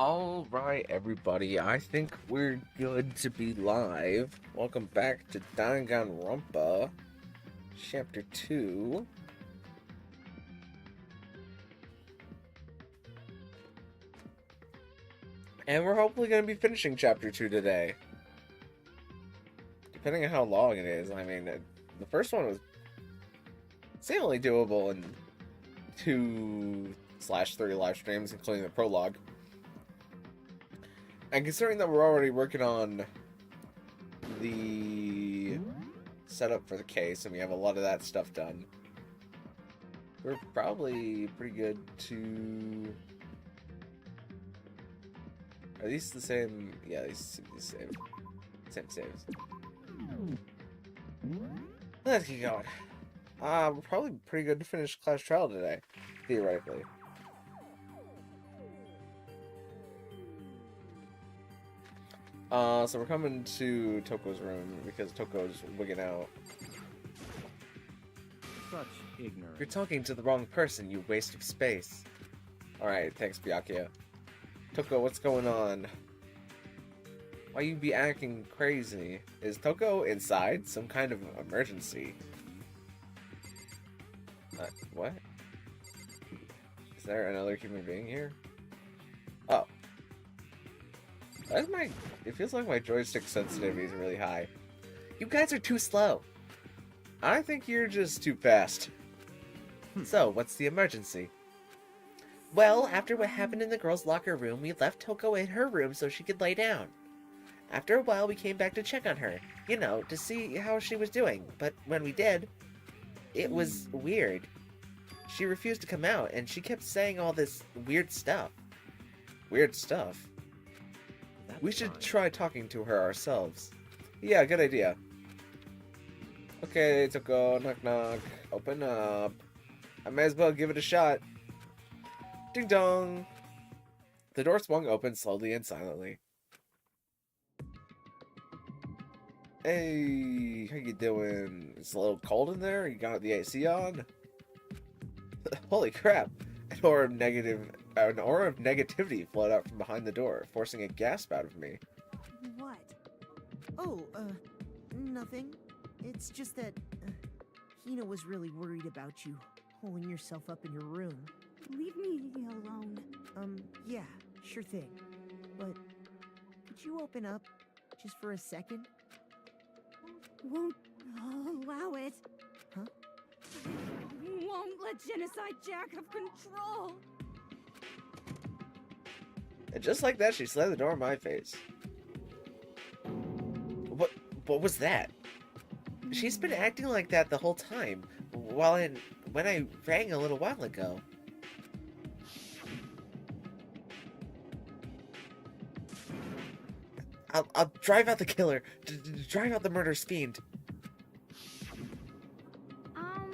Alright, everybody, I think we're good to be live. Welcome back to Danganronpa, Chapter 2. And we're hopefully going to be finishing Chapter 2 today. Depending on how long it is. I mean, the first one was seemingly doable in 2/3 live streams, including the prologue. And considering that we're already working on the setup for the case, and we have a lot of that stuff done, we're probably pretty good to... Are these the same? Yeah, these are the same. Same saves. Let's keep going. We're probably pretty good to finish Clash Trial today, theoretically. So we're coming to Toko's room because Toko's wigging out. Such ignorance. You're talking to the wrong person, you waste of space. Alright, thanks, Byakuya. Toko, what's going on? Why you be acting crazy? Is Toko inside? Some kind of emergency? What? Is there another human being here? Oh. It feels like my joystick sensitivity is really high. You guys are too slow. I think you're just too fast. So, what's the emergency? Well, after what happened in the girls' locker room, we left Toko in her room so she could lay down. After a while, we came back to check on her, you know, to see how she was doing. But when we did, it was weird. She refused to come out, and she kept saying all this weird stuff. Weird stuff? We should try talking to her ourselves. Yeah, good idea. Okay, Toko, knock knock. Open up. I may as well give it a shot. Ding dong. The door swung open slowly and silently. Hey, how you doing? It's a little cold in there? You got the AC on? Holy crap. An aura of negativity flowed out from behind the door, forcing a gasp out of me. What? Oh, nothing. It's just that Hina was really worried about you holding yourself up in your room. Leave me alone. Yeah, sure thing. But could you open up just for a second? Won't allow it. Huh? Won't let Genocide Jack have control. And just like that, she slammed the door in my face. What was that? She's been acting like that the whole time, when I rang a little while ago. I'll drive out the killer. Drive out the murderous fiend.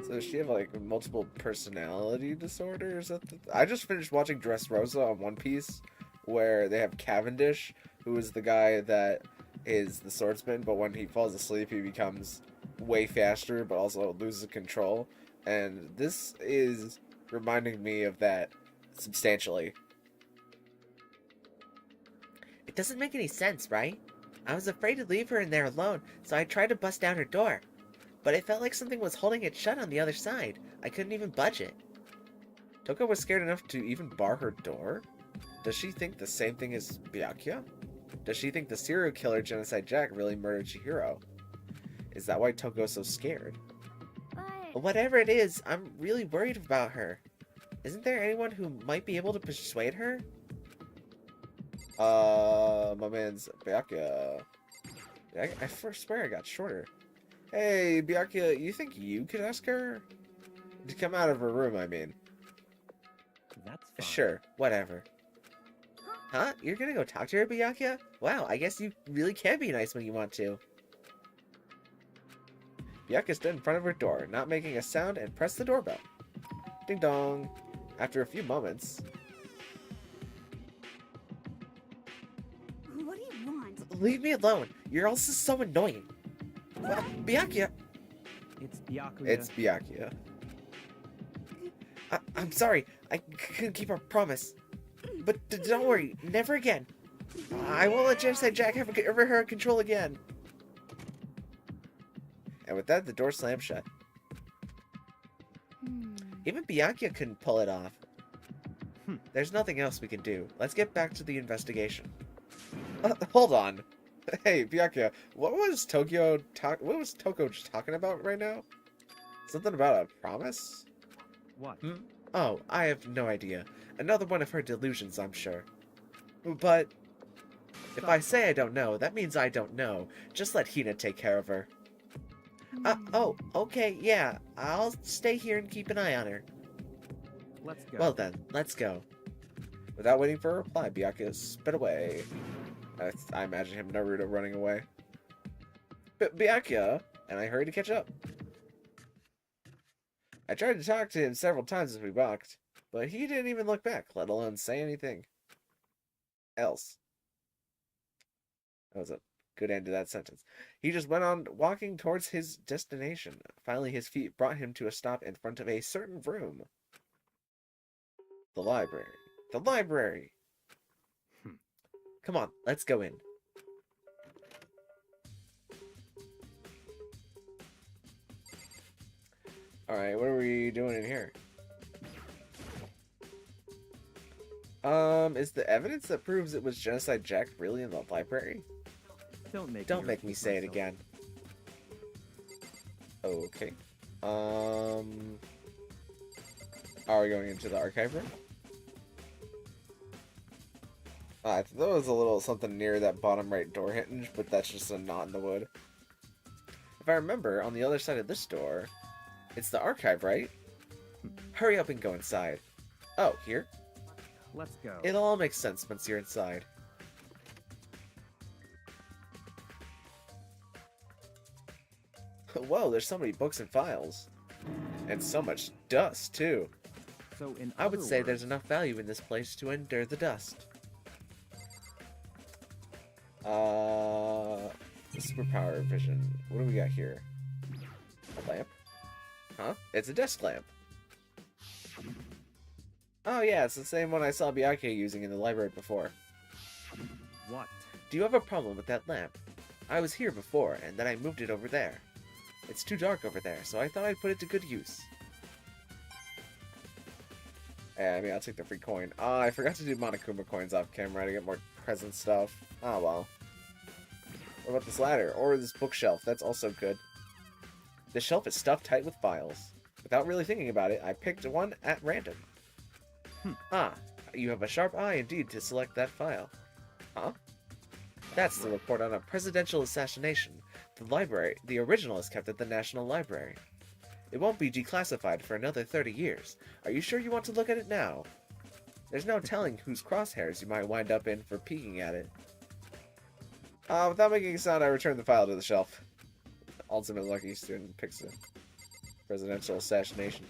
So does she have like multiple personality disorders? I just finished watching Dressrosa on One Piece, where they have Cavendish, who is the guy that is the swordsman, but when he falls asleep he becomes way faster but also loses control. And this is reminding me of that substantially. It doesn't make any sense, right? I was afraid to leave her in there alone, so I tried to bust down her door. But it felt like something was holding it shut on the other side. I couldn't even budge it. Toko was scared enough to even bar her door? Does she think the same thing as Byakuya? Does she think the serial killer Genocide Jack really murdered Chihiro? Is that why Toko's so scared? But Whatever it is, I'm really worried about her. Isn't there anyone who might be able to persuade her? My man's Byakuya. I first swear I got shorter. Hey, Byakuya, you think you could ask her? To come out of her room, I mean. That's fine. Sure, whatever. Huh? You're gonna go talk to her, Byakuya? Wow, I guess you really can be nice when you want to. Byakuya stood in front of her door, not making a sound, and pressed the doorbell. Ding dong. After a few moments... what do you want? Leave me alone. You're also so annoying. Well, Byakuya... It's Byakuya. It's Byakuya. I'm sorry. I couldn't keep our promise. But don't worry, never again. I won't let Genocide Jack ever her control again. And with that, the door slammed shut. Even Bianca couldn't pull it off. There's nothing else we can do. Let's get back to the investigation. Hold on. Hey, Bianca, what was Toko just talking about right now? Something about a promise? What? Oh, I have no idea. Another one of her delusions, I'm sure. But if I say I don't know, that means I don't know. Just let Hina take care of her. Oh, okay, yeah. I'll stay here and keep an eye on her. Let's go. Well then, let's go. Without waiting for a reply, Bianca sped away. I imagine him Naruto running away. Bianca! And I hurried to catch up. I tried to talk to him several times as we walked, but he didn't even look back, let alone say anything else. That was a good end to that sentence. He just went on walking towards his destination. Finally, his feet brought him to a stop in front of a certain room. The library. The library! Come on, let's go in. Alright, what are we doing in here? Is the evidence that proves it was Genocide Jack really in the library? Don't make me say it again. Okay. Are we going into the archive room? I thought there was a little something near that bottom right door hinge, but that's just a knot in the wood. If I remember, on the other side of this door, it's the archive, right? Hurry up and go inside. Oh, here? Let's go. It'll all make sense once you're inside. Whoa, there's so many books and files. And so much dust, too. So in I would other say there's words- enough value in this place to endure the dust. Superpower vision. What do we got here? A lamp? Huh? It's a desk lamp. Oh yeah, it's the same one I saw Bianca using in the library before. What? Do you have a problem with that lamp? I was here before, and then I moved it over there. It's too dark over there, so I thought I'd put it to good use. Yeah, I mean, I'll take the free coin. I forgot to do Monokuma coins off camera to get more present stuff. Oh well. What about this ladder? Or this bookshelf? That's also good. The shelf is stuffed tight with files. Without really thinking about it, I picked one at random. Ah, you have a sharp eye indeed to select that file. Huh? That's the report on a presidential assassination. The original is kept at the National Library. It won't be declassified for another 30 years. Are you sure you want to look at it now? There's no telling whose crosshairs you might wind up in for peeking at it. Without making a sound, I return the file to the shelf. Ultimate lucky student picks a presidential assassination.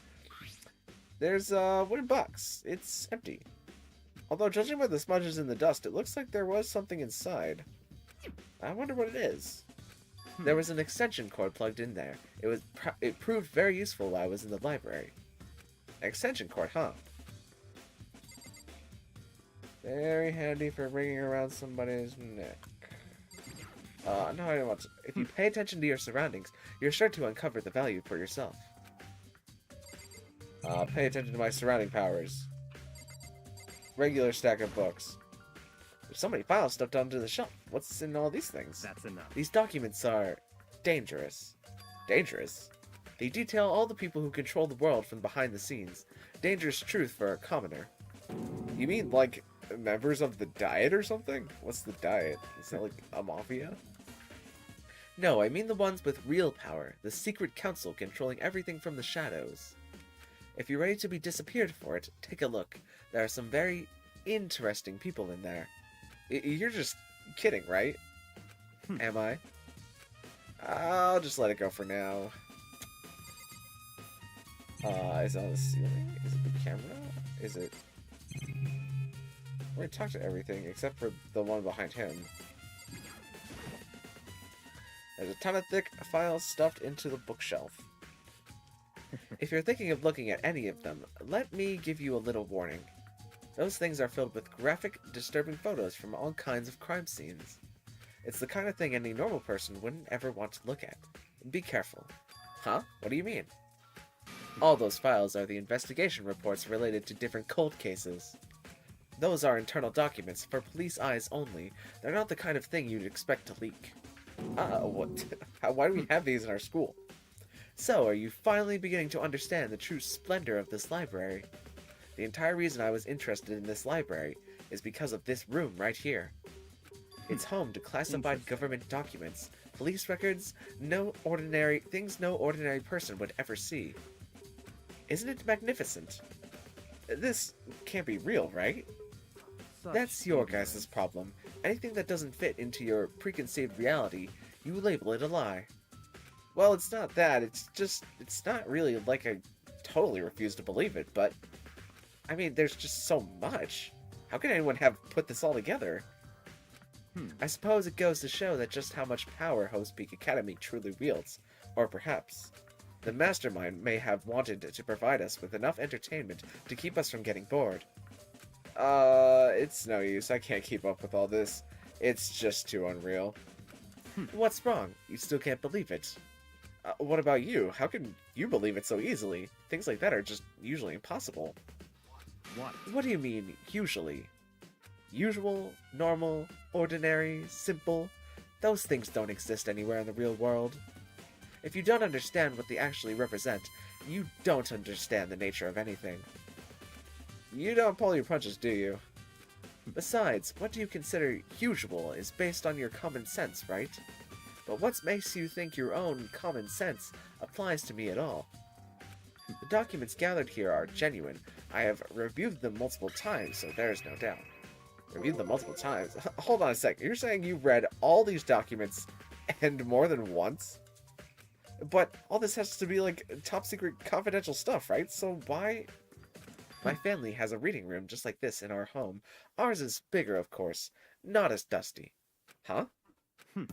There's a wooden box. It's empty. Although, judging by the smudges in the dust, it looks like there was something inside. I wonder what it is. There was an extension cord plugged in there. It proved very useful while I was in the library. An extension cord, huh? Very handy for bringing around somebody's neck. No, I don't want to. If you pay attention to your surroundings, you're sure to uncover the value for yourself. Pay attention to my surrounding powers. Regular stack of books. There's so many files stuffed onto the shelf. What's in all these things? That's enough. These documents are dangerous. Dangerous? They detail all the people who control the world from behind the scenes. Dangerous truth for a commoner. You mean, like, members of the Diet or something? What's the Diet? Is that like a mafia? No, I mean the ones with real power. The secret council controlling everything from the shadows. If you're ready to be disappeared for it, take a look. There are some very interesting people in there. You're just kidding, right? Am I? I'll just let it go for now. Is it on the ceiling? Is it the camera? Is it... We're gonna talk to everything except for the one behind him. There's a ton of thick files stuffed into the bookshelf. If you're thinking of looking at any of them, let me give you a little warning. Those things are filled with graphic, disturbing photos from all kinds of crime scenes. It's the kind of thing any normal person wouldn't ever want to look at. Be careful. Huh? What do you mean? All those files are the investigation reports related to different cold cases. Those are internal documents for police eyes only. They're not the kind of thing you'd expect to leak. What? Why do we have these in our school? So, are you finally beginning to understand the true splendor of this library? The entire reason I was interested in this library is because of this room right here. It's home to classified government documents, police records, things no ordinary person would ever see. Isn't it magnificent? This can't be real, right? That's your guys' problem. Anything that doesn't fit into your preconceived reality, you label it a lie. Well, it's not that, it's not really like I totally refuse to believe it, but I mean, there's just so much. How can anyone have put this all together? I suppose it goes to show that just how much power Host Peak Academy truly wields. Or perhaps, the mastermind may have wanted to provide us with enough entertainment to keep us from getting bored. It's no use. I can't keep up with all this. It's just too unreal. What's wrong? You still can't believe it. What about you? How can you believe it so easily? Things like that are just usually impossible. What do you mean, usually? Usual, normal, ordinary, simple? Those things don't exist anywhere in the real world. If you don't understand what they actually represent, you don't understand the nature of anything. You don't pull your punches, do you? Besides, what do you consider usual is based on your common sense, right? But what makes you think your own common sense applies to me at all? The documents gathered here are genuine. I have reviewed them multiple times, so there is no doubt. Reviewed them multiple times? Hold on a sec. You're saying you read all these documents and more than once? But all this has to be like top secret confidential stuff, right? So why... My family has a reading room just like this in our home. Ours is bigger, of course, not as dusty. Huh?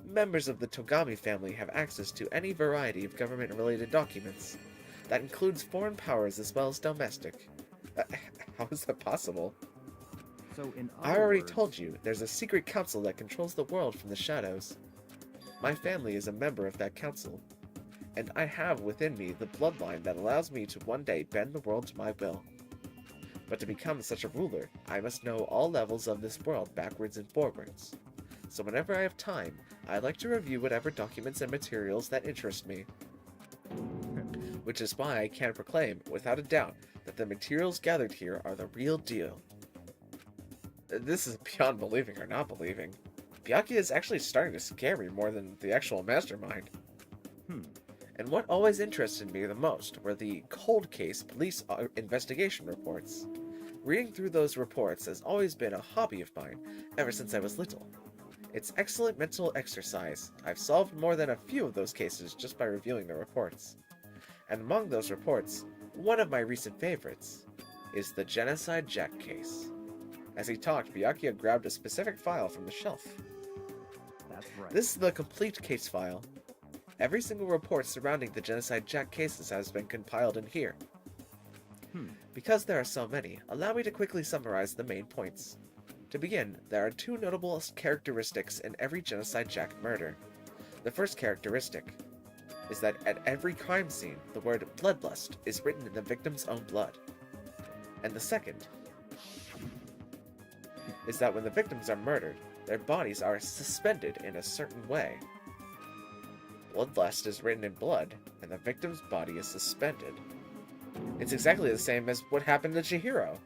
Members of the Togami family have access to any variety of government-related documents. That includes foreign powers as well as domestic. How is that possible? So in I already told you, there's a secret council that controls the world from the shadows. My family is a member of that council, and I have within me the bloodline that allows me to one day bend the world to my will. But to become such a ruler, I must know all levels of this world backwards and forwards. So whenever I have time, I like to review whatever documents and materials that interest me. Which is why I can proclaim, without a doubt, that the materials gathered here are the real deal. This is beyond believing or not believing. Byakuya is actually starting to scare me more than the actual mastermind. And what always interested me the most were the cold case police investigation reports. Reading through those reports has always been a hobby of mine, ever since I was little. It's excellent mental exercise. I've solved more than a few of those cases just by reviewing the reports. And among those reports, one of my recent favorites is the Genocide Jack case. As he talked, Byakuya grabbed a specific file from the shelf. That's right. This is the complete case file. Every single report surrounding the Genocide Jack cases has been compiled in here. Because there are so many, allow me to quickly summarize the main points. To begin, there are two notable characteristics in every Genocide Jack murder. The first characteristic is that at every crime scene, the word bloodlust is written in the victim's own blood. And the second is that when the victims are murdered, their bodies are suspended in a certain way. Bloodlust is written in blood, and the victim's body is suspended. It's exactly the same as what happened to Chihiro.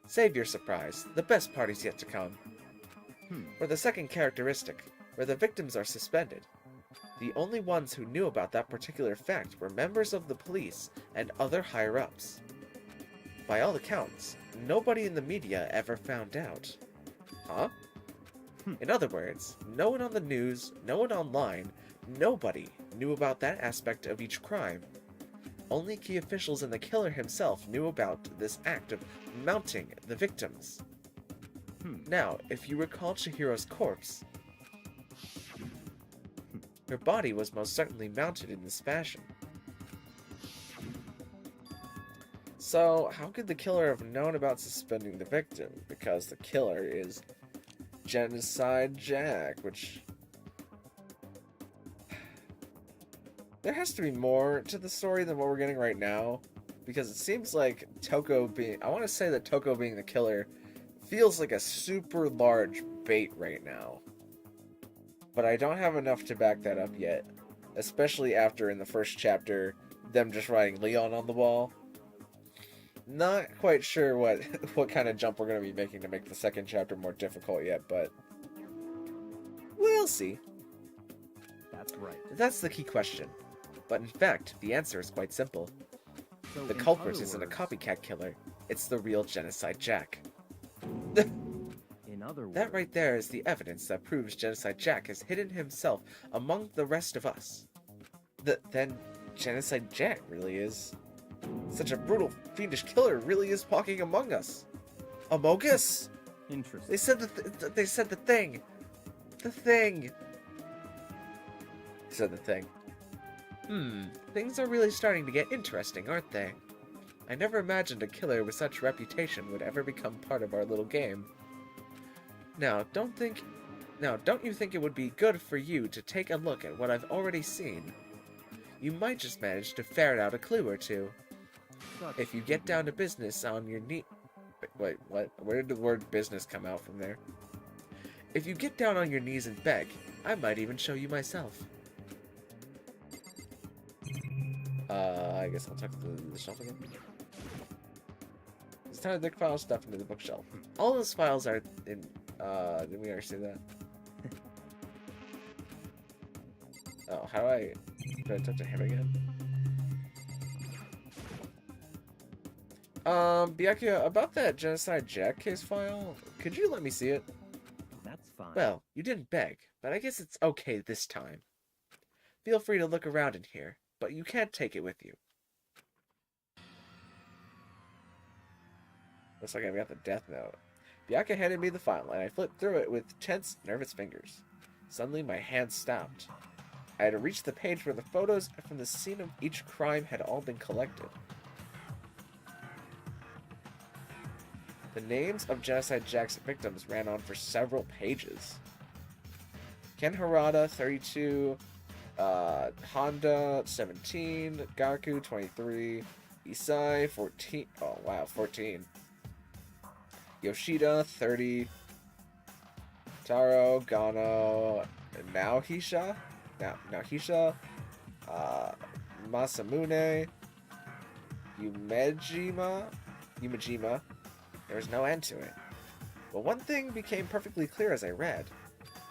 Save your surprise, the best part is yet to come. For the second characteristic, where the victims are suspended, the only ones who knew about that particular fact were members of the police and other higher-ups. By all accounts, nobody in the media ever found out. Huh? In other words, no one on the news, no one online, nobody knew about that aspect of each crime. Only key officials and the killer himself knew about this act of mounting the victims. Now, if you recall Chihiro's corpse, her body was most certainly mounted in this fashion. So, how could the killer have known about suspending the victim? Because the killer is Genocide Jack, which... There has to be more to the story than what we're getting right now. Because it seems like Toko being... I want to say that Toko being the killer feels like a super large bait right now. But I don't have enough to back that up yet. Especially after, in the first chapter, them just writing Leon on the wall. Not quite sure what kind of jump we're going to be making to make the second chapter more difficult yet, but we'll see. That's right. That's the key question. But in fact, the answer is quite simple. So The in culprit other isn't a words- copycat killer. It's the real Genocide Jack. In other words, That right there is the evidence that proves Genocide Jack has hidden himself among the rest of us. Then Genocide Jack really is... Such a brutal, fiendish killer really is walking among us. Among us? Interesting. They said they said the thing. The thing. They said the thing. Things are really starting to get interesting, aren't they? I never imagined a killer with such reputation would ever become part of our little game. Now, don't you think it would be good for you to take a look at what I've already seen? You might just manage to ferret out a clue or two. Such If you get down to business on your knee... Wait, what? Where did the word business come out from there? If you get down on your knees and beg, I might even show you myself. I guess I'll tuck the shelf again. It's time to dig file stuff into the bookshelf. All those files are in... did we already say that? Oh, how do I... Do I talk to him again? Byakuya, about that Genocide Jack case file, could you let me see it? That's fine. Well, you didn't beg, but I guess it's okay this time. Feel free to look around in here, but you can't take it with you. Looks like I've got the death note. Byakuya handed me the file, and I flipped through it with tense, nervous fingers. Suddenly, my hand stopped. I had reached the page where the photos from the scene of each crime had all been collected. The names of Genocide Jack's victims ran on for several pages. Ken Harada, 32, Honda, 17, Gaku, 23, Isai, 14, oh wow, 14, Yoshida, 30, Taro, Gano, Naohisha, Masamune, Umejima. There was no end to it. But one thing became perfectly clear as I read.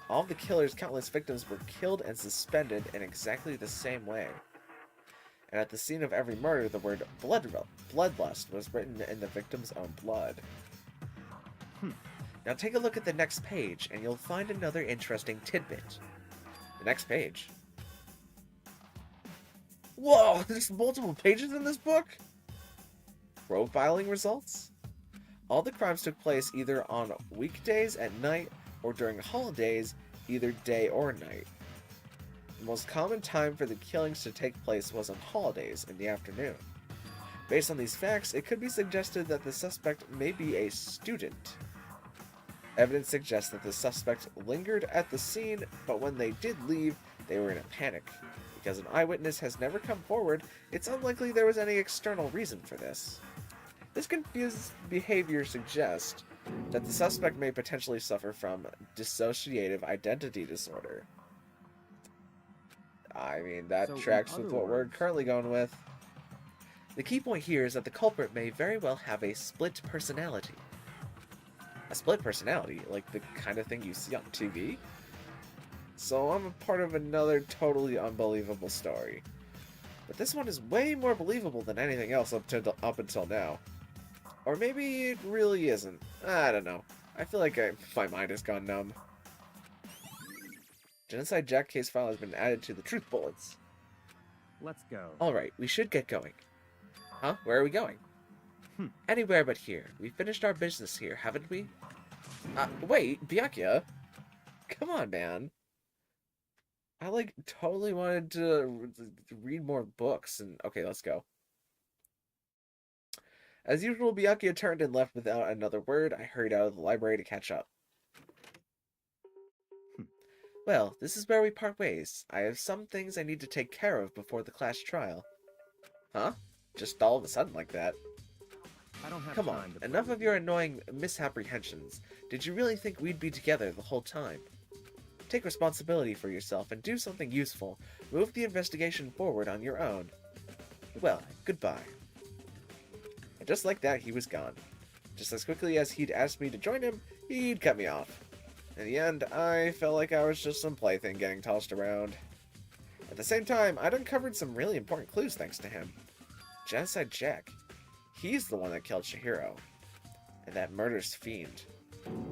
All of the killer's countless victims were killed and suspended in exactly the same way. And at the scene of every murder, the word bloodlust was written in the victim's own blood. Now take a look at the next page, and you'll find another interesting tidbit. The next page. Whoa! There's multiple pages in this book? Profiling results? All the crimes took place either on weekdays at night or during holidays, either day or night. The most common time for the killings to take place was on holidays in the afternoon. Based on these facts, it could be suggested that the suspect may be a student. Evidence suggests that the suspect lingered at the scene, but when they did leave, they were in a panic. Because an eyewitness has never come forward, it's unlikely there was any external reason for this. This confused behavior suggests that the suspect may potentially suffer from dissociative identity disorder. I mean, that So, in tracks with other what we're words- currently going with. The key point here is that the culprit may very well have a split personality. A split personality, like the kind of thing you see on TV? So I'm a part of another totally unbelievable story. But this one is way more believable than anything else up until now. Or maybe it really isn't. I don't know. I feel like my mind has gone numb. Genocide Jack case file has been added to the truth bullets. Let's go. Alright, we should get going. Huh? Where are we going? Anywhere but here. We finished our business here, haven't we? Wait, Byakuya? Come on, man. I, totally wanted to read more books, and... Okay, let's go. As usual, Byakuya turned and left without another word. I hurried out of the library to catch up. Well, this is where we part ways. I have some things I need to take care of before the class trial. Huh? Just all of a sudden like that? I don't have Come time on, to play enough with of your you. annoying misapprehensions. Did you really think we'd be together the whole time? Take responsibility for yourself and do something useful. Move the investigation forward on your own. Well, goodbye. And just like that, he was gone. Just as quickly as he'd asked me to join him, he'd cut me off. In the end, I felt like I was just some plaything getting tossed around. At the same time, I'd uncovered some really important clues thanks to him. Genocide Jack. He's the one that killed Chihiro. And that murderous fiend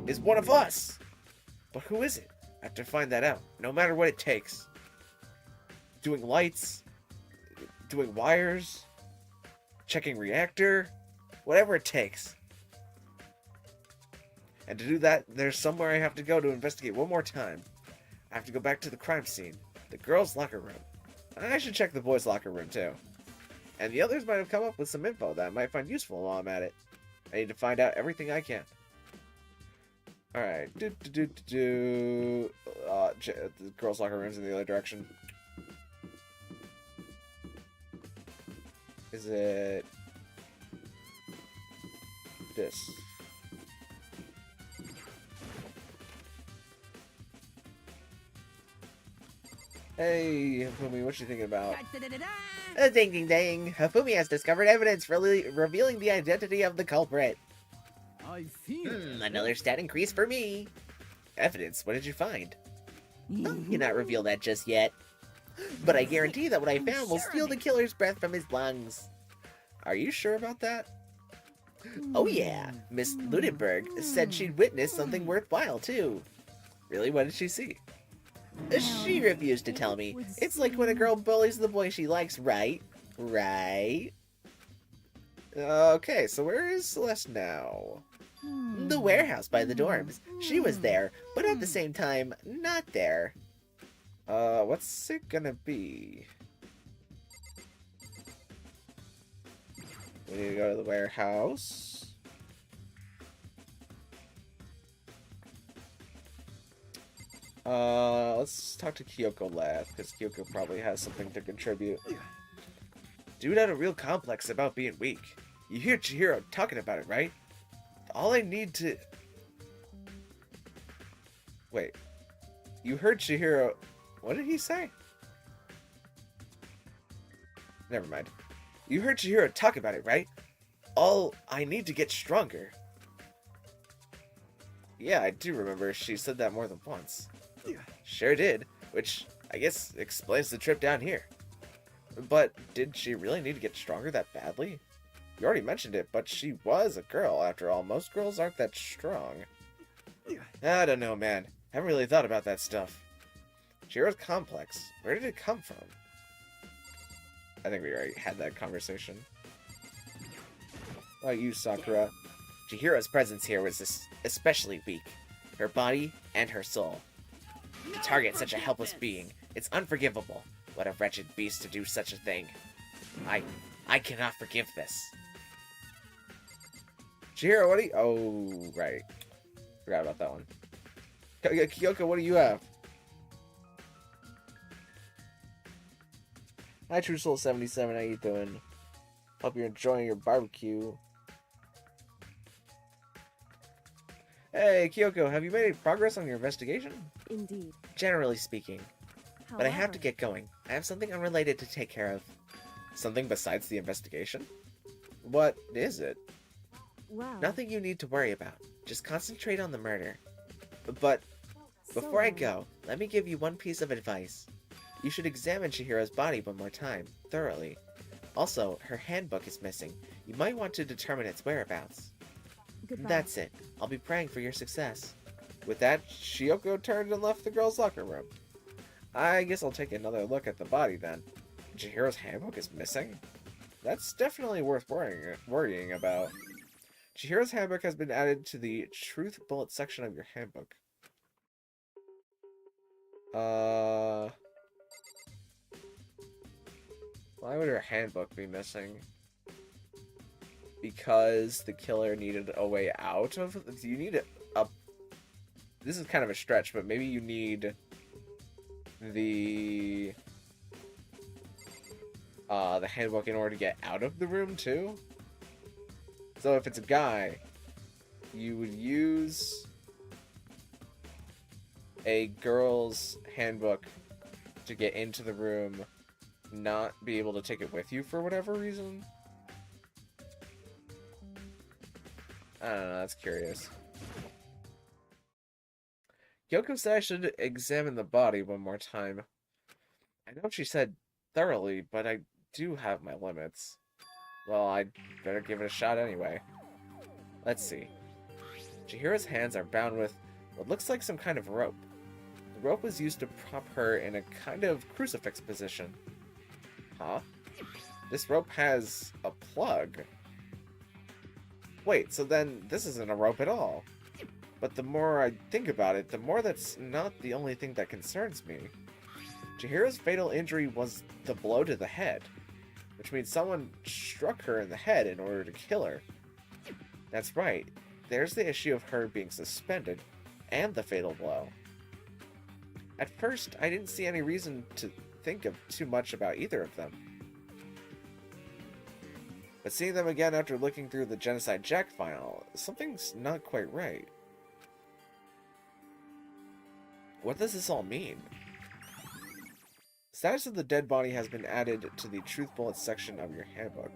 is one of us! But who is it? I have to find that out, no matter what it takes. Doing lights, doing wires, checking reactor, whatever it takes. And to do that, there's somewhere I have to go to investigate one more time. I have to go back to the crime scene, the girls' locker room. I should check the boys' locker room too. And the others might have come up with some info that I might find useful while I'm at it. I need to find out everything I can. Alright. The girls' locker room's in the other direction. Is it this? Hey, Hifumi, what you thinking about? Ding ding ding! Hifumi has discovered evidence revealing the identity of the culprit. I've seen it. Another stat increase for me. Evidence? What did you find? Oh, cannot reveal that just yet. But I guarantee that what I found will steal the killer's breath from his lungs. Are you sure about that? Oh yeah, Miss Ludenberg said she'd witnessed something worthwhile too. Really? What did she see? She refused to tell me. It's like when a girl bullies the boy she likes, right? Right? Okay, so where is Celeste now? The warehouse by the dorms. She was there, but at the same time, not there. What's it gonna be? We need to go to the warehouse. Let's talk to Kyoko last, because Kyoko probably has something to contribute. Dude had a real complex about being weak. You hear Chihiro talking about it, right? All I need to... Wait. You heard Chihiro... What did he say? Never mind. You heard Chihiro talk about it, right? All I need to get stronger. Yeah, I do remember she said that more than once. Sure did, which I guess explains the trip down here. But did she really need to get stronger that badly? You already mentioned it, but she was a girl after all. Most girls aren't that strong. I don't know, man. Haven't really thought about that stuff. Chihiro's complex. Where did it come from? I think we already had that conversation. What about you, Sakura? Chihiro's presence here was especially weak. Her body and her soul. To target such a helpless being, it's unforgivable. What a wretched beast to do such a thing. I cannot forgive this. Chihiro, what do you... Oh, right. Forgot about that one. Kyoko, what do you have? Hi, True Soul 77. How you doing? Hope you're enjoying your barbecue. Hey, Kyoko, have you made any progress on your investigation? Indeed. Generally speaking. But I have to However, get going. I have something unrelated to take care of. Something besides the investigation? What is it? Well, Nothing you need to worry about. Just concentrate on the murder. But before I go, let me give you one piece of advice. You should examine Chihiro's body one more time, thoroughly. Also, her handbook is missing. You might want to determine its whereabouts. goodbye. That's it. I'll be praying for your success. With that, Shioko turned and left the girls' locker room. I guess I'll take another look at the body then. Chihiro's handbook is missing? That's definitely worth worrying about. Chihiro's handbook has been added to the Truth Bullet section of your handbook. Why would her handbook be missing? because the killer needed a way out of... You need a... This is kind of a stretch, but maybe you need the handbook in order to get out of the room, too? So if it's a guy, you would use a girl's handbook to get into the room, not be able to take it with you for whatever reason. I don't know, that's curious. Yoko said I should examine the body one more time. I know she said thoroughly, but I do have my limits. Well, I'd better give it a shot anyway. Let's see. Chihiro's hands are bound with what looks like some kind of rope. The rope was used to prop her in a kind of crucifix position. Huh? This rope has a plug. Wait, so then this isn't a rope at all. But the more I think about it, the more that's not the only thing that concerns me. Chihiro's fatal injury was the blow to the head, which means someone struck her in the head in order to kill her. That's right, there's the issue of her being suspended, and the fatal blow. At first, I didn't see any reason to think of too much about either of them. But seeing them again after looking through the Genocide Jack file, something's not quite right. What does this all mean? Status of the dead body has been added to the Truth Bullets section of your handbook.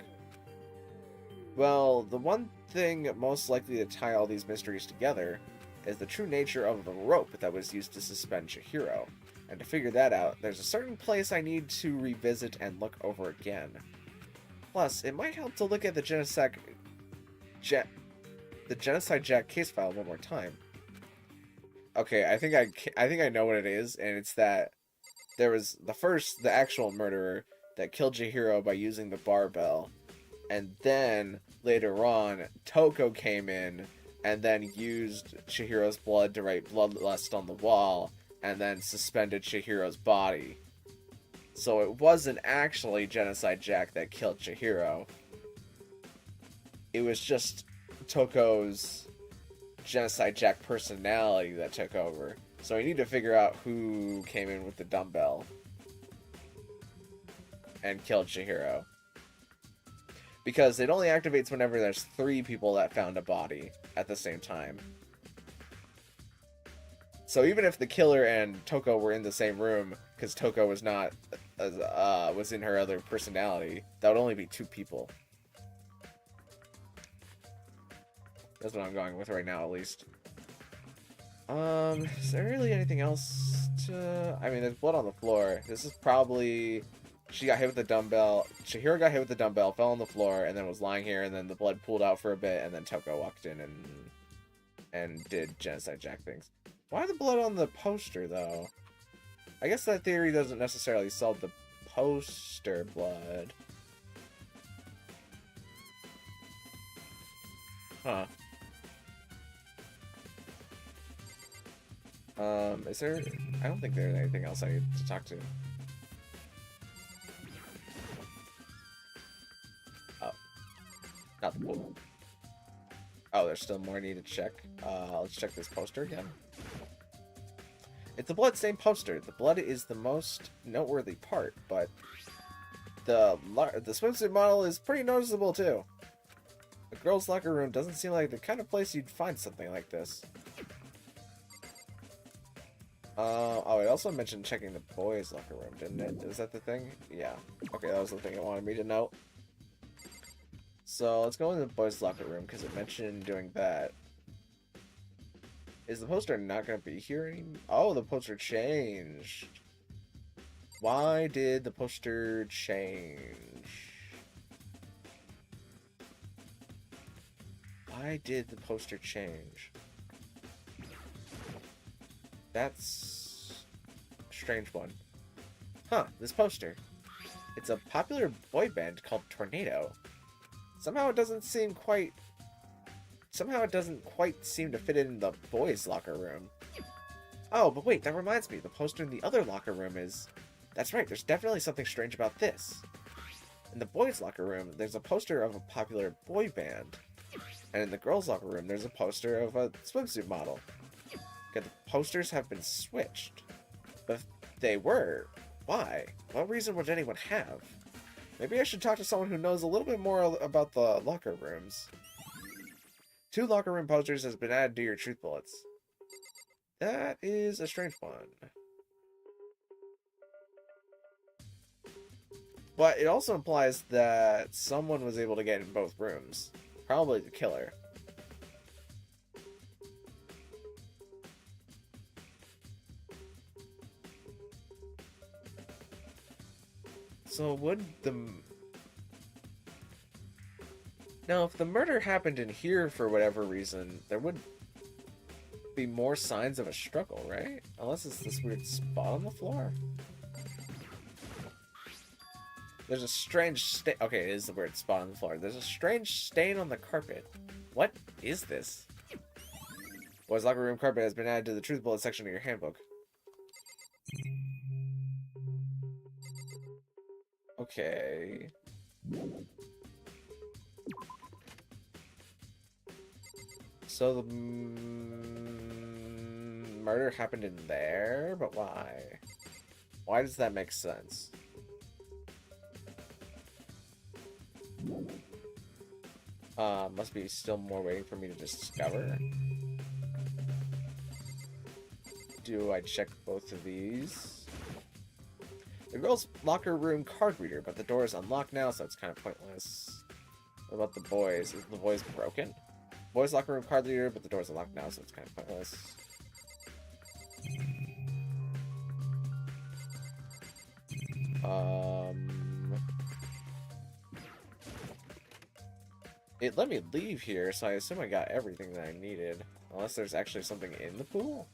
Well, the one thing most likely to tie all these mysteries together is the true nature of the rope that was used to suspend Chihiro. And to figure that out, there's a certain place I need to revisit and look over again. Plus, it might help to look at the Genocide Jack case file one more time. Okay, I think I know what it is, and it's that there was the actual murderer that killed Chihiro by using the barbell, and then later on, Toko came in and then used Chihiro's blood to write bloodlust on the wall, and then suspended Chihiro's body. So it wasn't actually Genocide Jack that killed Chihiro. It was just Toko's Genocide Jack personality that took over. So we need to figure out who came in with the dumbbell and killed Chihiro. Because it only activates whenever there's 3 people that found a body at the same time. So even if the killer and Toko were in the same room, because Toko was not, was in her other personality, that would only be 2 people. That's what I'm going with right now, at least. Is there really anything else to... I mean, there's blood on the floor. This is probably... She got hit with the dumbbell. Chihiro got hit with the dumbbell, fell on the floor, and then was lying here, and then the blood pooled out for a bit, and then Toko walked in and did Genocide Jack things. Why the blood on the poster, though? I guess that theory doesn't necessarily solve the poster blood. Huh. Is there... I don't think there's anything else I need to talk to. Oh. Not the pool. Oh, there's still more I need to check. Let's check this poster again. It's a blood-stained poster. The blood is the most noteworthy part, but the swimsuit model is pretty noticeable, too. The girls' locker room doesn't seem like the kind of place you'd find something like this. Oh, it also mentioned checking the boys' locker room, didn't it? Is that the thing? Yeah. Okay, that was the thing it wanted me to note. So, let's go into the boys' locker room, because it mentioned doing that. Is the poster not going to be here anymore? Oh, the poster changed. Why did the poster change? Why did the poster change? That's a strange one. Huh, this poster. It's a popular boy band called Tornado. Somehow it doesn't quite seem to fit in the boys' locker room. Oh, but wait, that reminds me. The poster in the other locker room is... That's right, there's definitely something strange about this. In the boys' locker room, there's a poster of a popular boy band. And in the girls' locker room, there's a poster of a swimsuit model. Okay, the posters have been switched. But if they were, why? What reason would anyone have? Maybe I should talk to someone who knows a little bit more about the locker rooms. 2 locker room posters has been added to your truth bullets. That is a strange one. But it also implies that someone was able to get in both rooms. Probably the killer. So would the... Now, if the murder happened in here for whatever reason, there would be more signs of a struggle, right? Unless it's this weird spot on the floor. There's a strange stain. Okay, it is the weird spot on the floor. There's a strange stain on the carpet. What is this? Boys' locker room carpet has been added to the truth bullet section of your handbook. Okay. So the murder happened in there, but why? Why does that make sense? Must be still more waiting for me to discover. Do I check both of these? The girls' locker room card reader, but the door is unlocked now, so it's kind of pointless. What about the boys? Is the boys broken? Boys' locker room card reader, but the door's unlocked now, so it's kind of pointless. It let me leave here, so I assume I got everything that I needed. Unless there's actually something in the pool?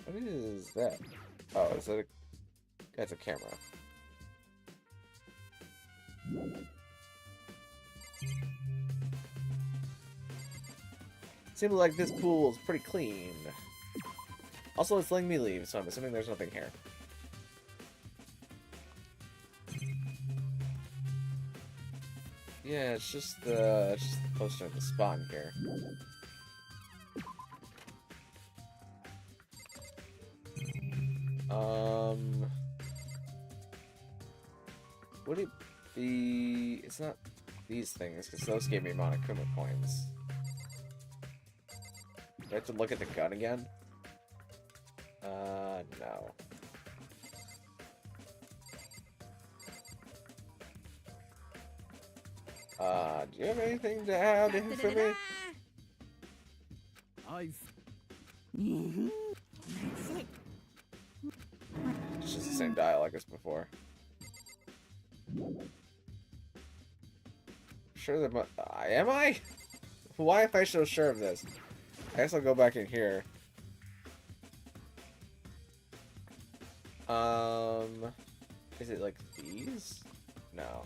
What is that? Oh, is that a... That's a camera. Seems like this pool is pretty clean. Also, it's letting me leave, so I'm assuming there's nothing here. Yeah, it's just the poster of the spawn here. Would it be... It's not these things, because those gave me Monokuma coins. Do I have to look at the gun again? No. Do you have anything to add in for me? That's it. It's just the same dialogue as before. Sure that am I? Why am I so sure of this? I guess I'll go back in here. Is it like these? No.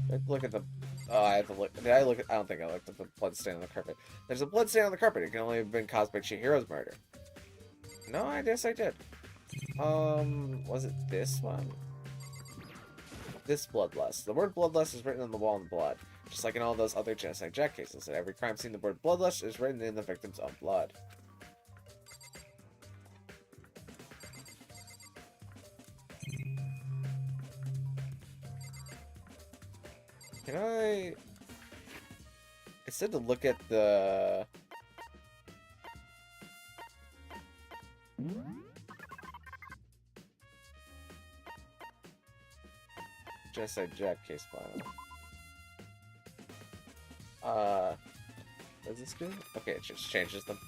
I have to look at the... Oh, I have to look... Did I look at... I don't think I looked at the blood stain on the carpet. There's a blood stain on the carpet. It can only have been caused by Chihiro's murder. No, I guess I did. Was it this one? This bloodlust. The word bloodlust is written on the wall in blood. Just like in all those other Genocide Jack cases. In every crime scene, the word bloodlust is written in the victim's own blood. Can I... It said to look at the... Genocide Jack case file. What does this do? Okay, it just changes them.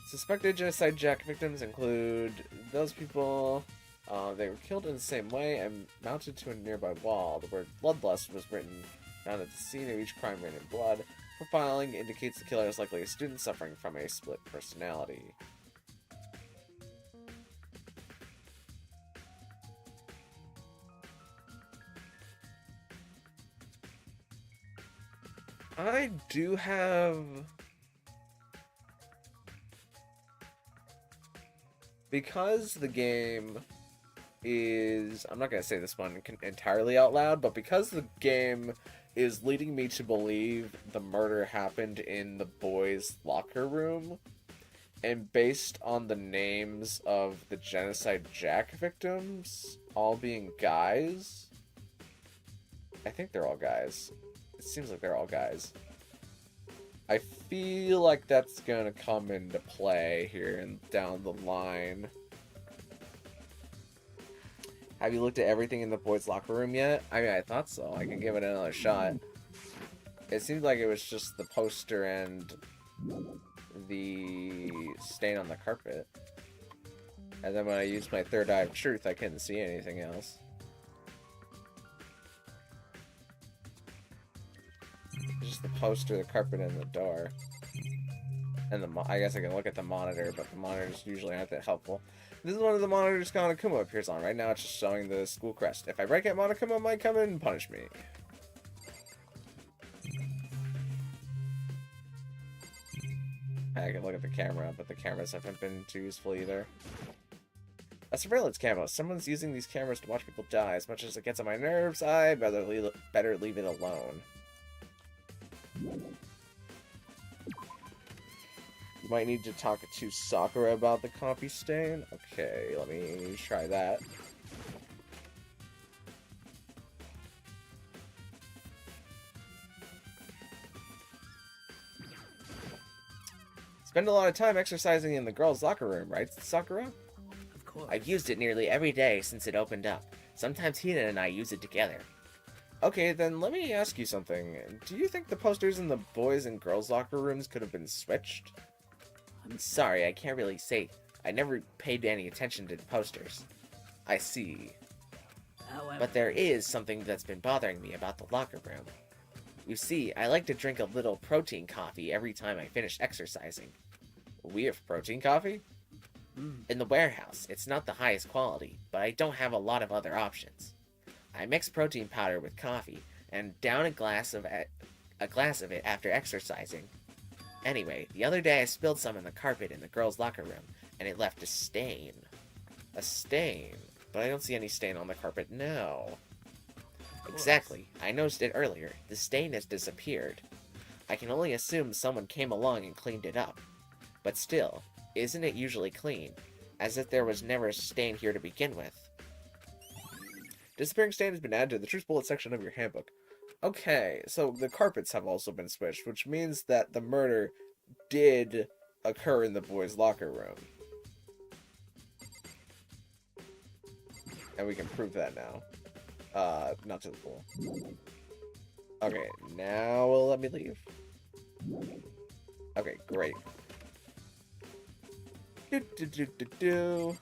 Suspected Genocide Jack victims include those people... they were killed in the same way and mounted to a nearby wall. The word bloodlust was written down at the scene of each crime written in blood. Profiling indicates the killer is likely a student suffering from a split personality. I do have... Because the game is... I'm not going to say this one entirely out loud, but because the game is leading me to believe the murder happened in the boys' locker room, and based on the names of the Genocide Jack victims all being guys, I think they're all guys. It seems like they're all guys. I feel like that's gonna come into play here and down the line. Have you looked at everything in the boys' locker room yet? I mean, I thought so. I can give it another shot. It seemed like it was just the poster and the stain on the carpet. And then when I used my third eye of truth, I couldn't see anything else. Just the poster, the carpet, and the door. And I guess I can look at the monitor, but the monitors usually aren't that helpful. This is one of the monitors Monokuma appears on. Right now it's just showing the school crest. If I break it, Monokuma might come in and punish me. I can look at the camera, but the cameras haven't been too useful either. A surveillance camera. Someone's using these cameras to watch people die. As much as it gets on my nerves, I better leave it alone. You might need to talk to Sakura about the copy stain. Okay, let me try that. Spend a lot of time exercising in the girls' locker room, right, Sakura? Of course. I've used it nearly every day since it opened up. Sometimes Hina and I use it together. Okay, then let me ask you something. Do you think the posters in the boys' and girls' locker rooms could have been switched? I'm sorry, I can't really say. I never paid any attention to the posters. I see. However, But there is something that's been bothering me about the locker room. You see, I like to drink a little protein coffee every time I finish exercising. We have protein coffee? In the warehouse, it's not the highest quality, but I don't have a lot of other options. I mix protein powder with coffee and down a glass of it after exercising. Anyway, the other day I spilled some on the carpet in the girls' locker room, and it left a stain. A stain? But I don't see any stain on the carpet now. Exactly. I noticed it earlier. The stain has disappeared. I can only assume someone came along and cleaned it up. But still, isn't it usually clean? As if there was never a stain here to begin with. Disappearing stain has been added to the truth bullet section of your handbook. Okay, so the carpets have also been switched, which means that the murder did occur in the boys' locker room. And we can prove that now. Not to the pool. Okay, now will let me leave. Okay, great. Do.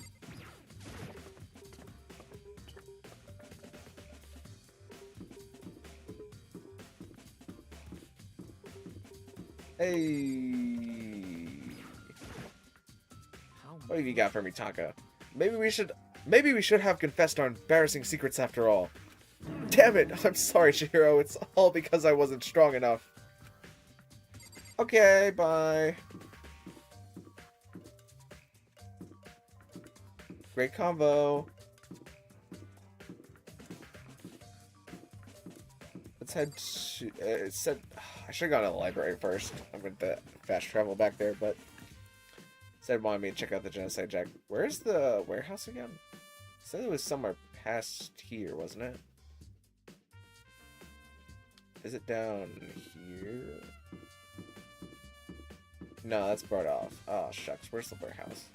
Hey. What have you got for me, Taka? Maybe we should have confessed our embarrassing secrets after all. Damn it! I'm sorry, Chihiro. It's all because I wasn't strong enough. Okay, bye. Great combo. Let's head to... it said... I should have gone to the library first. I'm going to fast travel back there, but... It said it wanted me to check out the Genocide Jack. Where's the warehouse again? It said it was somewhere past here, wasn't it? Is it down here? No, that's brought off. Oh, shucks. Where's the warehouse?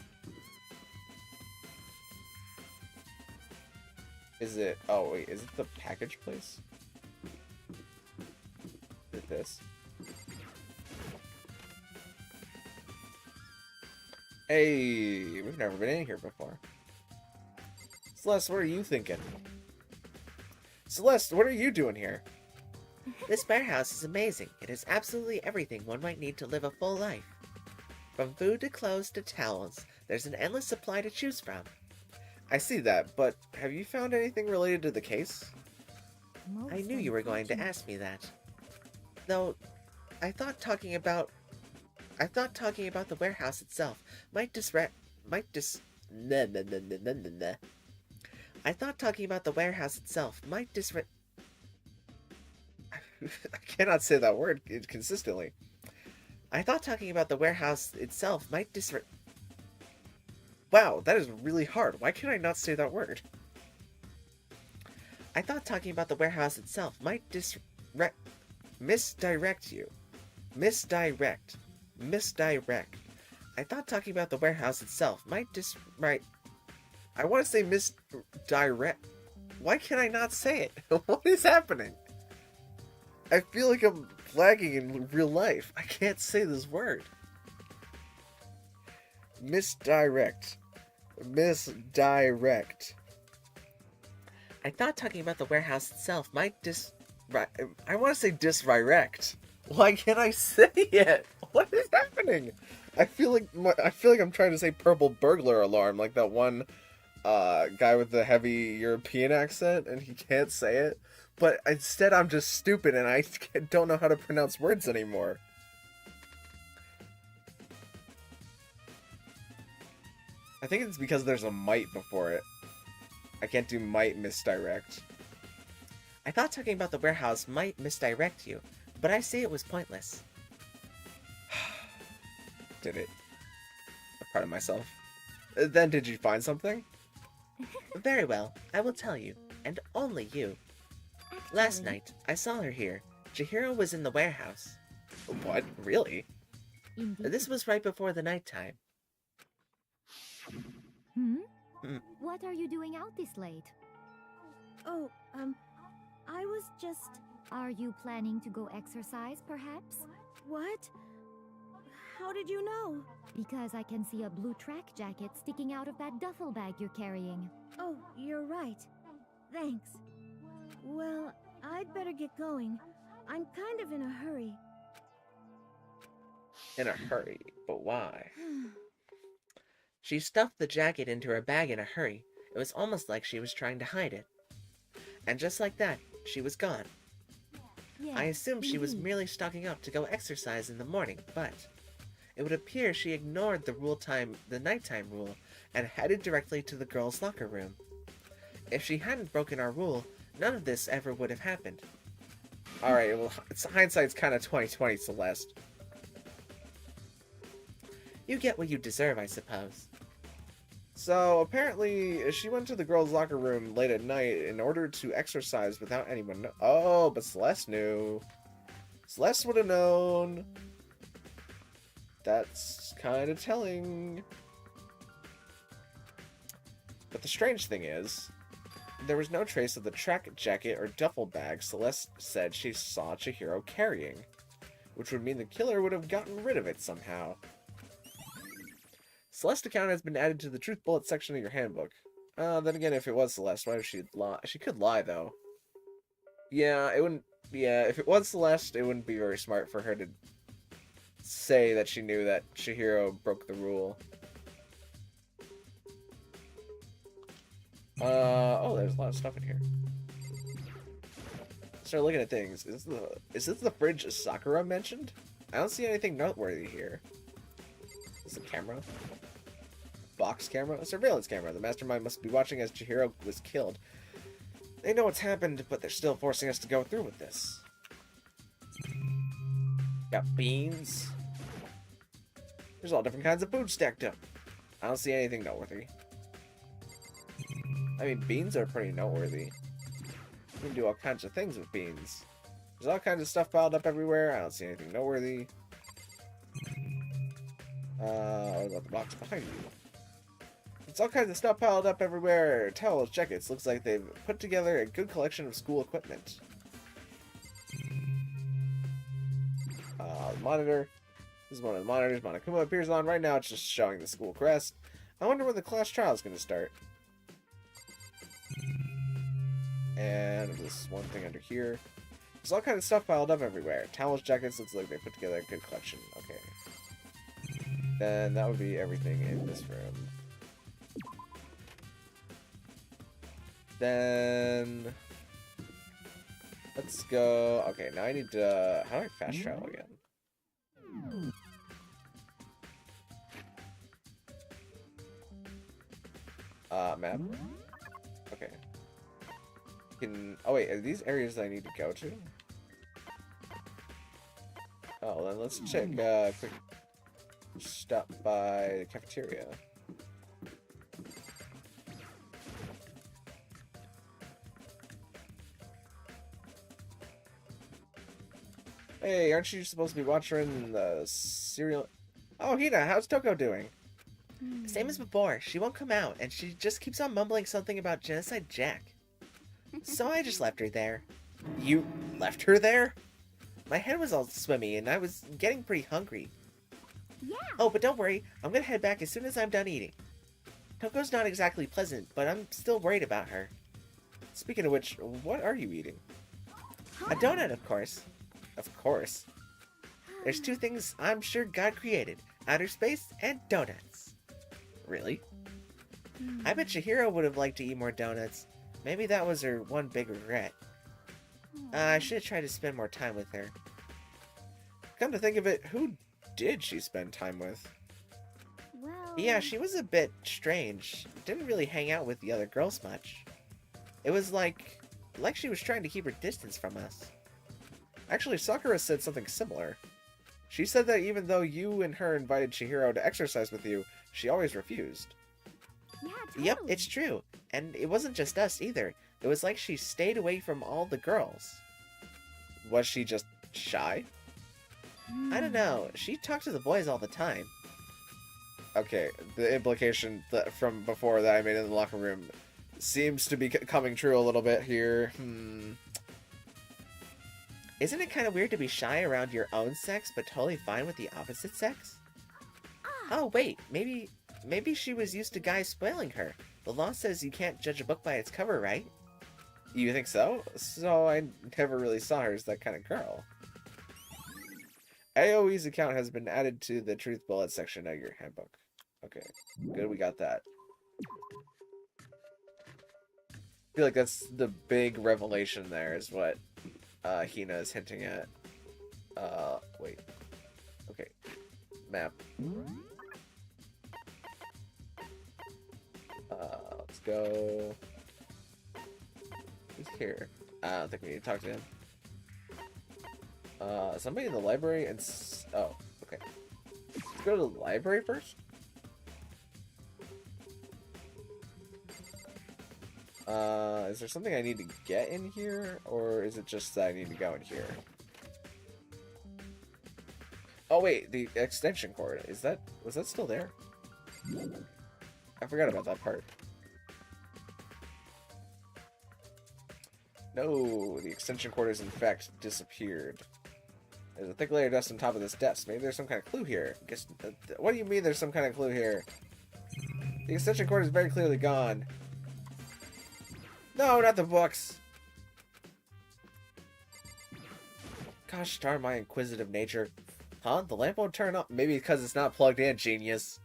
Is it... Oh, wait. Is it the package place? Is it this? Hey, we've never been in here before. Celeste, what are you thinking? Celeste, what are you doing here? This warehouse is amazing. It has absolutely everything one might need to live a full life. From food to clothes to towels, there's an endless supply to choose from. I see that, but have you found anything related to the case? I knew you were going to ask me that. Though, I thought talking about the warehouse itself might nah, nah, nah, nah, nah, nah, nah. I thought talking about the warehouse itself might I cannot say that word consistently. I thought talking about the warehouse itself might Wow, that is really hard. Why can I not say that word? I thought talking about the warehouse itself might misdirect you. Misdirect. I thought talking about the warehouse itself might I want to say misdirect. Why can I not say it? What is happening? I feel like I'm lagging in real life. I can't say this word. Misdirect. I thought talking about the warehouse itself might I want to say disdirect. Why can't I say it? What is happening? I feel like I'm trying to say purple burglar alarm, like that one guy with the heavy European accent, and he can't say it. But instead, I'm just stupid, and I don't know how to pronounce words anymore. I think it's because there's a might before it. I can't do might misdirect. I thought talking about the warehouse might misdirect you, but I say it was pointless. Did it. I'm proud of myself. Then did you find something? Very well, I will tell you, and only you. Last night, I saw her here. Chihiro was in the warehouse. What? Really? Indeed. This was right before the nighttime. What are you doing out this late? Oh, I was just... Are you planning to go exercise, perhaps? What? How did you know? Because I can see a blue track jacket sticking out of that duffel bag you're carrying. Oh, you're right. Thanks. Well, I'd better get going. I'm kind of in a hurry. In a hurry, but why? She stuffed the jacket into her bag in a hurry. It was almost like she was trying to hide it. And just like that, she was gone. Yes, I assumed she was indeed. merely stocking up to go exercise in the morning, but it would appear she ignored the nighttime rule and headed directly to the girls' locker room. If she hadn't broken our rule, none of this ever would have happened. Alright, well, hindsight's kind of 20/20, Celeste. You get what you deserve, I suppose. So, apparently, she went to the girls' locker room late at night in order to exercise without anyone Oh, but Celeste knew. Celeste would have known. That's kind of telling. But the strange thing is, there was no trace of the track jacket or duffel bag Celeste said she saw Chihiro carrying, which would mean the killer would have gotten rid of it somehow. Celeste's account has been added to the Truth Bullet section of your handbook. Then again, if it was Celeste, why would she lie? She could lie, though. Yeah, it wouldn't... Yeah, if it was Celeste, it wouldn't be very smart for her to say that she knew that Chihiro broke the rule. Oh, there's a lot of stuff in here. Start looking at things. Is this the fridge Sakura mentioned? I don't see anything noteworthy here. Is this a camera? Box camera? A surveillance camera. The mastermind must be watching as Chihiro was killed. They know what's happened, but they're still forcing us to go through with this. Got beans. There's all different kinds of food stacked up. I don't see anything noteworthy. I mean, beans are pretty noteworthy. You can do all kinds of things with beans. There's all kinds of stuff piled up everywhere. I don't see anything noteworthy. What about the box behind you? It's all kinds of stuff piled up everywhere. Towels, jackets. Looks like they've put together a good collection of school equipment. Monitor. This is one of the monitors Monokuma appears on right now. It's just showing the school crest. I wonder when the class trial is going to start. And this one thing under here. There's all kinds of stuff piled up everywhere. Towels, jackets. Looks like they put together a good collection. Okay. Then that would be everything in this room. Then let's go. Okay, now I need to. How do I fast travel again? Map. Okay. Oh wait, are these areas that I need to go to? Oh, then let's check, quick stop by the cafeteria. Hey, aren't you supposed to be watching the serial? Oh, Hina, how's Toko doing? Same as before, she won't come out, and she just keeps on mumbling something about Genocide Jack. So I just left her there. You left her there? My head was all swimmy, and I was getting pretty hungry. Yeah. Oh, but don't worry, I'm gonna head back as soon as I'm done eating. Toko's not exactly pleasant, but I'm still worried about her. Speaking of which, what are you eating? A donut, of course. Of course. There's two things I'm sure God created, outer space and donuts. Really? I bet Chihiro would have liked to eat more donuts. Maybe that was her one big regret. I should have tried to spend more time with her. Come to think of it, who did she spend time with? Well... Yeah, she was a bit strange. Didn't really hang out with the other girls much. It was like she was trying to keep her distance from us. Actually, Sakura said something similar. She said that even though you and her invited Chihiro to exercise with you, she always refused. Yeah, totally. Yep, it's true. And it wasn't just us either. It was like she stayed away from all the girls. Was she just shy? I don't know. She talked to the boys all the time. Okay, the implication from before that I made in the locker room seems to be coming true a little bit here. Isn't it kind of weird to be shy around your own sex, but totally fine with the opposite sex? Oh, wait. Maybe she was used to guys spoiling her. The law says you can't judge a book by its cover, right? You think so? So I never really saw her as that kind of girl. AOE's account has been added to the Truth Bullet section of your handbook. Okay, good, we got that. I feel like that's the big revelation there, is what Hina is hinting at. Wait. Okay. Map. Let's go. Who's here? I don't think we need to talk to him. Somebody in the library and... Oh, okay. Let's go to the library first. Is there something I need to get in here? Or is it just that I need to go in here? Oh wait, the extension cord. Was that still there? I forgot about that part. No, the extension cord has in fact disappeared. There's a thick layer of dust on top of this desk. Maybe there's some kind of clue here. What do you mean there's some kind of clue here? The extension cord is very clearly gone. No, not the books! Gosh darn my inquisitive nature. Huh? The lamp won't turn on? Maybe because it's not plugged in, genius.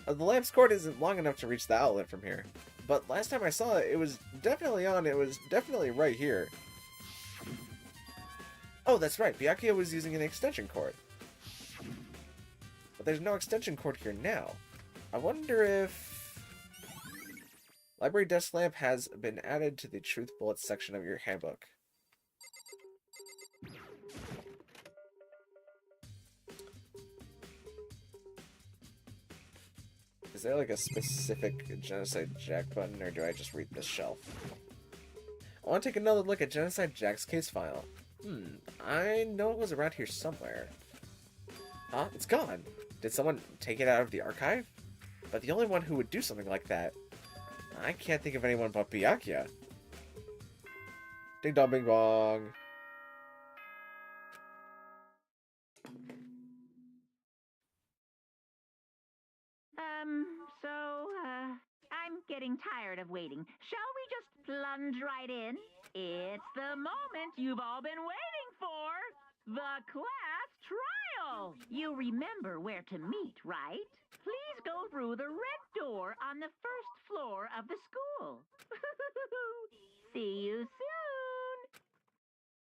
The lamp's cord isn't long enough to reach the outlet from here. But last time I saw it, it was definitely on. It was definitely right here. Oh, that's right. Byakuya was using an extension cord. But there's no extension cord here now. I wonder if... Library desk lamp has been added to the Truth Bullets section of your handbook. Is there like a specific Genocide Jack button, or do I just read this shelf? I want to take another look at Genocide Jack's case file. I know it was around here somewhere. Huh? It's gone. Did someone take it out of the archive? But the only one who would do something like that... I can't think of anyone but Byakuya. Ding dong bing bong. I'm getting tired of waiting. Shall we just plunge right in? It's the moment you've all been waiting for. The class trial. You remember where to meet, right? Please go through the red door on the first floor of the school. See you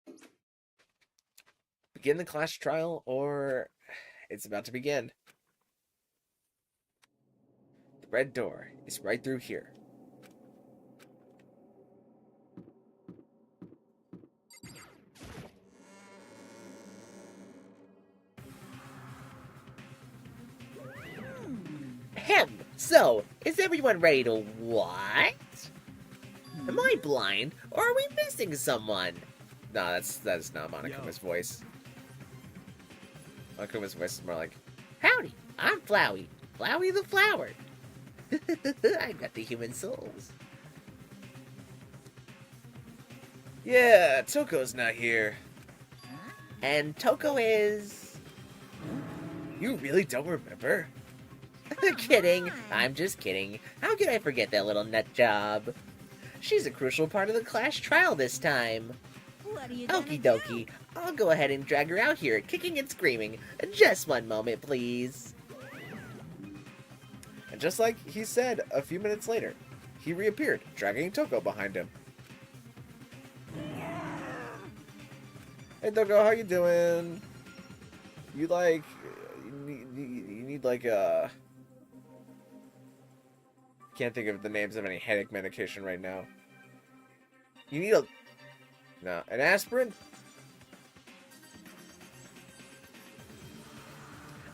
soon. Begin the class trial or door. It's about to begin. The red door is right through here. Ahem. So, is everyone ready to what? Am I blind, or are we missing someone? No, that's not Monokuma's voice. Monokuma's voice is more like, Howdy, I'm Flowey. Flowey the Flower. I got the human souls. yeah, Toko's not here. And Toko is... You really don't remember? Kidding. I'm just kidding. How could I forget that little nut job? She's a crucial part of the Clash trial this time. What are you gonna Okie do? dokie. I'll go ahead and drag her out here, kicking and screaming. Just one moment, please. And just like he said a few minutes later, he reappeared, dragging Toko behind him. Hey Toko, how you doing? You like... You need like a... Can't think of the names of any headache medication right now. You need a... No, an aspirin?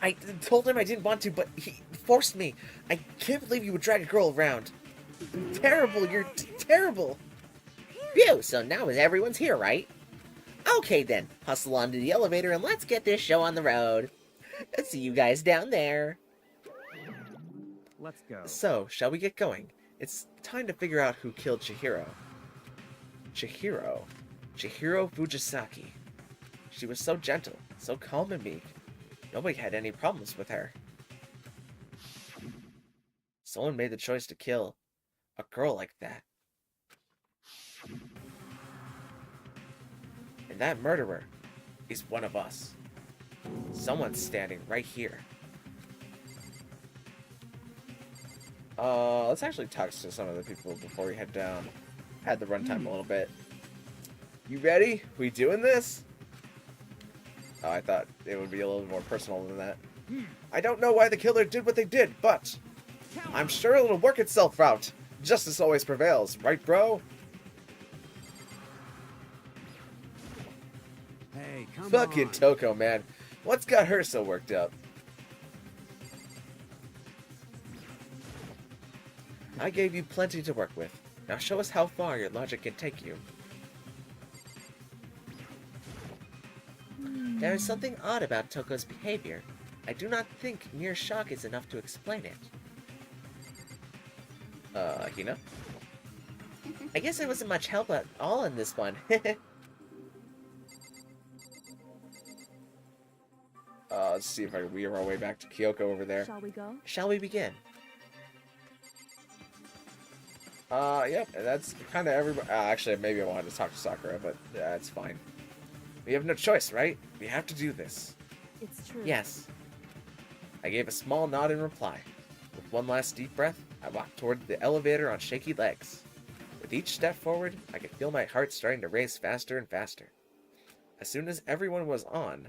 I told him I didn't want to, but he forced me. I can't believe you would drag a girl around. Terrible, you're terrible. Phew, so now everyone's here, right? Okay then, hustle onto the elevator and let's get this show on the road. See you guys down there. Let's go. So, shall we get going? It's time to figure out who killed Chihiro. Chihiro Fujisaki. She was so gentle, so calm and meek. Nobody had any problems with her. Someone made the choice to kill a girl like that. And that murderer is one of us. Someone's standing right here. Let's actually talk to some of the people before we head down. Had the runtime a little bit. You ready? We doing this? Oh, I thought it would be a little more personal than that. I don't know why the killer did what they did, but I'm sure it'll work itself out. Justice always prevails, right, bro? Hey, come Fucking on. Toko, man. What's got her so worked up? I gave you plenty to work with. Now show us how far your logic can take you. There is something odd about Toko's behavior. I do not think mere shock is enough to explain it. Hina? I guess there wasn't much help at all in this one. Let's see if I can weave our way back to Kyoko over there. Shall we go? Shall we begin? Yep, and that's kind of everybody. Actually, maybe I wanted to talk to Sakura, but that's fine. We have no choice, right? We have to do this. It's true. Yes. I gave a small nod in reply. With one last deep breath, I walked toward the elevator on shaky legs. With each step forward, I could feel my heart starting to race faster and faster. As soon as everyone was on,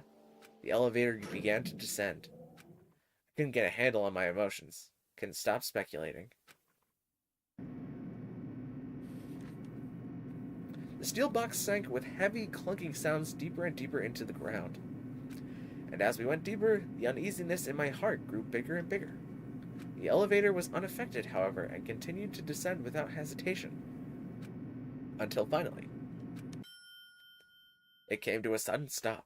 the elevator began to descend. I couldn't get a handle on my emotions. Couldn't stop speculating. The steel box sank with heavy, clunking sounds deeper and deeper into the ground. And as we went deeper, the uneasiness in my heart grew bigger and bigger. The elevator was unaffected, however, and continued to descend without hesitation. Until finally, it came to a sudden stop.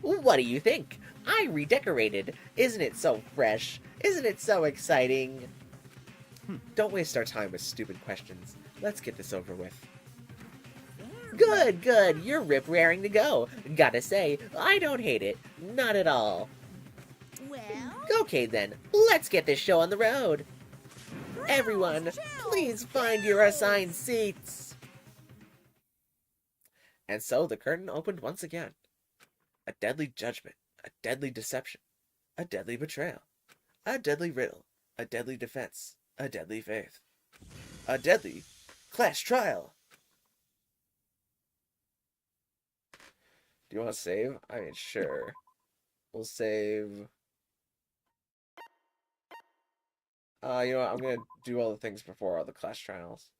What do you think? I redecorated. Isn't it so fresh? Isn't it so exciting? Don't waste our time with stupid questions. Let's get this over with. Good, good. You're rip-raring to go. Gotta say, I don't hate it. Not at all. Well, Okay then, let's get this show on the road. Everyone, please find your assigned seats. And so the curtain opened once again. A deadly judgment, a deadly deception, a deadly betrayal, a deadly riddle, a deadly defense, a deadly faith, a deadly Clash trial. Do you want to save? I mean, sure. We'll save. You know what? I'm gonna do all the things before all the class trials.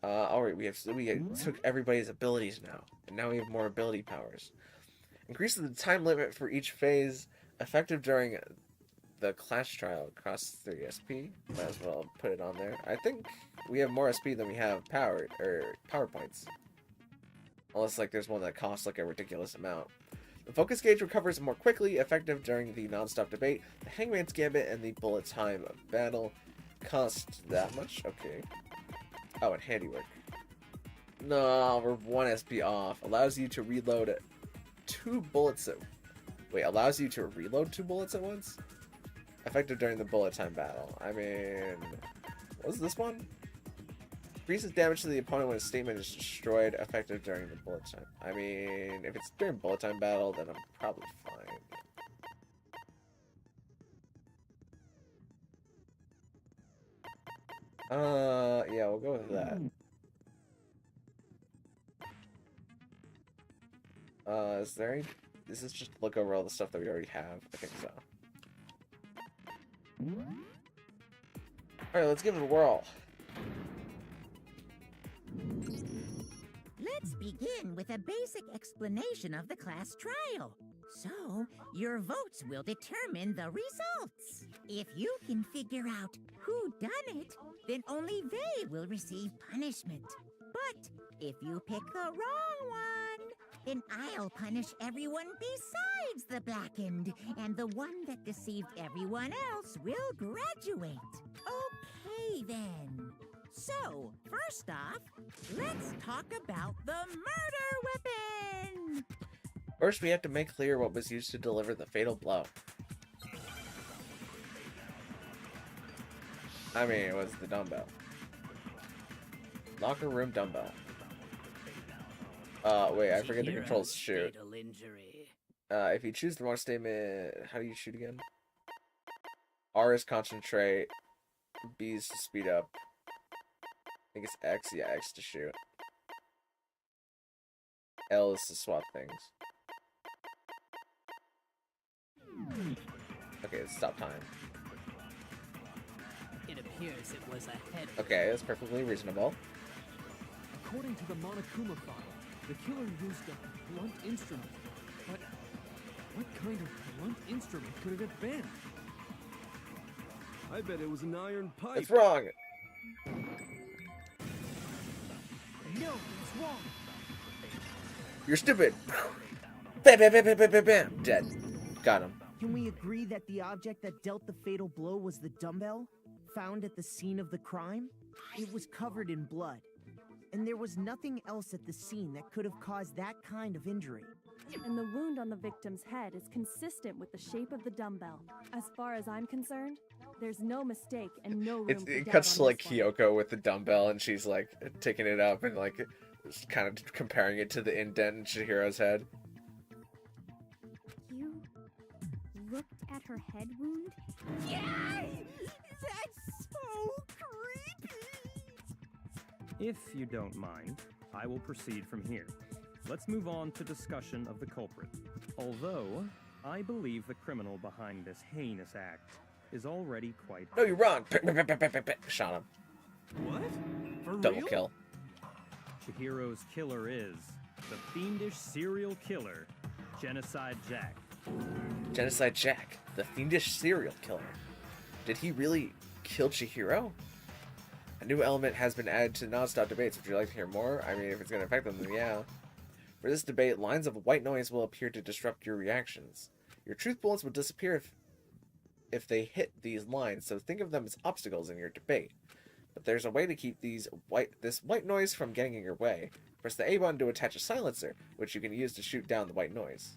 Alright, we took everybody's abilities now, and now we have more ability powers. Increases the time limit for each phase, effective during the class trial. Costs 3 SP. Might as well put it on there. I think we have more SP than we have power points. Unless like there's one that costs like a ridiculous amount. The focus gauge recovers more quickly, effective during the non-stop debate. The Hangman's Gambit and the bullet time battle cost that much. Okay. Oh, and handiwork. No, we're 1 SP off. Allows you to reload 2 bullets at... Wait, allows you to reload 2 bullets at once? Effective during the bullet time battle. I mean... What was this one? Increases damage to the opponent when a statement is destroyed, effective during the bullet time. I mean, if it's during bullet time battle, then I'm probably fine. Yeah, we'll go with that. Is there any... Is this just look over all the stuff that we already have? I think so. Alright, let's give it a whirl. Let's begin with a basic explanation of the class trial. So, your votes will determine the results. If you can figure out who done it, then only they will receive punishment. But if you pick the wrong one, then I'll punish everyone besides the blackened, and the one that deceived everyone else will graduate. Okay, then. So, first off, let's talk about the murder weapon! First, we have to make clear what was used to deliver the fatal blow. I mean, it was the dumbbell. Locker room dumbbell. Wait, I forget the controls to shoot. Fatal injury. If you choose the wrong statement, how do you shoot again? R is concentrate. B is to speed up. I think it's X. Yeah, X to shoot. L is to swap things. Okay, let's stop time. It appears it was a head. Okay, that's perfectly reasonable. According to the Monokuma file, the killer used a blunt instrument. But what kind of blunt instrument could it have been? I bet it was an iron pipe. It's wrong! No, it's wrong. You're stupid! Bam, bam, bam, bam, bam, bam, bam! Dead. Got him. Can we agree that the object that dealt the fatal blow was the dumbbell, found at the scene of the crime? It was covered in blood, and there was nothing else at the scene that could have caused that kind of injury. And the wound on the victim's head is consistent with the shape of the dumbbell. As far as I'm concerned, there's no mistake and no room for It doubt cuts to on like this one. Kyoko with the dumbbell, and she's like taking it up and like kind of comparing it to the indent in Chihiro's head. You looked at her head wound? Yay! That's so creepy! If you don't mind, I will proceed from here. Let's move on to discussion of the culprit. Although, I believe the criminal behind this heinous act is already quite... No, you're wrong! Shot him. What? For Double real? kill. Chihiro's killer is the fiendish serial killer, Genocide Jack. Genocide Jack, the fiendish serial killer. Did he really kill Chihiro? A new element has been added to non-stop debates. Would you like to hear more? I mean, if it's going to affect them, then yeah. For this debate, lines of white noise will appear to disrupt your reactions. Your truth bullets will disappear if they hit these lines, so think of them as obstacles in your debate. But there's a way to keep this white noise from getting in your way. Press the A button to attach a silencer, which you can use to shoot down the white noise.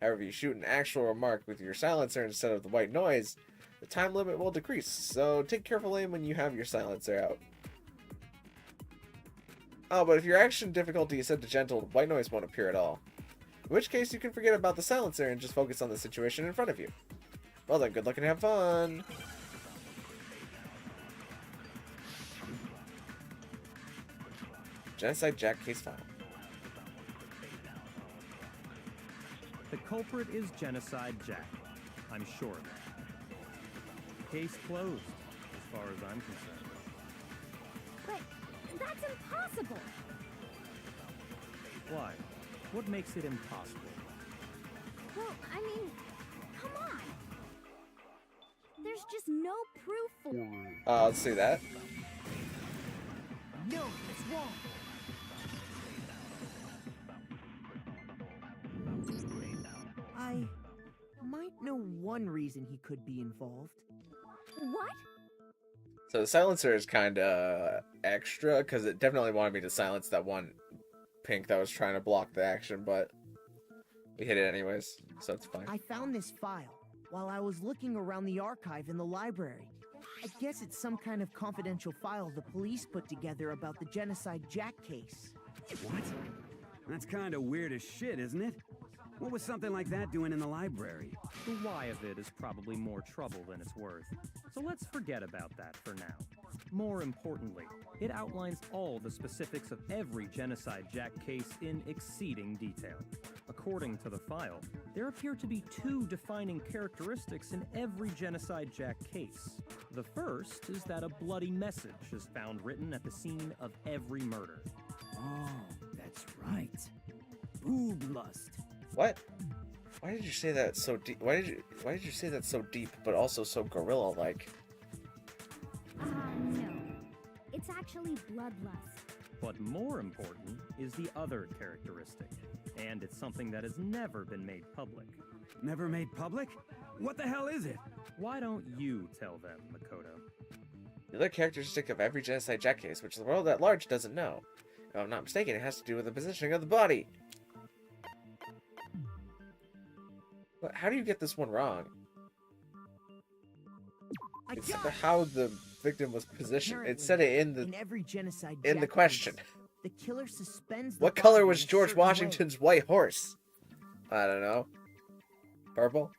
However, if you shoot an actual remark with your silencer instead of the white noise, the time limit will decrease, so take careful aim when you have your silencer out. Oh, but if your action difficulty is set to gentle, the white noise won't appear at all. In which case, you can forget about the silencer and just focus on the situation in front of you. Well then, good luck and have fun! Genocide Jack case file. The culprit is Genocide Jack. I'm sure of that. Case closed, as far as I'm concerned. But that's impossible! Why? What makes it impossible? Well, I mean, come on! There's just no proof for Let's see that. No, it's wrong. I might know one reason he could be involved. What? So the silencer is kind of extra because it definitely wanted me to silence that one pink that was trying to block the action, but we hit it anyways, so it's fine. I found this file while I was looking around the archive in the library. I guess it's some kind of confidential file the police put together about the Genocide Jack case. What? That's kind of weird as shit, isn't it? What was something like that doing in the library? The why of it is probably more trouble than it's worth, so let's forget about that for now. More importantly, it outlines all the specifics of every Genocide Jack case in exceeding detail. According to the file, there appear to be two defining characteristics in every Genocide Jack case. The first is that a bloody message is found written at the scene of every murder. Oh, that's right. Boob lust. What? Why did you say that so deep? Why did you say that so deep, but also so gorilla-like? No. It's actually bloodlust. But more important is the other characteristic, and it's something that has never been made public. Never made public? What the hell is it? Why don't you tell them, Makoto? The other characteristic of every Genocide Jack case, which the world at large doesn't know. If I'm not mistaken, it has to do with the positioning of the body. But how do you get this one wrong? It's how the victim was positioned. It said it in every Genocide the Jack question. case, the killer suspends the What color body was in a George certain way. Washington's white horse? I don't know. Purple?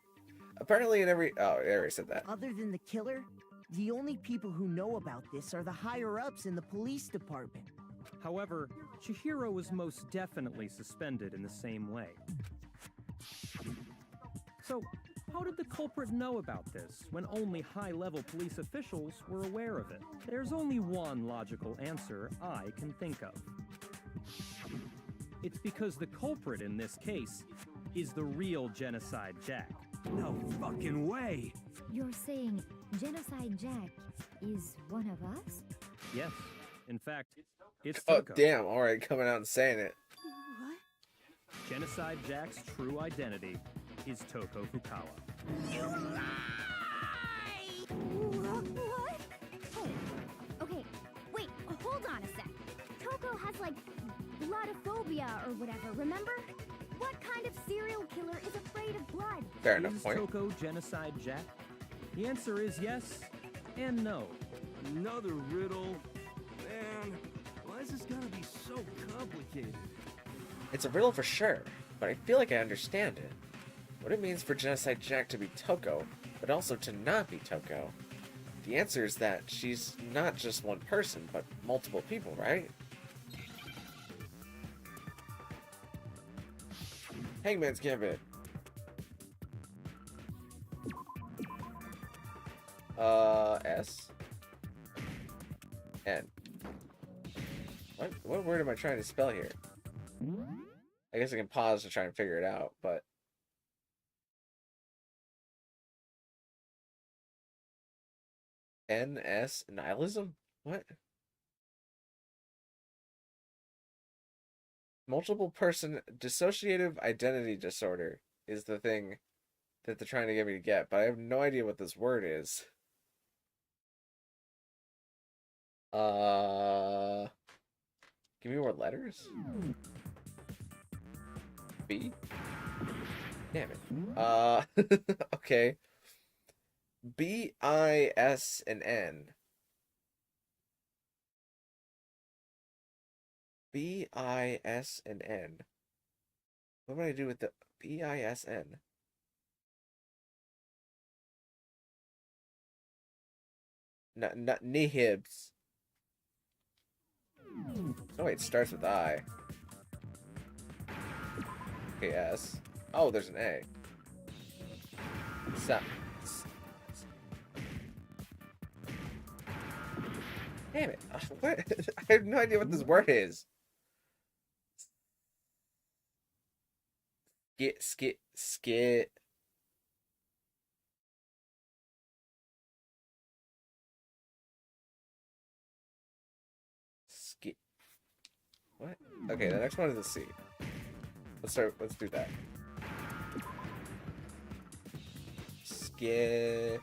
Apparently in every... Oh, I already said that. Other than the killer, the only people who know about this are the higher-ups in the police department. However, Chihiro was most definitely suspended in the same way. So, how did the culprit know about this when only high-level police officials were aware of it? There's only one logical answer I can think of. It's because the culprit in this case is the real Genocide Jack. No fucking way! You're saying Genocide Jack is one of us? Yes. In fact, it's Oh, Toko. damn. Alright, coming out and saying it. Genocide Jack's true identity is Toko Fukawa. You lie! What? Oh, okay. Wait, hold on a sec. Toko has, like, bloodophobia or whatever, remember? What kind of serial killer is afraid of blood? Fair enough Is point. Toko Genocide Jack? The answer is yes and no. Another riddle? Man, why is this gotta be so complicated? It's a riddle for sure, but I feel like I understand it. What it means for Genocide Jack to be Toko, but also to not be Toko. The answer is that she's not just one person, but multiple people, right? Hangman's Gambit. S. N. What word am I trying to spell here? I guess I can pause to try and figure it out, but... NS? Nihilism? What? Multiple person dissociative identity disorder is the thing that they're trying to get me to get, but I have no idea what this word is. Give me more letters? B? Damn it. Okay. B, I, S, and N. B, I, S, and N. What would I do with the B, I, S, N? Nihibs. Oh wait, it starts with I. Okay, S. Oh, there's an A. Damn it. What? I have no idea what this word is. Skit. What? Okay, the next one is a C. Let's do that. Skit.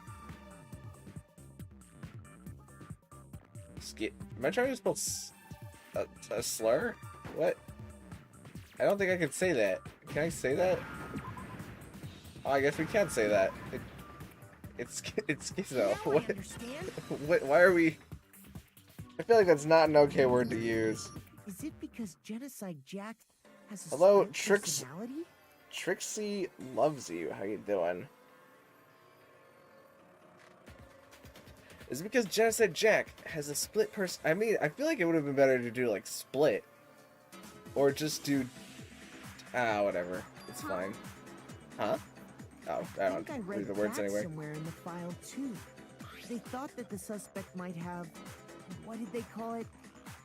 Am I trying to spell a slur? What? I don't think I can say that. Can I say that? Oh, I guess we can say that. It's schizo. What? Why are we? I feel like that's not an okay word to use. Is it because Genocide Jack has a Hello, split personality? Trixie loves you. How you doing? Is it because Genocide Jack has a split person? I mean, I feel like it would have been better to do like split, or just do. Whatever. It's fine. Huh? Oh, I don't read the words anyway. Somewhere in the file too. They thought that the suspect might have, what did they call it?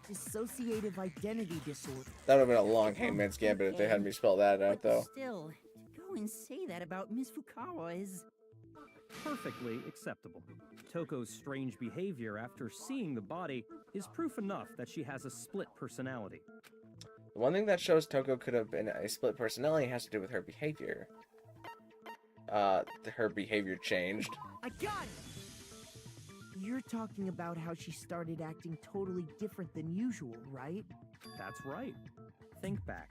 Dissociative identity disorder. That would have been a long Hangman's Gambit if they had me spell that out, though. Still, to go and say that about Miss Fukawa is perfectly acceptable. Toko's strange behavior after seeing the body is proof enough that she has a split personality. The one thing that shows Toko could have been a split personality has to do with her behavior. Her behavior changed. I got it! You're talking about how she started acting totally different than usual, right? That's right. Think back.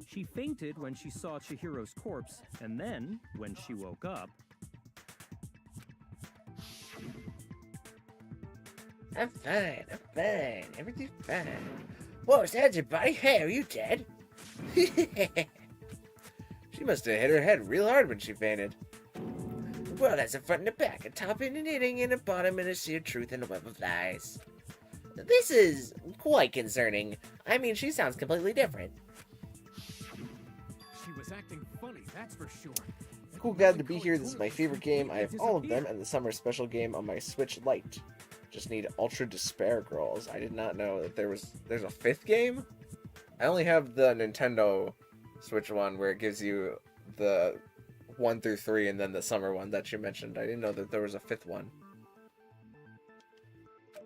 She fainted when she saw Chihiro's corpse, and then, when she woke up... I'm fine. Everything's fine. Whoa, sounds your body? Hey, are you dead? She must have hit her head real hard when she fainted. Well, that's a front and a back, a top and an hitting, and a bottom and a sheer truth and a web of lies. This is quite concerning. I mean, she sounds completely different. She was acting funny, that's for sure. Cool, glad to be here. This is my favorite game. I have all of them and the summer special game on my Switch Lite. Just need Ultra Despair Girls. I did not know that there's a fifth game? I only have the Nintendo Switch one where it gives you the 1 through 3 and then the summer one that you mentioned. I didn't know that there was a fifth one.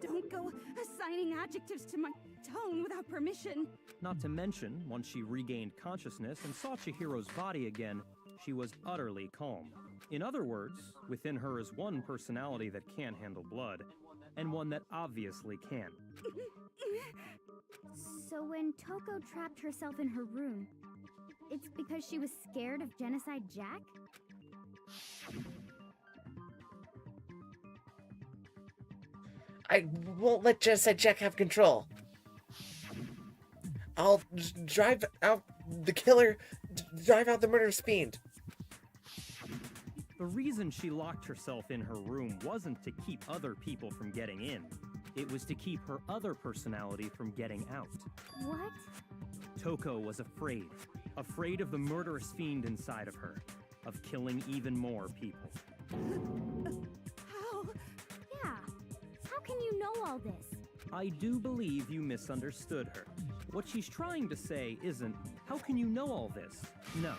Don't go assigning adjectives to my tone without permission. Not to mention, once she regained consciousness and saw Chihiro's body again, she was utterly calm. In other words, within her is one personality that can't handle blood, and one that obviously can. So when Toko trapped herself in her room, it's because she was scared of Genocide Jack? I won't let Genocide Jack have control. I'll drive out the killer, drive out the murderous fiend. The reason she locked herself in her room wasn't to keep other people from getting in. It was to keep her other personality from getting out. What? Toko was afraid. Afraid of the murderous fiend inside of her. Of killing even more people. How? Yeah. How can you know all this? I do believe you misunderstood her. What she's trying to say isn't, how can you know all this? No.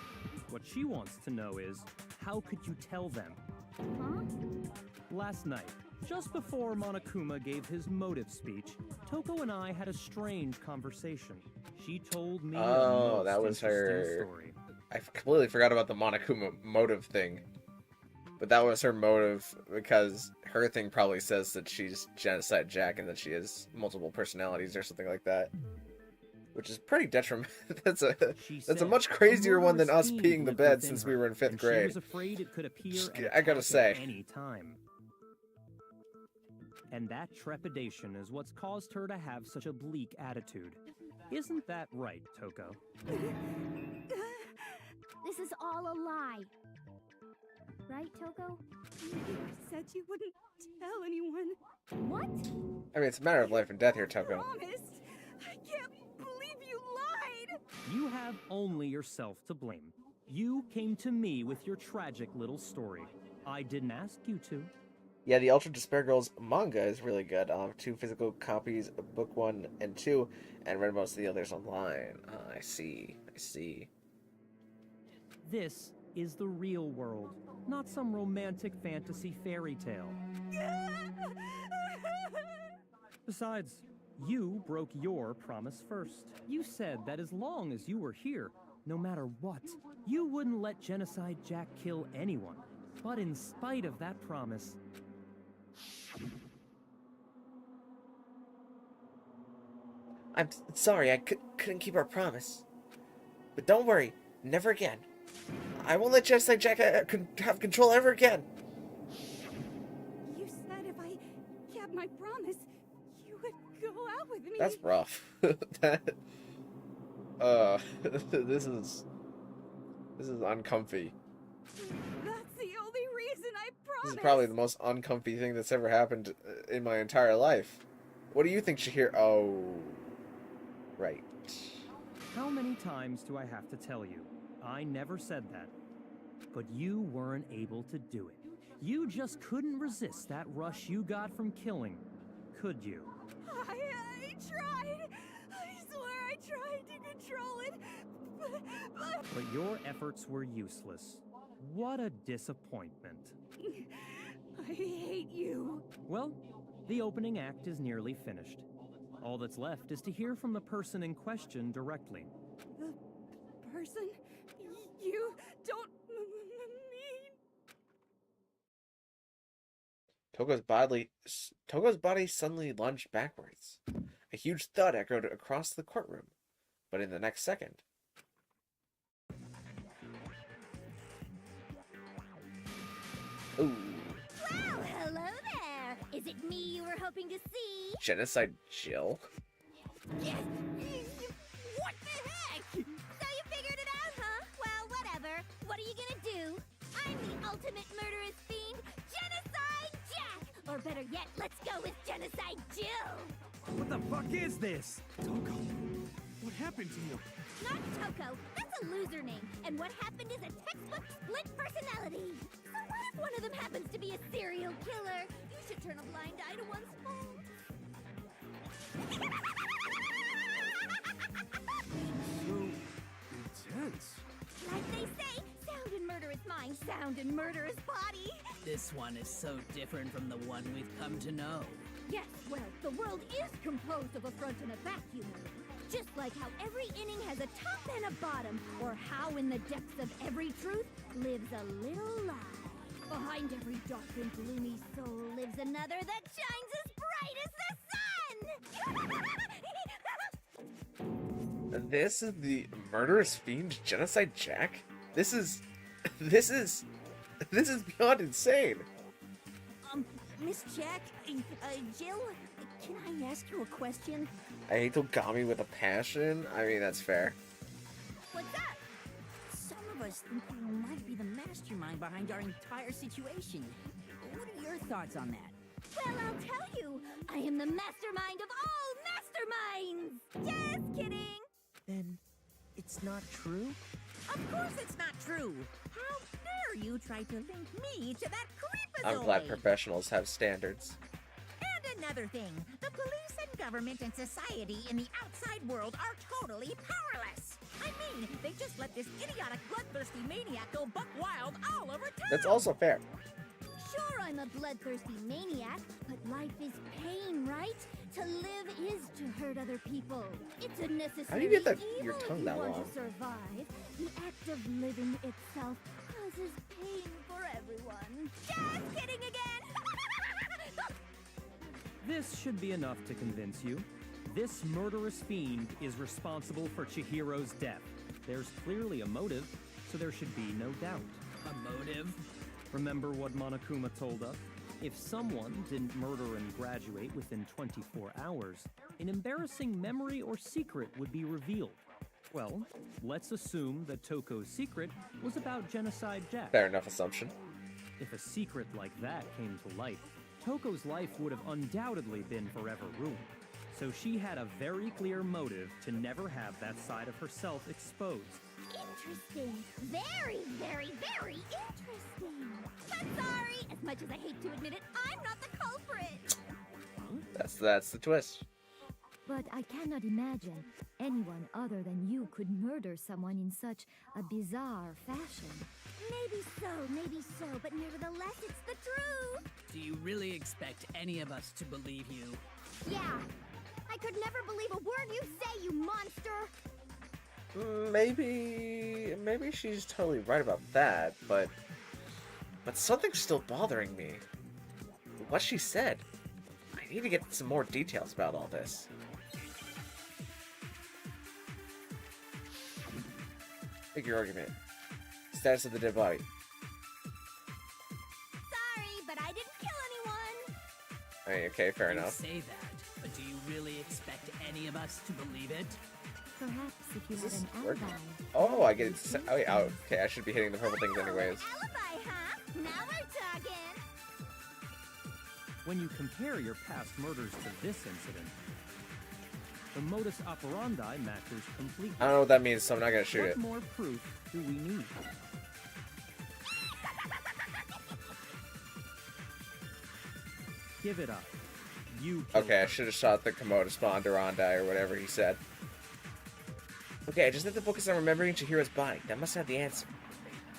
What she wants to know is, how could you tell them? Huh? Last night, just before Monokuma gave his motive speech, Toko and I had a strange conversation. She told me Oh, that was her story. I completely forgot about the Monokuma motive thing. But that was her motive because her thing probably says that she's Genocide Jack and that she has multiple personalities or something like that. Which is pretty detrimental. that's a much crazier one than us peeing the bed since we were in 5th grade. She was afraid it could appear I gotta say. at any time. And that trepidation is what's caused her to have such a bleak attitude. Isn't that right, Toko? This is all a lie. Right, Toko? You said you wouldn't tell anyone. What? I mean, it's a matter of life and death here, Toko. Promised. I can't believe you lied! You have only yourself to blame. You came to me with your tragic little story. I didn't ask you to. Yeah, the Ultra Despair Girls manga is really good. 2 physical copies of book 1 and 2, and read most of the others online. I see. This is the real world, not some romantic fantasy fairy tale. Besides, you broke your promise first. You said that as long as you were here, no matter what, you wouldn't let Genocide Jack kill anyone. But in spite of that promise, I'm sorry, I couldn't keep our promise. But don't worry, never again. I won't let Genocide Jack have control ever again. You said if I kept my promise, you would go out with me. That's rough. This is uncomfy. That's the only reason I promised. This is probably the most uncomfy thing that's ever happened in my entire life. What do you think, Shahir? Oh, right. how many times do I have to tell you? I never said that. But you weren't able to do it. You just couldn't resist that rush you got from killing, could you? I tried. I swear I tried to control it. But your efforts were useless. What a disappointment. I hate you. Well, the opening act is nearly finished. All that's left is to hear from the person in question directly. The person you don't mean. Togo's body suddenly lunged backwards. A huge thud echoed across the courtroom, but in the next second, ooh. Well, hello there. Is it me you were hoping to see? Genocide Jill? Yes. What the heck? So you figured it out, huh? Well, whatever. What are you gonna do? I'm the ultimate murderous fiend, Genocide Jack! Or better yet, let's go with Genocide Jill! What the fuck is this? Toko, what happened to you? Not Toko, that's a loser name. And what happened is a textbook split personality. So what if one of them happens to be a serial killer? You should turn a blind eye to one's faults. So intense. Like they say, sound in murderous mind, sound in murderous body. This one is so different from the one we've come to know. Yes, well, the world is composed of a front and a back, you know. Just like how every inning has a top and a bottom, or how in the depths of every truth lives a little lie. Behind every dark and gloomy soul lives another that shines as bright as the sun! This is the murderous fiend Genocide Jack? This is beyond insane. Miss Jack, Jill, can I ask you a question? I hate Togami with a passion. I mean, that's fair. What's that? Some of us think you might be the mastermind behind our entire situation. What are your thoughts on that? Well, I'll tell you, I am the mastermind of all masterminds! Just kidding! Then it's not true? Of course it's not true. How dare you try to link me to that creepazoid? I'm glad professionals have standards. And another thing, the police and government and society in the outside world are totally powerless. I mean, they just let this idiotic, bloodthirsty maniac go buck wild all over town. That's also fair. Sure, I'm a bloodthirsty maniac, but life is pain, right? To live is to hurt other people. It's a necessary How do you get that evil your tongue if that you want long? to survive. The act of living itself causes pain for everyone. Just kidding again! This should be enough to convince you. This murderous fiend is responsible for Chihiro's death. There's clearly a motive, so there should be no doubt. A motive? Remember what Monokuma told us? If someone didn't murder and graduate within 24 hours, an embarrassing memory or secret would be revealed. Well, let's assume that Toko's secret was about Genocide Jack. Fair enough assumption. If a secret like that came to light, Toko's life would have undoubtedly been forever ruined. So she had a very clear motive to never have that side of herself exposed. Interesting. Very, very, very interesting. But sorry, as much as I hate to admit it, I'm not the culprit. That's the twist. But I cannot imagine anyone other than you could murder someone in such a bizarre fashion. Maybe so, but nevertheless, it's the truth. Do you really expect any of us to believe you? Yeah. I could never believe a word you say, you monster. Maybe she's totally right about that, but something's still bothering me. What she said. I need to get some more details about all this. Make your argument. Status of the dead body. Sorry, but I didn't kill anyone. I mean, okay, fair You enough. say that, but do you really expect any of us to believe it? Perhaps if you had an working? alibi. Oh, I get it. Oh, yeah, okay, I should be hitting the purple things anyways. Alibi, huh? Now we're talking. When you compare your past murders to this incident, the modus operandi matches completely. I don't know what that means, so I'm not gonna shoot What it. more proof do we need? Give it up. You killed Okay, I her. should have shot the Komodo Sponderandi or whatever he said. Okay, I just have to focus on remembering Chihiro's body. That must have the answer.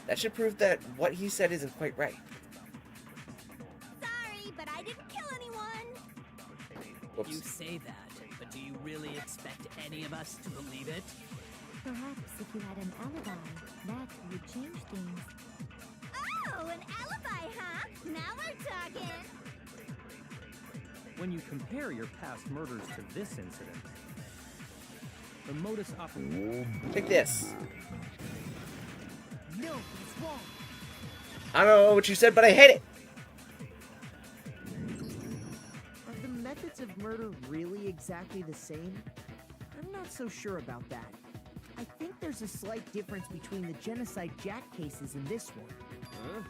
That should prove that what he said isn't quite right. Sorry, but I didn't kill anyone. You Whoops. say that, but do you really expect any of us to believe it? Perhaps if you had an alibi, that would change things. Oh, an alibi, huh? Now we're talking. When you compare your past murders to this incident, the modus operandi. Take this. No, it's wrong. I don't know what you said, but I hate it. Are the methods of murder really exactly the same? I'm not so sure about that. I think there's a slight difference between the Genocide Jack cases and this one. Huh?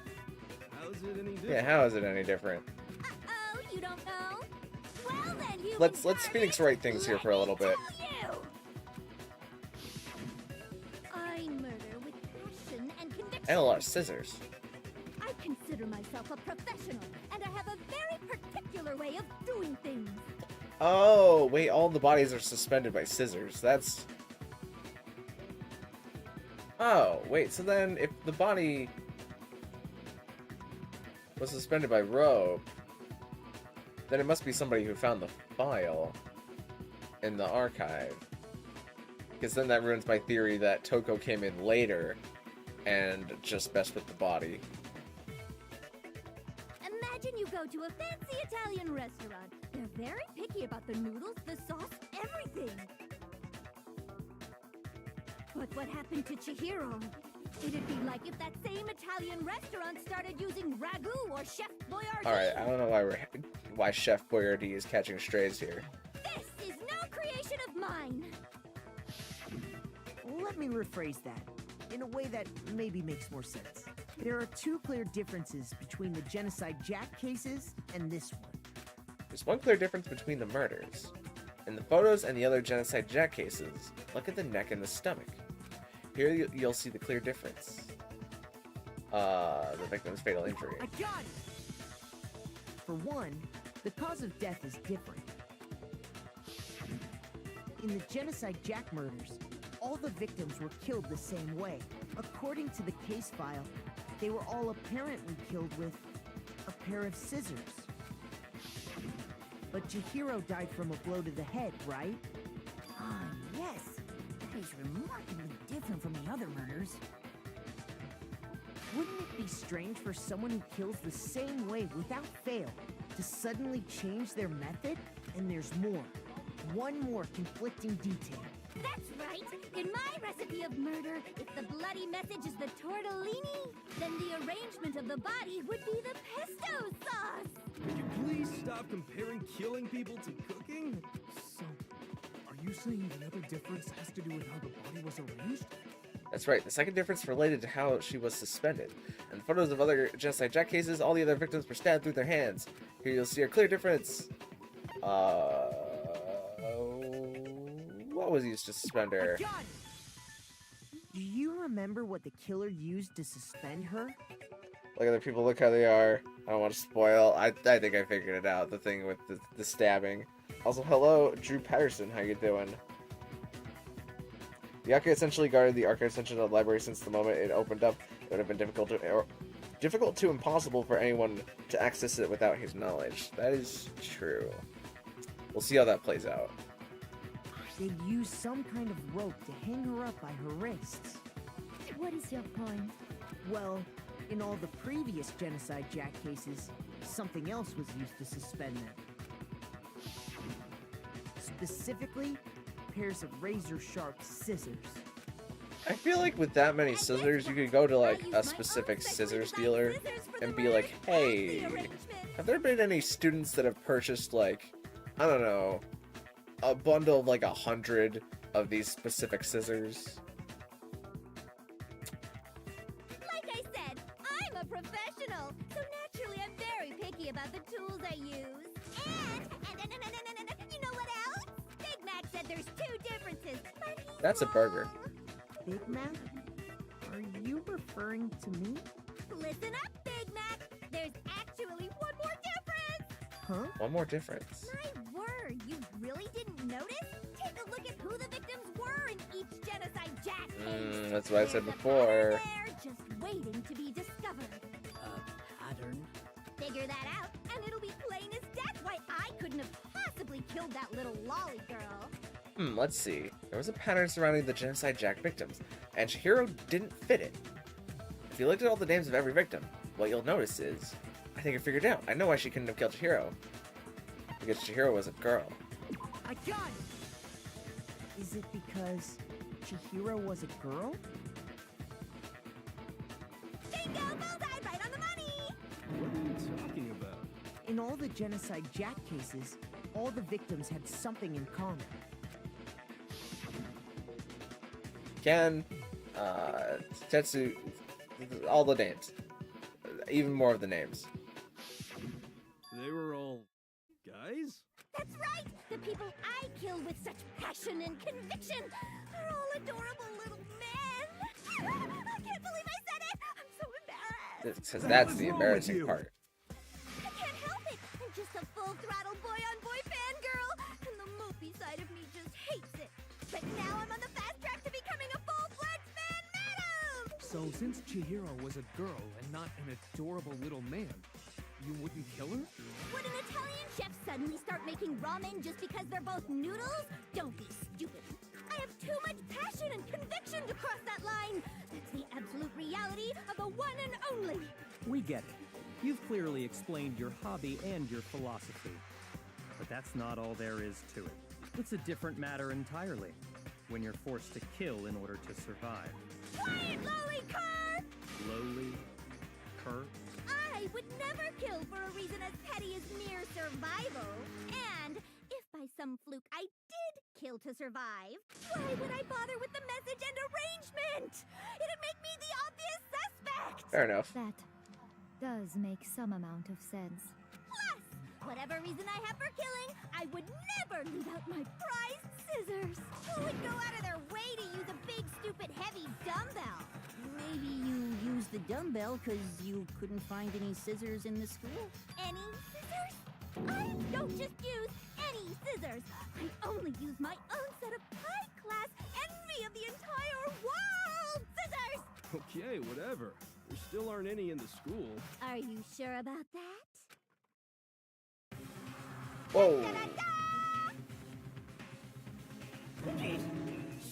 How's it any different? Yeah, how is it any different? Uh-oh, you don't know? Well then, you Let's Phoenix write things here for a little bit. I murder with passion and conviction. And a lot of scissors. I consider myself a professional, and I have a very particular way of doing things. Oh, wait, all the bodies are suspended by scissors. That's... Oh, wait, so then if the body was suspended by rope, then it must be somebody who found the file in the archive. Because then that ruins my theory that Toko came in later and just messed with the body. Imagine you go to a fancy Italian restaurant. They're very picky about the noodles, the sauce, everything. But what happened to Chihiro? It'd be like if that same Italian restaurant started using ragu or Chef Boyardee. Alright, I don't know why Chef Boyardee is catching strays here. This is no creation of mine. Let me rephrase that in a way that maybe makes more sense. There are two clear differences between the Genocide Jack cases and this one. There's one clear difference between the murders. In the photos and the other Genocide Jack cases, look at the neck and the stomach. Here you'll see the clear difference. The victim's fatal injury. I got it! For one, the cause of death is different. In the Genocide Jack murders, all the victims were killed the same way. According to the case file, they were all apparently killed with a pair of scissors. But Chihiro died from a blow to the head, right? Ah, yes. That is remarkably different from the other murders. Wouldn't it be strange for someone who kills the same way without fail to suddenly change their method? And there's more. One more conflicting detail. That's right. In my recipe of murder, if the bloody message is the tortellini, then the arrangement of the body would be the pesto sauce. Could you please stop comparing killing people to cooking? So, are you saying the other difference has to do with how the body was arranged? That's right, the second difference related to how she was suspended. In photos of other Genocide Jack cases, all the other victims were stabbed through their hands. Here you'll see a clear difference. what was used to suspend her? Do you remember what the killer used to suspend her? Look at the people, look how they are. I don't want to spoil. I think I figured it out, the thing with the stabbing. Also, hello, Drew Patterson, how you doing? The archive essentially guarded the archive section of the library since the moment it opened up. It would have been difficult to impossible for anyone to access it without his knowledge. That is true. We'll see how that plays out. They used some kind of rope to hang her up by her wrists. What is your point? Well, in all the previous Genocide Jack cases, something else was used to suspend them. Specifically, pairs of razor-sharp scissors. I feel like with that many scissors, you could go to like a specific scissors dealer and be like, hey, have there been any students that have purchased like, I don't know, a bundle of like 100 of these specific scissors? Like I said, I'm a professional, so naturally I'm very picky about the tools I use. And you know what else? Big Mac said there's 2 differences, but he's That's a burger. Big Mac? Are you referring to me? Listen up, Big Mac. There's actually one more difference. Huh? One more difference. My word, you really didn't notice? Take a look at who the victims were in each Genocide Jack case. That's what I said There's a before. pattern there just waiting to be discovered. A pattern? Figure that out, and it'll be plain as death why I couldn't have possibly killed that little lolly girl. Let's see. There was a pattern surrounding the Genocide Jack victims, and Chihiro didn't fit it. If you looked at all the names of every victim, what you'll notice is, I think I figured it out. I know why she couldn't have killed Chihiro. Because Chihiro was a girl. I got it! Is it because Chihiro was a girl? Bingo! Bullseye! Right on the money! What are you talking about? In all the Genocide Jack cases, all the victims had something in common. Ken, Tetsu, all the names. Even more of the names. They were all guys? That's right! The people I killed with such passion and conviction are all adorable little men! I can't believe I said it! I'm so embarrassed! Because that's the embarrassing part. I can't help it! I'm just a full-throttle boy-on-boy fangirl, and the mopey side of me just hates it. But now I'm on the fast track to becoming a full-fledged fan madam! So since Chihiro was a girl and not an adorable little man, you wouldn't kill her? Would an Italian chef suddenly start making ramen just because they're both noodles? Don't be stupid. I have too much passion and conviction to cross that line. That's the absolute reality of the one and only. We get it. You've clearly explained your hobby and your philosophy. But that's not all there is to it. It's a different matter entirely, when you're forced to kill in order to survive. Quiet, lowly cur! Lowly? Cur? I would never kill for a reason as petty as mere survival. And if by some fluke I did kill to survive, why would I bother with the message and arrangement? It'd make me the obvious suspect! Fair enough. That does make some amount of sense. Plus, whatever reason I have for killing, I would never leave out my prized scissors. Who would go out of their way to use a big, stupid, heavy dumbbell? Maybe you used the dumbbell because you couldn't find any scissors in the school? Any scissors? I don't just use any scissors. I only use my own set of high-class envy of the entire world scissors! Okay, whatever. There still aren't any in the school. Are you sure about that? Whoa.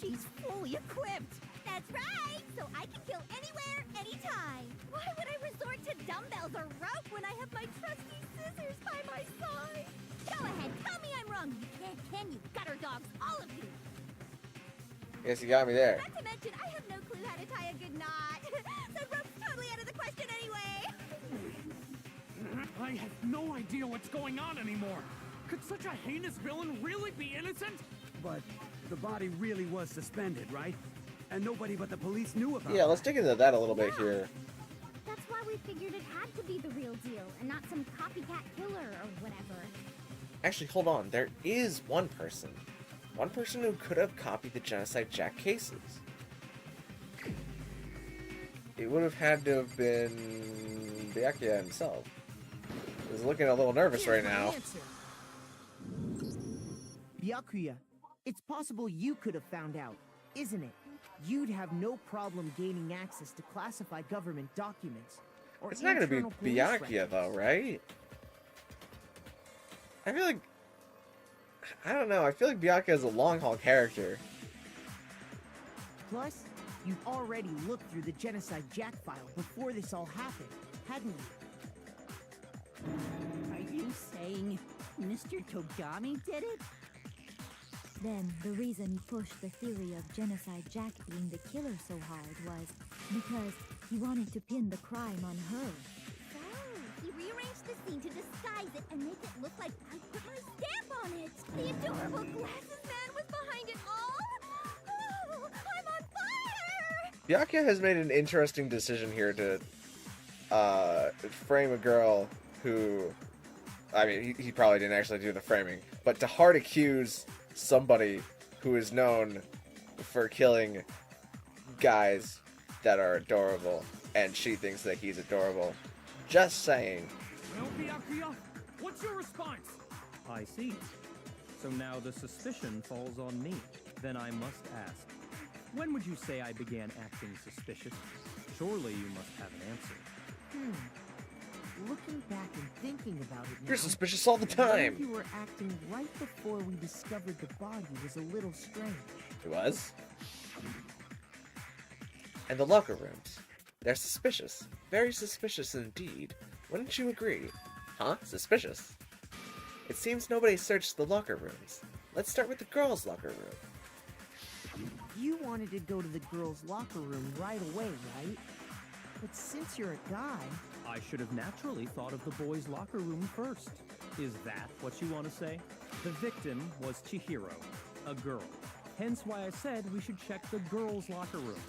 She's fully equipped. That's right. So I can kill anywhere, anytime. Why would I resort to dumbbells or rope when I have my trusty scissors by my side? Go ahead, tell me I'm wrong. You can't, can you, gutter dogs, all of you? Guess you got me there. Not to mention, I have no clue how to tie a good knot. So rope's totally out of the question anyway. I have no idea what's going on anymore. Could such a heinous villain really be innocent? But the body really was suspended, right? And nobody but the police knew about it. Yeah, let's dig into that a little bit here. That's why we figured it had to be the real deal and not some copycat killer or whatever. Actually, hold on. There is one person One person who could have copied the Genocide Jack cases. It would have had to have been Byakuya himself. He's looking a little nervous right now. Byakuya, it's possible you could have found out, isn't it? You'd have no problem gaining access to classified government documents. Or It's not going to be internal police Byakuya though, right? I feel like... I don't know, I feel like Byakuya is a long-haul character. Plus, you've already looked through the Genocide Jack file before this all happened, hadn't you? Are you saying Mr. Togami did it? Then the reason he pushed the theory of Genocide Jack being the killer so hard was because he wanted to pin the crime on her. So, he rearranged the scene to disguise it and make it look like I put my stamp on it. The adorable glasses man was behind it all. Oh, I'm on fire! Byakuya has made an interesting decision here to frame a girl who... I mean, he probably didn't actually do the framing, but to hard accuse somebody who is known for killing guys that are adorable, and she thinks that he's adorable. Just saying. Well, Byakuya, what's your response? I see. So now the suspicion falls on me. Then I must ask, when would you say I began acting suspicious? Surely you must have an answer. Looking back and thinking about it now, You're suspicious all the time. You were acting right before we discovered the body was a little strange. It was? And the locker rooms. They're suspicious. Very suspicious indeed. Wouldn't you agree? Huh? Suspicious? It seems nobody searched the locker rooms. Let's start with the girls' locker room. You wanted to go to the girls' locker room right away, right? But since you're a guy... I should have naturally thought of the boys' locker room first. Is that what you want to say? The victim was Chihiro, a girl. Hence why I said we should check the girls' locker room.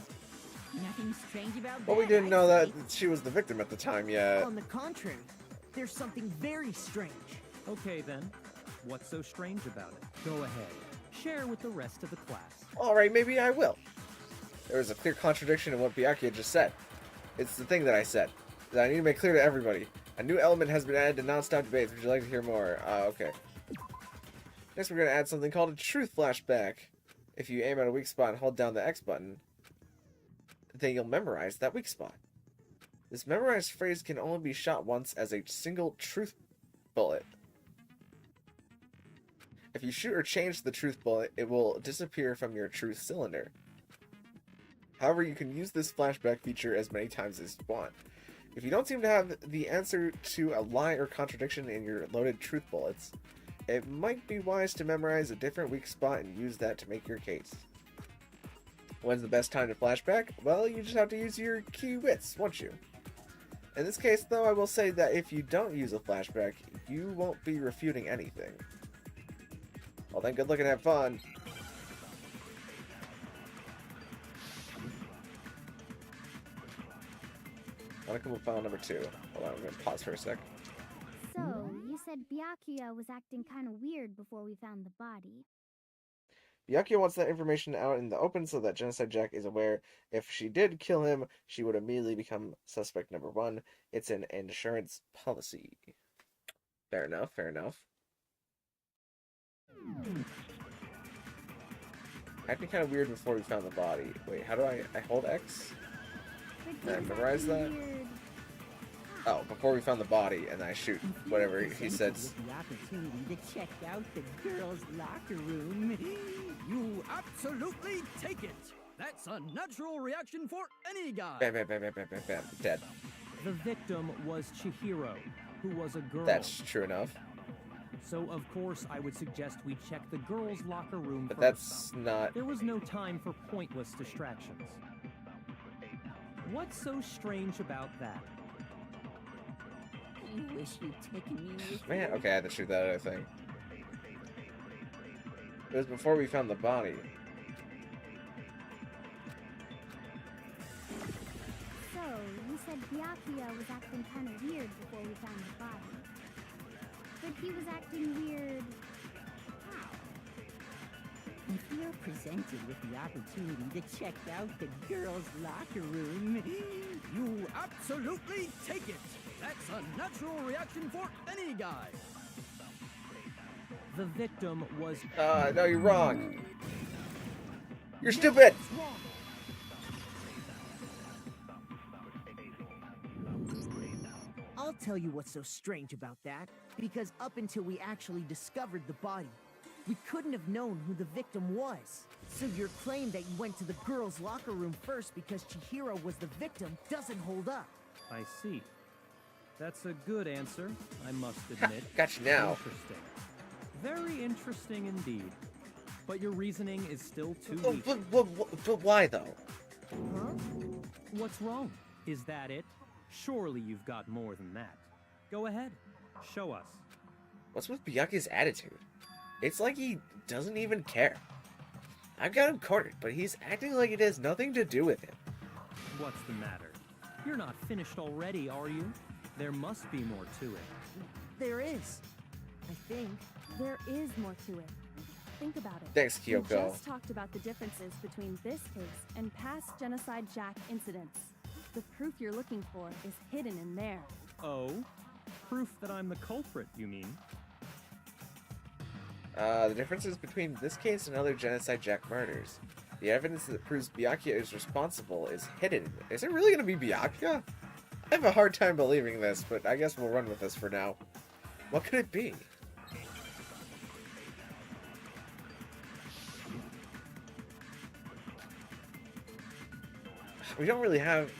Nothing strange about that. Well, we didn't know that she was the victim at the time yet. On the contrary, there's something very strange. Okay then, what's so strange about it? Go ahead, share with the rest of the class. Alright, maybe I will. There was a clear contradiction in what Byakuya just said. It's the thing that I said, that I need to make clear to everybody. A new element has been added to non-stop debates. Would you like to hear more? Okay. Next we're going to add something called a truth flashback. If you aim at a weak spot and hold down the X button, then you'll memorize that weak spot. This memorized phrase can only be shot once as a single truth bullet. If you shoot or change the truth bullet, it will disappear from your truth cylinder. However, you can use this flashback feature as many times as you want. If you don't seem to have the answer to a lie or contradiction in your loaded truth bullets, it might be wise to memorize a different weak spot and use that to make your case. When's the best time to flashback? Well, you just have to use your key wits, won't you? In this case, though, I will say that if you don't use a flashback, you won't be refuting anything. Well then, good luck and have fun. Monokuma file number 2. Hold on, I'm gonna pause for a sec. So, you said Byakuya was acting kind of weird before we found the body. Byakuya wants that information out in the open so that Genocide Jack is aware if she did kill him, she would immediately become suspect number 1. It's an insurance policy. Fair enough, fair enough. Acting kind of weird before we found the body. Wait, how do I hold X? Did I memorize that? Oh, before we found the body, and I shoot whatever he says. The opportunity to check out the girls' locker room. You absolutely take it. That's a natural reaction for any guy. Bam, bam, bam, bam, bam, bam, bam. Dead. The victim was Chihiro, who was a girl. That's true enough. So, of course, I would suggest we check the girls' locker room But first. that's not... There was no time for pointless distractions. What's so strange about that? I wish you'd taken me with Man, you. okay, I had to shoot that other thing. It was before we found the body. So, you said Byakuya was acting kind of weird before we found the body. But he was acting weird... how? If you're presented with the opportunity to check out the girls' locker room, You absolutely take it! That's a natural reaction for any guy! The victim was... No, you're wrong. You're stupid! I'll tell you what's so strange about that, because up until we actually discovered the body, we couldn't have known who the victim was. So your claim that you went to the girls' locker room first because Chihiro was the victim doesn't hold up. I see. That's a good answer, I must admit. Gotcha now. Interesting. Very interesting indeed. But your reasoning is still too weak. But why, though? Huh? What's wrong? Is that it? Surely you've got more than that. Go ahead. Show us. What's with Byakuya's attitude? It's like he doesn't even care. I've got him cornered, but he's acting like it has nothing to do with him. What's the matter? You're not finished already, are you? There must be more to it. There is. I think. There is more to it. Think about it. Thanks, We Kyoko. just talked about the differences between this case and past Genocide Jack incidents. The proof you're looking for is hidden in there. Oh? Proof that I'm the culprit, you mean? The differences between this case and other Genocide Jack murders. The evidence that proves Byakuya is responsible is hidden. Is it really going to be Byakuya? I have a hard time believing this, but I guess we'll run with this for now. What could it be? We don't really have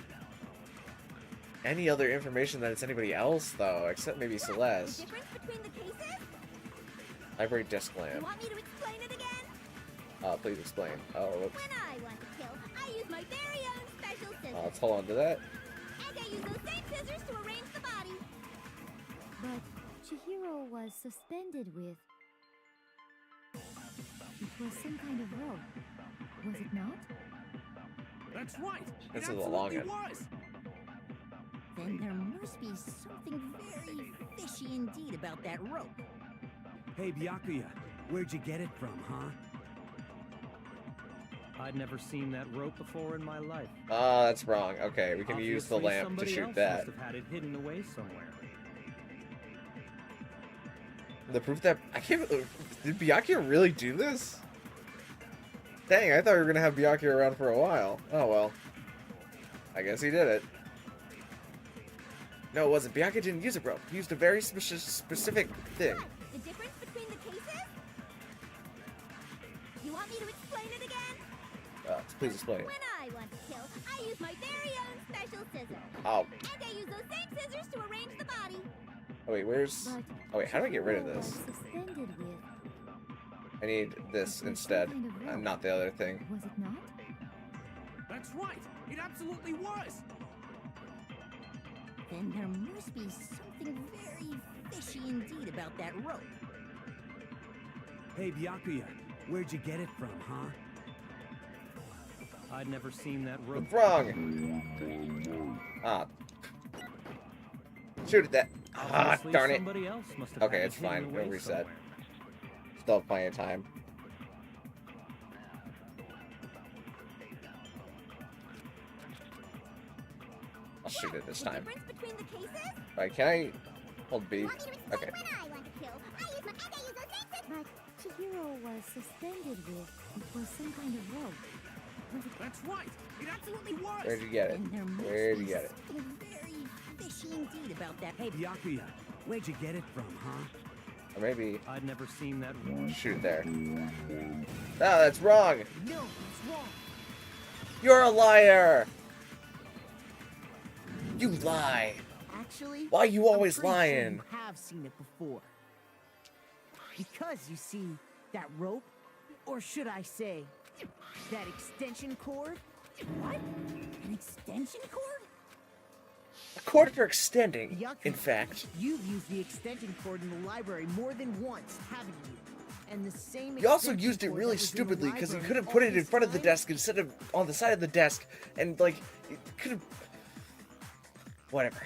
any other information that it's anybody else, though, except maybe Celeste. The difference between the cases? Library desk lamp. You want me to explain it again? Please explain. Oh, whoops. When I want to kill, I use my very own special scissors. Let's hold on to that. And I use those same scissors to arrange the body. But Chihiro was suspended with... It was some kind of rope, was it not? That's right! This it is a long absolutely one. was! then there must be something very fishy indeed about that rope. Hey, Byakuya, where'd you get it from, huh? I'd never seen that rope before in my life. That's wrong. Okay, we can use the Obviously, lamp to somebody shoot else that. Must have had it hidden away somewhere. The proof that I can't. Did Byakuya really do this? Dang, I thought we were gonna have Byakuya around for a while. Oh well. I guess he did it. No, it wasn't. Byakuya didn't use a rope. He used a very specific thing. The difference between the cases? You want me to explain it again? Please explain. When I want to kill, I use my very own special scissors. Oh. And I use those same scissors to arrange the body. Oh wait, where's? But Oh wait, how do I get rid of Chihiro this? was suspended with... I need this instead, not the other thing. Was it not? That's right! It absolutely was! Then there must be something very fishy indeed about that rope. Hey, Byakuya, where'd you get it from, huh? I'd never seen that rope. Wrong. Ah. Shoot at that. Ah, Obviously, darn it. somebody else must have Okay, had it's it hidden fine. away We'll reset. somewhere. Still have plenty of time. I'll shoot it this The time. difference between the cases? Alright, can I hold B? You want me to explain Okay. when I want to kill, I use my and I use those same scissors. But Chihiro was suspended with... It was some kind of rope. Was it... That's right! It absolutely was! Where'd you get it? Then there must Where'd you be get it? something very fishy indeed about that. Hey, Byakuya, where'd you get it from, huh? Or maybe I'd never seen that rope. shoot it there. Ah, that's wrong! No, it's wrong. You're a liar! You lie! Actually, Why you I'm always pretty sure lying? you have seen it before. Because you see, that rope, or should I say, that extension cord? What? An extension cord? A cord for extending, Byakuya, in fact. You've used the extension cord in the library more than once, haven't you? And the same You also extension used it cord really that was in the stupidly because you library could have all put it in this front of the time? desk instead of on the side of the desk, and like, it could have. Whatever.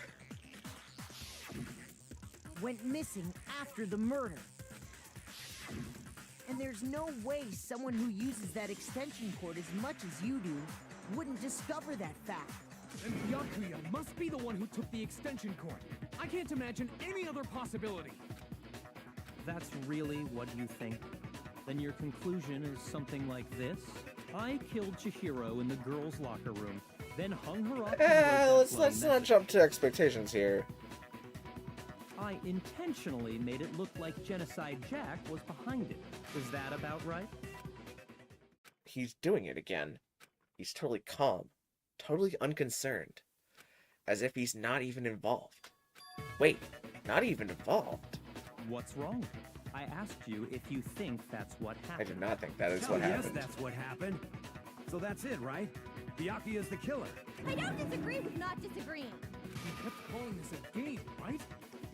Went missing after the murder. And there's no way someone who uses that extension cord as much as you do wouldn't discover that fact. And Byakuya must be the one who took the extension cord. I can't imagine any other possibility. That's really what you think? Then your conclusion is something like this? I killed Chihiro in the girls' locker room, then hung her up. Let's not jump to expectations here. I intentionally made it look like Genocide Jack was behind it. Is that about right? He's doing it again. He's totally calm, totally unconcerned, as if he's not even involved. Wait, not even involved? What's wrong? I asked you if you think that's what happened. I do not think that is what happened. Yes, that's what happened. So that's it, right? Byakuya's the killer. I don't disagree with not disagreeing. He kept calling this a game, right?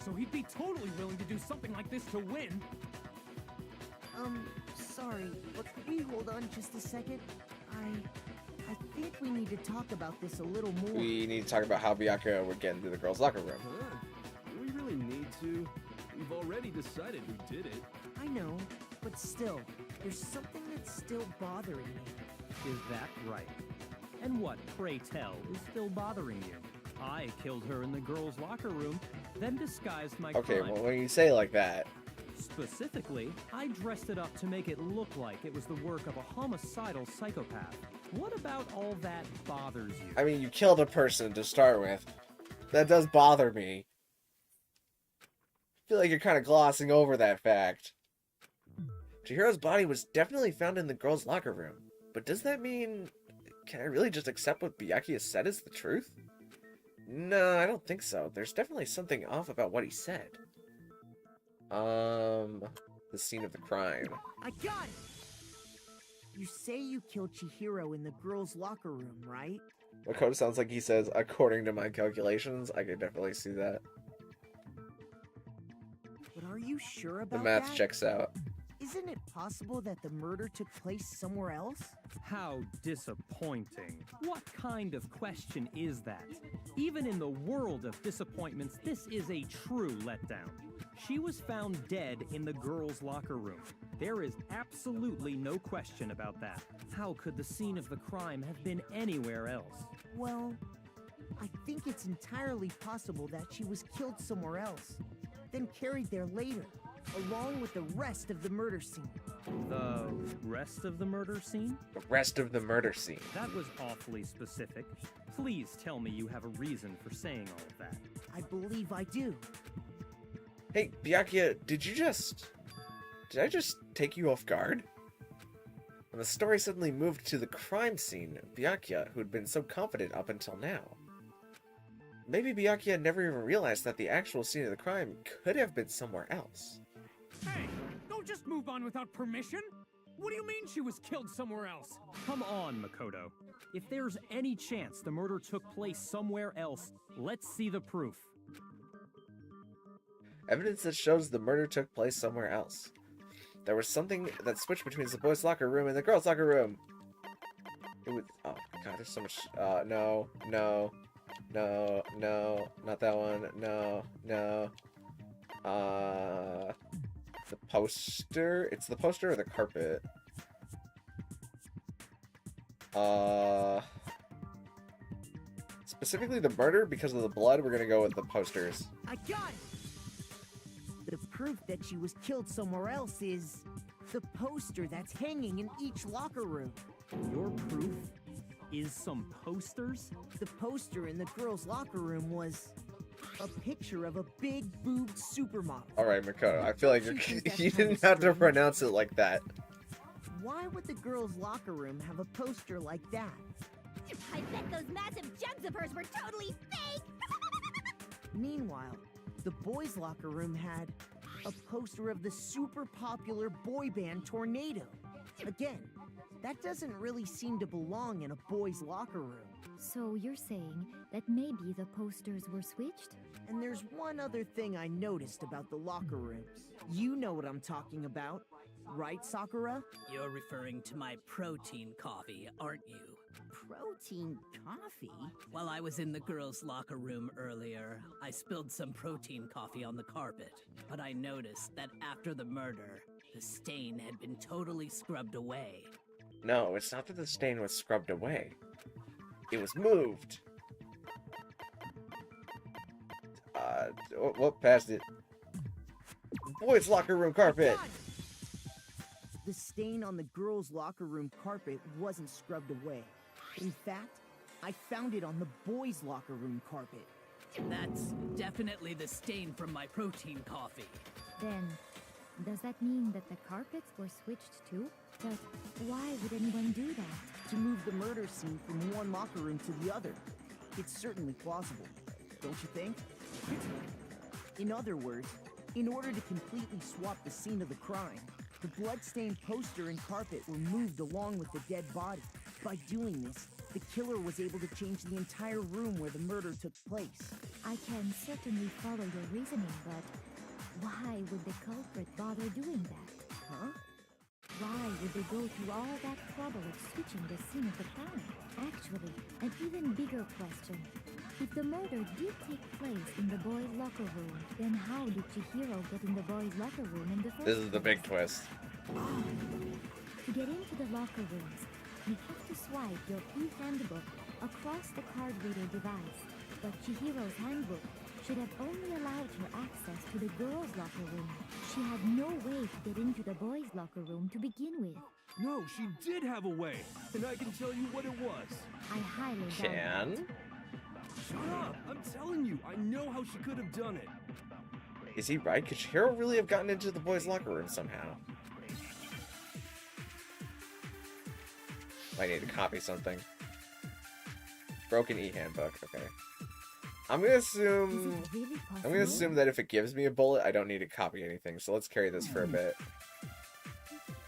So he'd be totally willing to do something like this to win. Sorry, but could we hold on just a second? I think we need to talk about this a little more. We need to talk about how Byakuya would get into the girls' locker room. Do we really need to? We've already decided who did it. I know, but still, there's something that's still bothering me. Is that right? And what, pray tell, is still bothering you? I killed her in the girls' locker room, then disguised my Okay, crime. well, when you say it like that... Specifically, I dressed it up to make it look like it was the work of a homicidal psychopath. What about all that bothers you? I mean, you killed a person to start with. That does bother me. I feel like you're kind of glossing over that fact. Chihiro's body was definitely found in the girls' locker room. But does that mean... Can I really just accept what Byakuya said is the truth? No, I don't think so. There's definitely something off about what he said. The scene of the crime. I got it! You say you killed Chihiro in the girls' locker room, right? Makoto sounds like he says, according to my calculations. I could definitely see that. But are you sure about The math that? checks out. Isn't it possible that the murder took place somewhere else? How disappointing. What kind of question is that? Even in the world of disappointments, this is a true letdown. She was found dead in the girls' locker room. There is absolutely no question about that. How could the scene of the crime have been anywhere else? Well, I think it's entirely possible that she was killed somewhere else, then carried there later, along with the rest of the murder scene. The rest of the murder scene? The rest of the murder scene. That was awfully specific. Please tell me you have a reason for saying all of that. I believe I do. Hey, Byakuya, did I just take you off guard? When the story suddenly moved to the crime scene, Byakuya, who had been so confident up until now. Maybe Byakuya never even realized that the actual scene of the crime could have been somewhere else. Hey, don't just move on without permission! What do you mean she was killed somewhere else? Come on, Makoto. If there's any chance the murder took place somewhere else, let's see the proof. Evidence that shows the murder took place somewhere else. There was something that switched between the boys' locker room and the girls' locker room. It was... Oh, God, there's so much... No, not that one. No. The poster? It's the poster or the carpet? Specifically the murder, because of the blood, we're gonna go with the posters. I got it! The proof that she was killed somewhere else is the poster that's hanging in each locker room. Your proof is some posters? The poster in the girls' locker room was a picture of a big-boobed supermodel. Alright, Makoto, I feel like you didn't have to pronounce it like that. Why would the girls' locker room have a poster like that? I bet those massive jugs of hers were totally fake! Meanwhile, the boys' locker room had a poster of the super popular boy band Tornado. Again, that doesn't really seem to belong in a boys' locker room. So you're saying that maybe the posters were switched? And there's one other thing I noticed about the locker rooms. You know what I'm talking about, right, Sakura? You're referring to my protein coffee, aren't you? Protein coffee? While I was in the girls' locker room earlier, I spilled some protein coffee on the carpet. But I noticed that after the murder, The stain had been totally scrubbed away. No, it's not that the stain was scrubbed away. It was moved. Whoop, past it. Boys' locker room carpet. The stain on the girls' locker room carpet wasn't scrubbed away. In fact, I found it on the boys' locker room carpet. That's definitely the stain from my protein coffee. Then, does that mean that the carpets were switched too? But why would anyone do that? To move the murder scene from one locker room to the other. It's certainly plausible, don't you think? In other words, in order to completely swap the scene of the crime, the bloodstained poster and carpet were moved along with the dead body. By doing this, the killer was able to change the entire room where the murder took place. I can certainly follow your reasoning, but why would the culprit bother doing that? Huh? Why would they go through all that trouble of switching the scene of the crime? Actually, an even bigger question. If the murder did take place in the boys' locker room, then how did Chihiro get in the boys' locker room in the first This is the place? big twist. To get into the locker rooms, you have to swipe your e-handbook across the card reader device. But Chihiro's handbook should have only allowed her access to the girls' locker room. She had no way to get into the boys' locker room to begin with. No, she did have a way, and I can tell you what it was. I highly doubt that. Can? Shut up! I'm telling you, I know how she could have done it. Is he right? Could Chihiro really have gotten into the boys' locker room somehow? I need to copy something. Broken e-handbook. Okay. I'm gonna assume. Really I'm gonna assume that if it gives me a bullet, I don't need to copy anything. So let's carry this for a bit.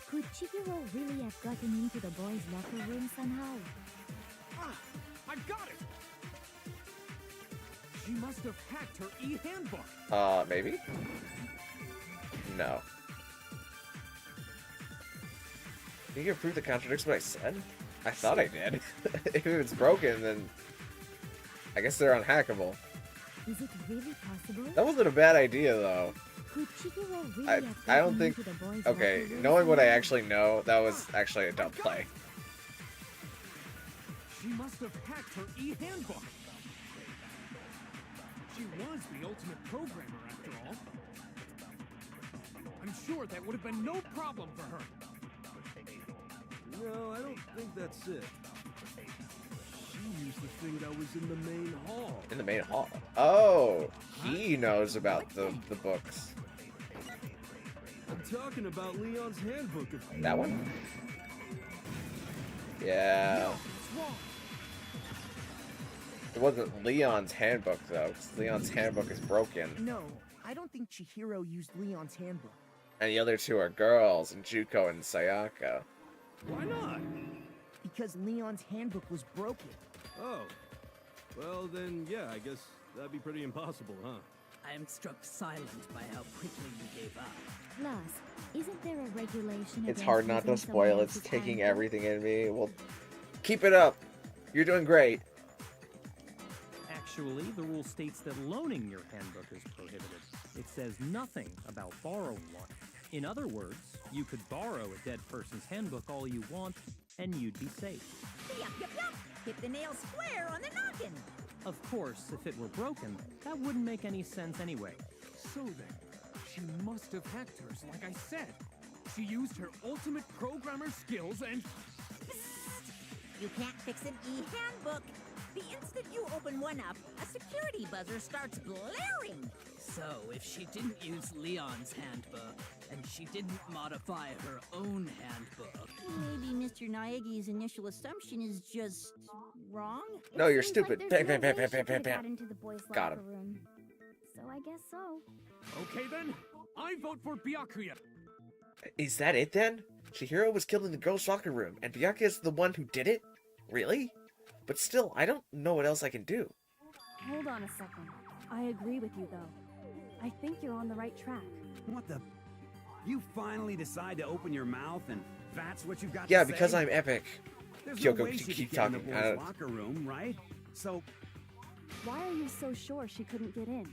Could Chihiro really have gotten into the boys' locker room somehow? Ah! I got it! She must have hacked her e-handbook. Maybe? No. Can you prove that contradicts what I said? I thought I did. If it's broken, then I guess they're unhackable. Is it really possible? That wasn't a bad idea, though. Could Chihiro really have I don't gotten think. into the boys' Okay, locker room knowing what I somehow? actually know, that was actually a dumb play. She must have hacked her e-handbook. She was the ultimate programmer, after all. I'm sure that would have been no problem for her. No, I don't think that's it. She used the thing that was in the main hall. In the main hall. Oh, he knows about the books. I'm talking about Leon's handbook. That one? Yeah. No, it's wrong. It wasn't Leon's handbook, though, because Leon's handbook is broken. No, I don't think Chihiro used Leon's handbook. And the other two are girls, and Juko and Sayaka. Why not? Because Leon's handbook was broken. Oh. Well, then, yeah, I guess that'd be pretty impossible, huh? I am struck silent by how quickly you gave up. Plus, isn't there a regulation It's against hard not to using spoil. someone It's else's taking handbook? everything in me. Well, keep it up. You're doing great. Actually, the rule states that loaning your handbook is prohibited. It says nothing about borrowing one. In other words, you could borrow a dead person's handbook all you want, and you'd be safe. Yup, yup, yup! Hit the nail square on the noggin! Of course, if it were broken, that wouldn't make any sense anyway. So then, she must have hacked hers, like I said. She used her ultimate programmer skills and... You can't fix an e-handbook! The instant you open one up, a security buzzer starts blaring! So, if she didn't use Leon's handbook, and she didn't modify her own handbook... Maybe Mr. Naegi's initial assumption is just wrong? No, you're Seems like stupid. there's Bam, no bam, way bam, she bam, bam, could've got bam. into the boys' Got locker him. room. So I guess so. Okay then, I vote for Byakuya. Is that it then? Chihiro was killed in the girls' locker room, and Byakuya is the one who did it? Really? But still, I don't know what else I can do. Hold on a second. I agree with you, though. I think you're on the right track. What the? You finally decide to open your mouth, and that's what you've got Yeah, to say? because I'm epic. There's Kyoko, no way she keep could get in talking. the boys' locker room, right? So, Why are you so sure she couldn't get in?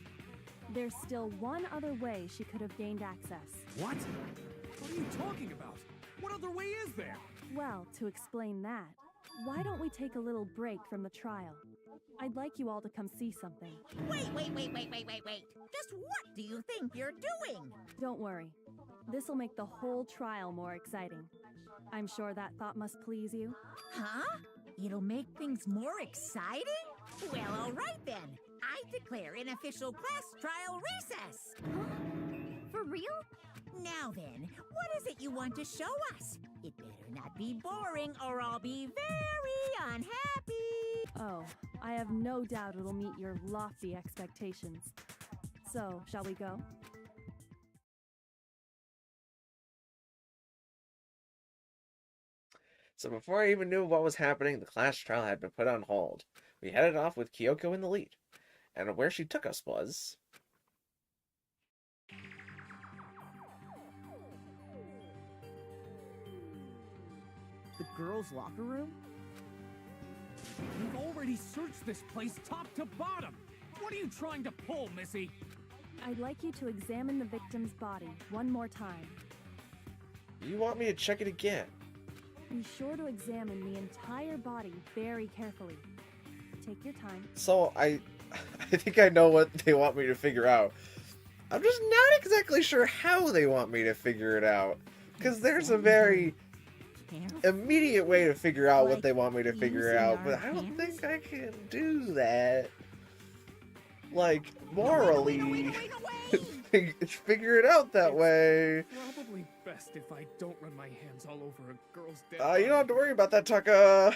There's still one other way she could have gained access. what? What are you talking about? What other way is there? Well, to explain that, why don't we take a little break from the trial? I'd like you all to come see something. Wait. Just what do you think you're doing? Don't worry. This'll make the whole trial more exciting. I'm sure that thought must please you. Huh? It'll make things more exciting? Well, all right then. I declare an official class trial recess. For real? Now then, what is it you want to show us? It better not be boring or I'll be very unhappy. Oh, I have no doubt it'll meet your lofty expectations. So, shall we go? So before I even knew what was happening, the class trial had been put on hold. We headed off with Kyoko in the lead. And where she took us was... The girls' locker room? We've already searched this place top to bottom. What are you trying to pull, Missy? I'd like you to examine the victim's body one more time. You want me to check it again? Be sure to examine the entire body very carefully. Take your time. So, I think I know what they want me to figure out. I'm just not exactly sure how they want me to figure it out. Because there's a very immediate way to figure out what they want me to figure out, but I don't think I can do that. Like, morally, figure it out that way. Probably best if I don't run my hands all over a girl's dead You don't have to worry about that, Taka.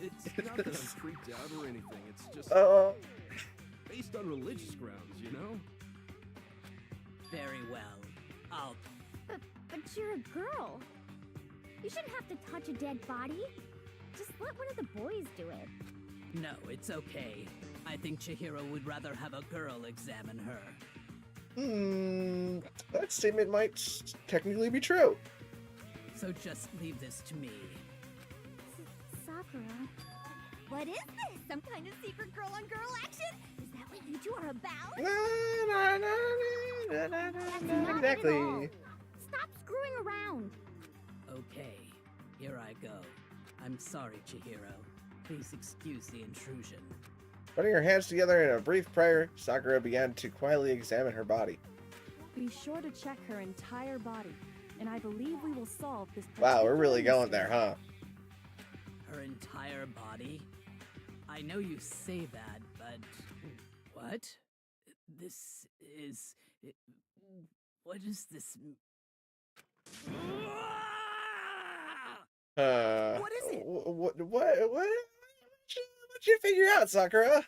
It's not that I'm freaked out or anything, it's just based on religious grounds, you know? Very well. I'll... But you're a girl. You shouldn't have to touch a dead body. Just let one of the boys do it. No, it's okay. I think Chihiro would rather have a girl examine her. That statement might technically be true. So just leave this to me. Sakura. What is this? Some kind of secret girl-on-girl action? Is that what you two are about? That's not exactly. it at all. Stop screwing around. Okay, here I go. I'm sorry, Chihiro. Please excuse the intrusion. Putting her hands together in a brief prayer, Sakura began to quietly examine her body. Be sure to check her entire body, and I believe we will solve this. Wow, we're really going there, huh? Her entire body? I know you say that, but... What? This is... What is this... What is it? What'd you figure out, Sakura?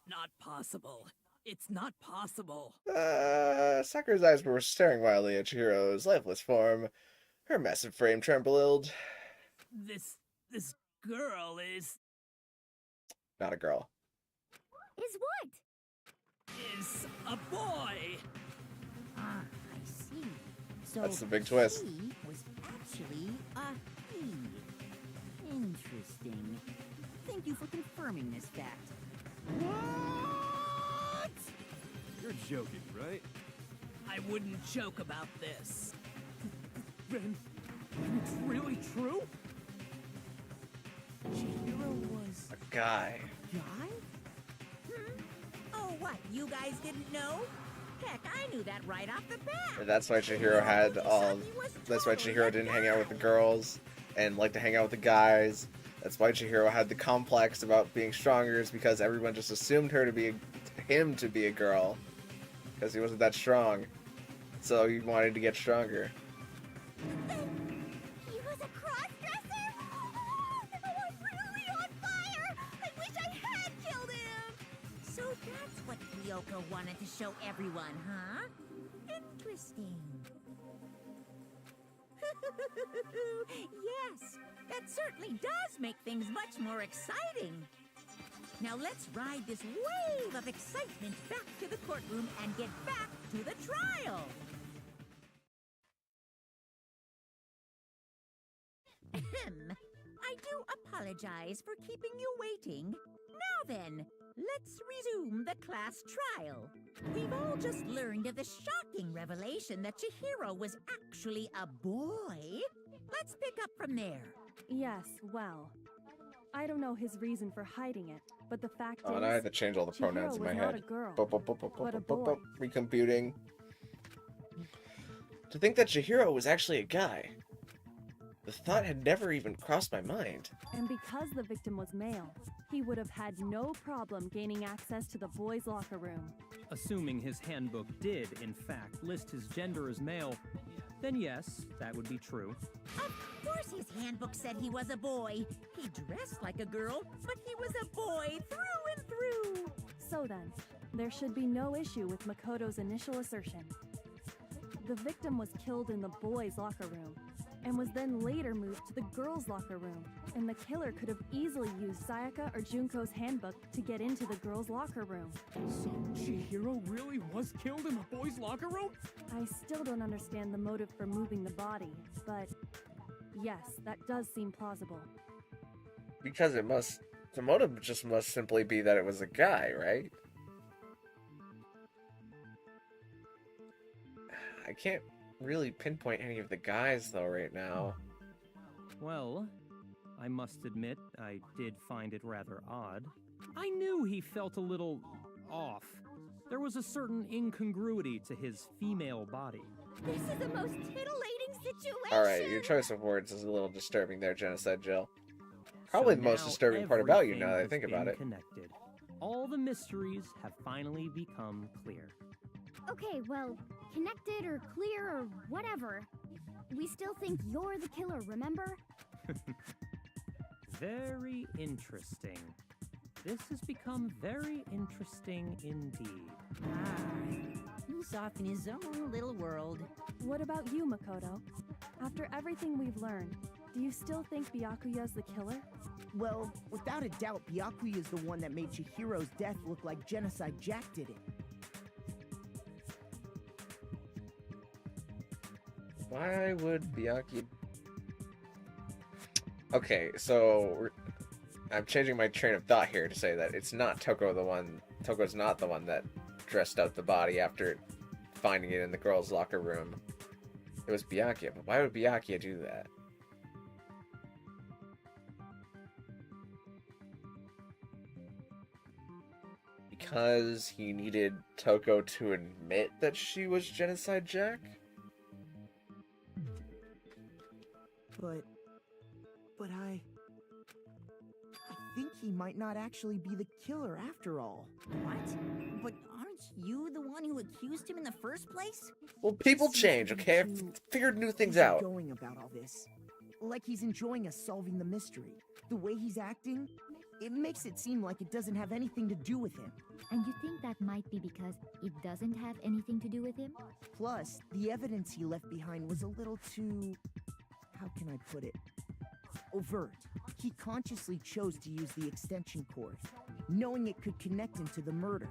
Not possible. It's not possible. Sakura's eyes were staring wildly at Chihiro's lifeless form. Her massive frame trembled. This girl is... Not a girl. Is what? Is a boy. Ah, I see. So That's the big twist. he was actually a he. Interesting. Thank you for confirming this fact. What? You're joking, right? I wouldn't joke about this. Then it's really true? Chihiro was A guy. guy? Oh, what? You guys didn't know? Heck, I knew that right off the bat. That's why Chihiro had all. That's why Chihiro didn't hang out with the girls and like to hang out with the guys. That's why Chihiro had the complex about being stronger, is because everyone just assumed him to be a girl because he wasn't that strong. So he wanted to get stronger. He was a cross-dresser? Oh, I'm really on fire! I wish I had killed him! So that's what Kyoko wanted to show everyone, huh? Interesting. Yes, that certainly does make things much more exciting. Now let's ride this wave of excitement back to the courtroom and get back to the trial. Ahem. I do apologize for keeping you waiting. Now then, let's resume the class trial. We've all just learned of the shocking revelation that Chihiro was actually a boy. Let's pick up from there. Yes, well, I don't know his reason for hiding it, but the fact Oh, is, and I had to change all the Chihiro pronouns in my was not head. a girl, But a boy. Recomputing. To think that Chihiro was actually a guy. The thought had never even crossed my mind. And because the victim was male, he would have had no problem gaining access to the boys' locker room. Assuming his handbook did, in fact, list his gender as male, then yes, that would be true. Of course his handbook said he was a boy. He dressed like a girl, but he was a boy through and through. So then, there should be no issue with Makoto's initial assertion. The victim was killed in the boys' locker room, and was then later moved to the girls' locker room, and the killer could have easily used Sayaka or Junko's handbook to get into the girls' locker room. So Chihiro really was killed in the boys' locker room? I still don't understand the motive for moving the body, but yes, that does seem plausible. Because the motive just must simply be that it was a guy, right? I can't really pinpoint any of the guys though right now. Well, I must admit, I did find it rather odd. I knew he felt a little off. There was a certain incongruity to his female body. This is the most titillating situation! Alright, your choice of words is a little disturbing there, Genocide Jill. Probably So the most now disturbing part about you everything now that I has think about been it. Connected. All the mysteries have finally become clear. Okay, well, connected or clear or whatever. We still think you're the killer, remember? Very interesting. This has become very interesting indeed. He's off in his own little world. What about you, Makoto? After everything we've learned, do you still think Byakuya's the killer? Well, without a doubt, Byakuya is the one that made Chihiro's death look like Genocide Jack did it. Why would Byakuya... Okay, so I'm changing my train of thought here to say that it's not Toko's not the one that dressed out the body after finding it in the girls' locker room. It was Byakuya, but why would Byakuya do that? Because he needed Toko to admit that she was Genocide Jack? But I think he might not actually be the killer after all. What? But aren't you the one who accused him in the first place? Well, people change, okay? I've figured new things out. Going about all this, like he's enjoying us solving the mystery. The way he's acting, it makes it seem like it doesn't have anything to do with him. And you think that might be because it doesn't have anything to do with him? Plus, the evidence he left behind was a little too... how can I put it? Overt. He consciously chose to use the extension cord, knowing it could connect him to the murder.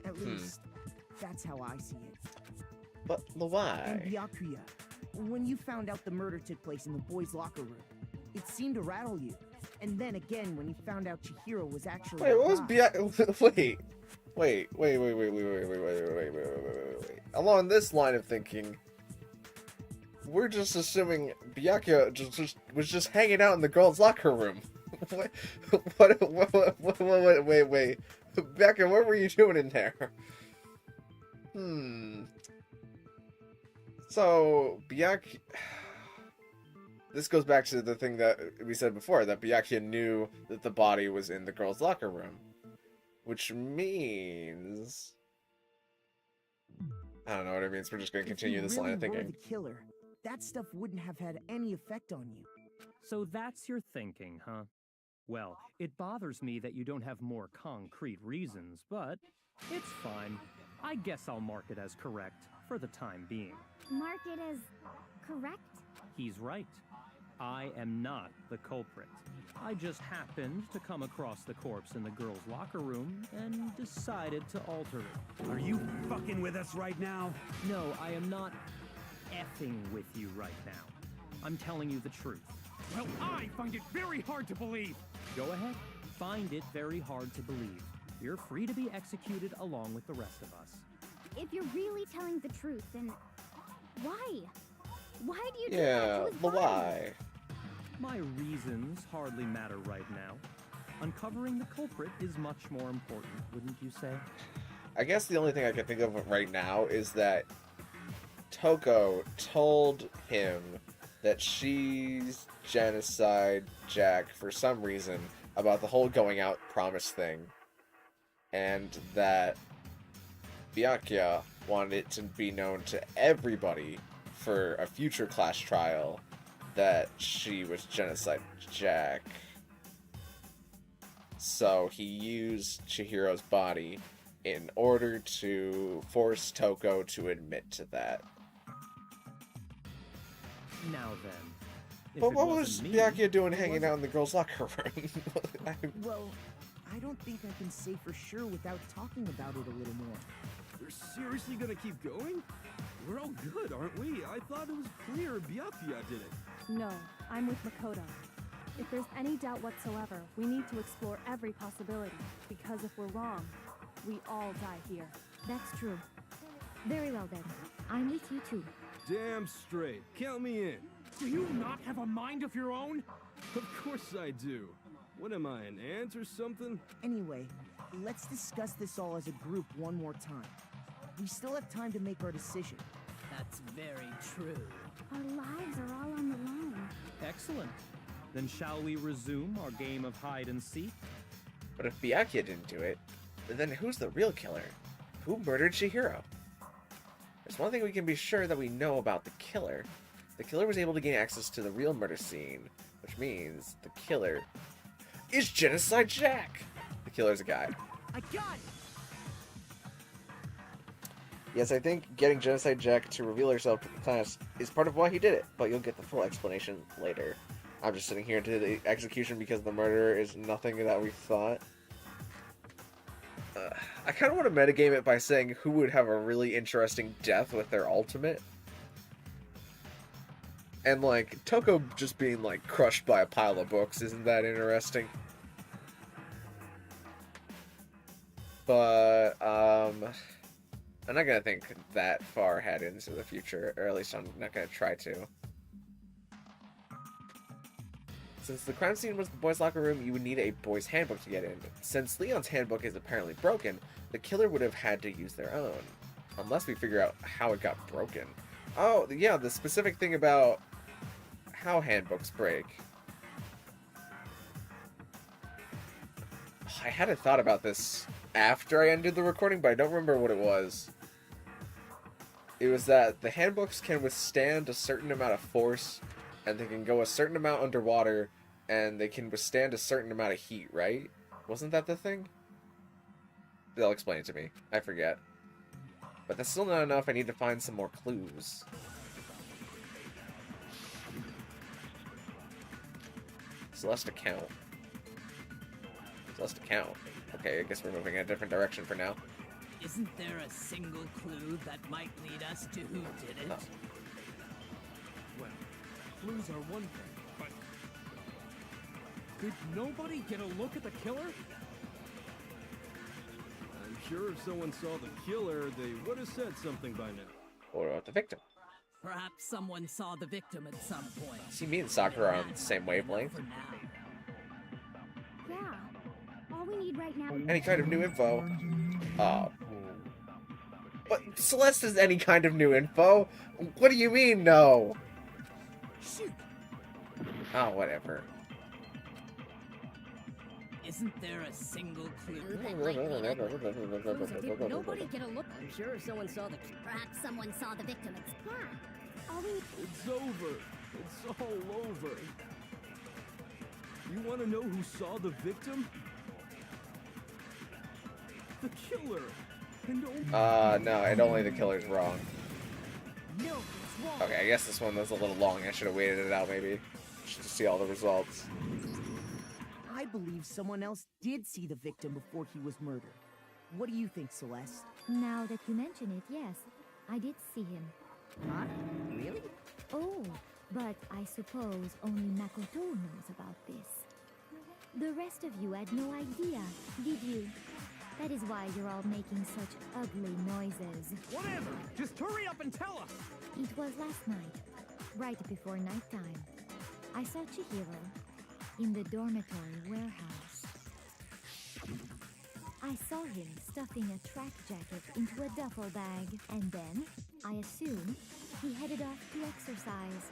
At least, that's how I see it. But why? And Byakuya, when you found out the murder took place in the boys' locker room, it seemed to rattle you. And then again, when you found out Chihiro was actually... Wait, what was alive. Wait. Along this line of thinking, we're just assuming Byakuya was just hanging out in the girls' locker room. Wait. Byakuya, what were you doing in there? So, Byakuya... This goes back to the thing that we said before, that Byakuya knew that the body was in the girls' locker room. Which means... I don't know what it means, we're just going to continue this line of thinking. If you really were the killer, that stuff wouldn't have had any effect on you. So that's your thinking, huh? Well, it bothers me that you don't have more concrete reasons, but it's fine. I guess I'll mark it as correct for the time being. Mark it as correct? He's right. I am not the culprit. I just happened to come across the corpse in the girls' locker room and decided to alter it. Are you fucking with us right now? No, I am not effing with you right now. I'm telling you the truth. Well, I find it very hard to believe. Go ahead. Find it very hard to believe. You're free to be executed along with the rest of us. If you're really telling the truth, then why? Why do you do Yeah, that to his body? why? My reasons hardly matter right now. Uncovering the culprit is much more important, wouldn't you say? I guess the only thing I can think of right now is that Toko told him that she's Genocide Jack for some reason about the whole going out promise thing, and that Byakuya wanted it to be known to everybody for a future class trial that she was Genocide Jack. So he used Chihiro's body in order to force Toko to admit to that. Now then. if But it what wasn't was me, Byakuya doing who hanging was it? out in the girls' locker room? Well, I don't think I can say for sure without talking about it a little more. We're seriously gonna keep going? We're all good, aren't we? I thought it was clear Byakuya did it. No, I'm with Makoto. If there's any doubt whatsoever, we need to explore every possibility, because if we're wrong, we all die here. That's true. Very well then. I'm with you too. Damn straight. Count me in. Do you not have a mind of your own? Of course I do. What am I, an ant or something? Anyway, let's discuss this all as a group one more time. We still have time to make our decision. That's very true. Our lives are all on the line. Excellent. Then shall we resume our game of hide and seek? But if Byakuya didn't do it, then who's the real killer? Who murdered Chihiro? There's one thing we can be sure that we know about the killer. The killer was able to gain access to the real murder scene, which means the killer is Genocide Jack! The killer's a guy. I got it! Yes, I think getting Genocide Jack to reveal herself to the class is part of why he did it, but you'll get the full explanation later. I'm just sitting here into the execution because the murderer is nothing that we thought. I kind of want to metagame it by saying who would have a really interesting death with their ultimate. And, like, Toko just being, like, crushed by a pile of books isn't that interesting. But, I'm not gonna think that far ahead into the future, or at least I'm not gonna try to. Since the crime scene was the boys' locker room, you would need a boys' handbook to get in. Since Leon's handbook is apparently broken, the killer would have had to use their own. Unless we figure out how it got broken. Oh, yeah, the specific thing about how handbooks break. I had a thought about this after I ended the recording, but I don't remember what it was. It was that the handbooks can withstand a certain amount of force, and they can go a certain amount underwater, and they can withstand a certain amount of heat, right? Wasn't that the thing? They'll explain it to me. I forget. But that's still not enough. I need to find some more clues. Celeste account. Celeste account. Okay, I guess we're moving in a different direction for now. Isn't there a single clue that might lead us to who did it? Oh. Well, clues are one thing, but... Did nobody get a look at the killer? I'm sure if someone saw the killer, they would have said something by now. What about the victim? Perhaps someone saw the victim at some point. See, me and Sakura are on the same wavelength. For now. Yeah. All we need right now. Any kind of new info. Oh. But Celeste is any kind of new info? What do you mean, no? Shoot. Oh, whatever. Isn't there a single clue? Did nobody get a look? I'm sure someone saw the. Perhaps someone saw the victim. Yeah. All we. It's over. It's all over. You want to know who saw the victim? The killer. And no, and only the killer's wrong. No, it's wrong. Okay, I guess this one was a little long. I should have waited it out, maybe. Just to see all the results. I believe someone else did see the victim before he was murdered. What do you think, Celeste? Now that you mention it, yes, I did see him. Huh? Really? Oh, But I suppose only Makoto knows about this. The rest of you had no idea, did you? That is why you're all making such ugly noises. Whatever! Just hurry up and tell us! It was last night, right before nighttime. I saw Chihiro in the dormitory warehouse. I saw him stuffing a track jacket into a duffel bag, and then, I assume, he headed off to exercise.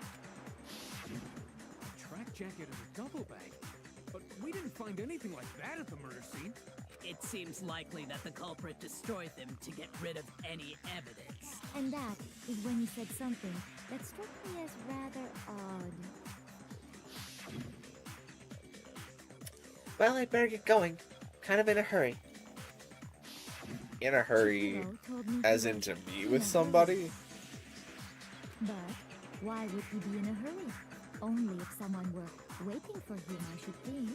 A track jacket and a duffel bag? But we didn't find anything like that at the murder scene. It seems likely that the culprit destroyed them to get rid of any evidence. And that is when he said something that struck me as rather odd. Well, I better get going. Kind of in a hurry. In a hurry, as in to meet with somebody? But why would he be in a hurry? Only if someone were waiting for him, I should think.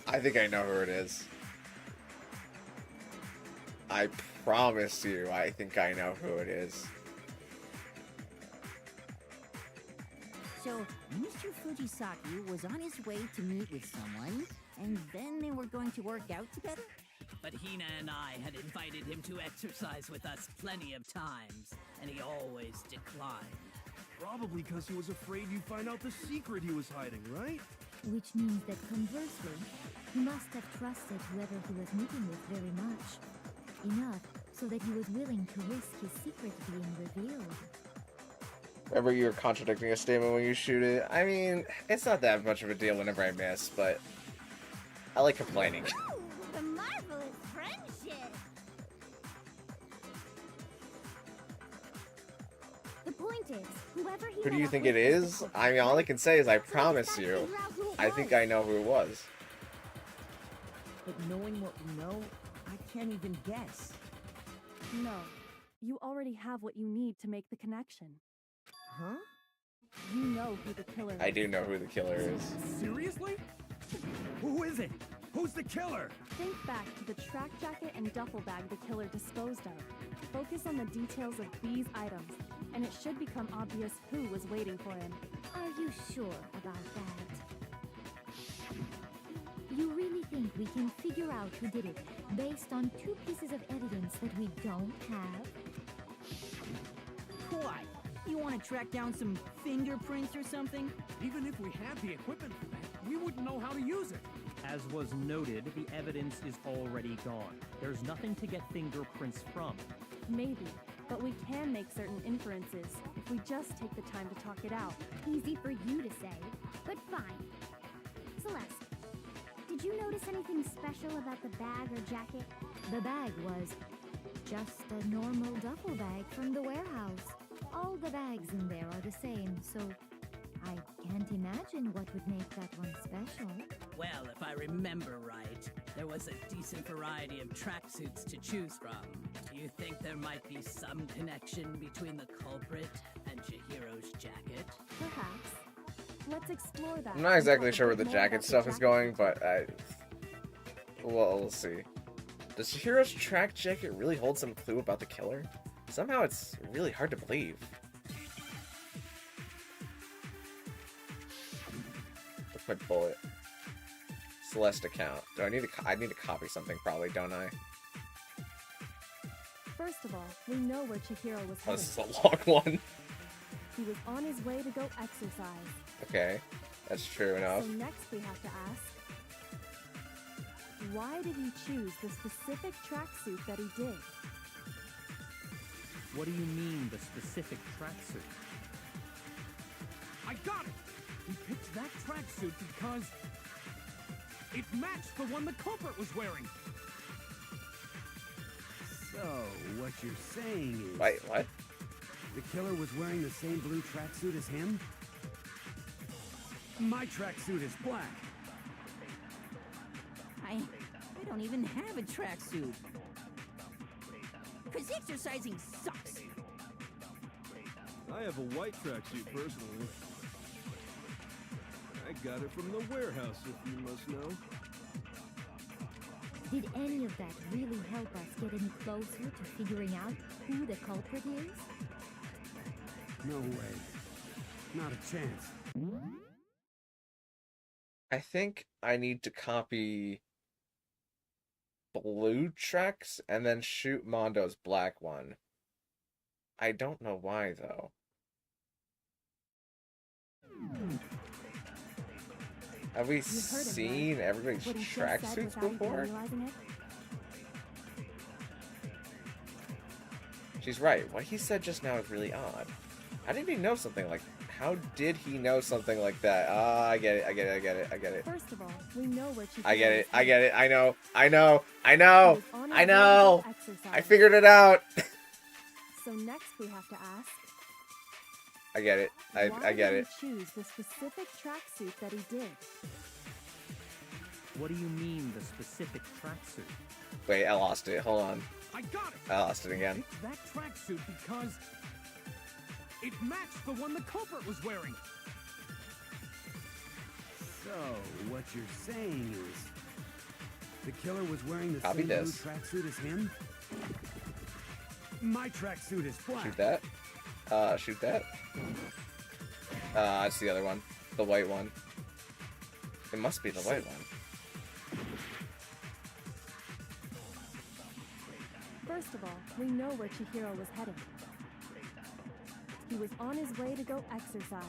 I think I know who it is. I promise you, I think I know who it is. So, Mr. Fujisaki was on his way to meet with someone, and then they were going to work out together? But Hina and I had invited him to exercise with us plenty of times, and he always declined. Probably because he was afraid you'd find out the secret he was hiding, right? Which means that conversely, he must have trusted whoever he was meeting with very much. Enough so that he was willing to risk his secret being revealed. Remember, you were contradicting a statement when you shoot it. I mean, it's not that much of a deal whenever I miss, but I like complaining. Ooh, the marvelous friendship! The point is, whoever he Who do met you up think with it was is? the culprit, I mean, all I right? can say is I So we promise gotta you. figure out who it I think was. I know who it was. But knowing what we know, I can't even guess. No. You already have what you need to make the connection. Huh? You know who the killer is. I do know who the killer is. Seriously? Who is it? Who's the killer? Think back to the track jacket and duffel bag the killer disposed of. Focus on the details of these items, and it should become obvious who was waiting for him. Are you sure about that? You really think we can figure out who did it based on two pieces of evidence that we don't have? Why? You want to track down some fingerprints or something? Even if we had the equipment for that, we wouldn't know how to use it. As was noted, the evidence is already gone. There's nothing to get fingerprints from. Maybe, but we can make certain inferences if we just take the time to talk it out. Easy for you to say, but fine. Celeste, did you notice anything special about the bag or jacket? The bag was just a normal duffel bag from the warehouse. All the bags in there are the same, so I can't imagine what would make that one special. Well, if I remember right, there was a decent variety of tracksuits to choose from. Do you think there might be some connection between the culprit and Chihiro's jacket? Perhaps. Let's explore that. I'm not exactly and talk a sure where bit the more jacket about the stuff is jacket going, detail. but well, we'll see. Does Chihiro's track jacket really hold some clue about the killer? Somehow it's really hard to believe. What's my bullet? Celeste account. Do I need to? I need to copy something, probably, don't I? First of all, we know where Chihiro was Oh, headed. this is a long one. He was on his way to go exercise. Okay, that's true enough. So next we have to ask, why did he choose the specific tracksuit that he did? What do you mean, the specific tracksuit? I got it! He picked that tracksuit because it matched the one the culprit was wearing. So, what you're saying is... Wait, what? The killer was wearing the same blue tracksuit as him? My tracksuit is black. I don't even have a tracksuit. Because exercising sucks. I have a white tracksuit personally. I got it from the warehouse, if you must know. Did any of that really help us get any closer to figuring out who the culprit is? No way. Not a chance. I think I need to copy blue tracks and then shoot Mondo's black one. I don't know why, though. Have we seen everybody's tracksuits before? She's right. What he said just now is really odd. How did he know something like... How did he know something like that? Ah, I get it, I get it, I get it, I get it. First of all, we know where Chihiro I get it, I is get it, I know, I know, I He know, was on his I way to know! exercise. I figured it out! So next we have to ask, I get it, I get it. why did he choose the specific tracksuit that he did? What do you mean, the specific tracksuit? Wait, I lost it, hold on. I got it! I lost it again. It's that tracksuit because it matched the one the culprit was wearing. So, what you're saying is... The killer was wearing the Copy same this. blue tracksuit as him? My tracksuit is black. Shoot that. Shoot that. It's the other one. The white one. It must be the white one. First of all, we know where Chihiro was heading. He was on his way to go exercise.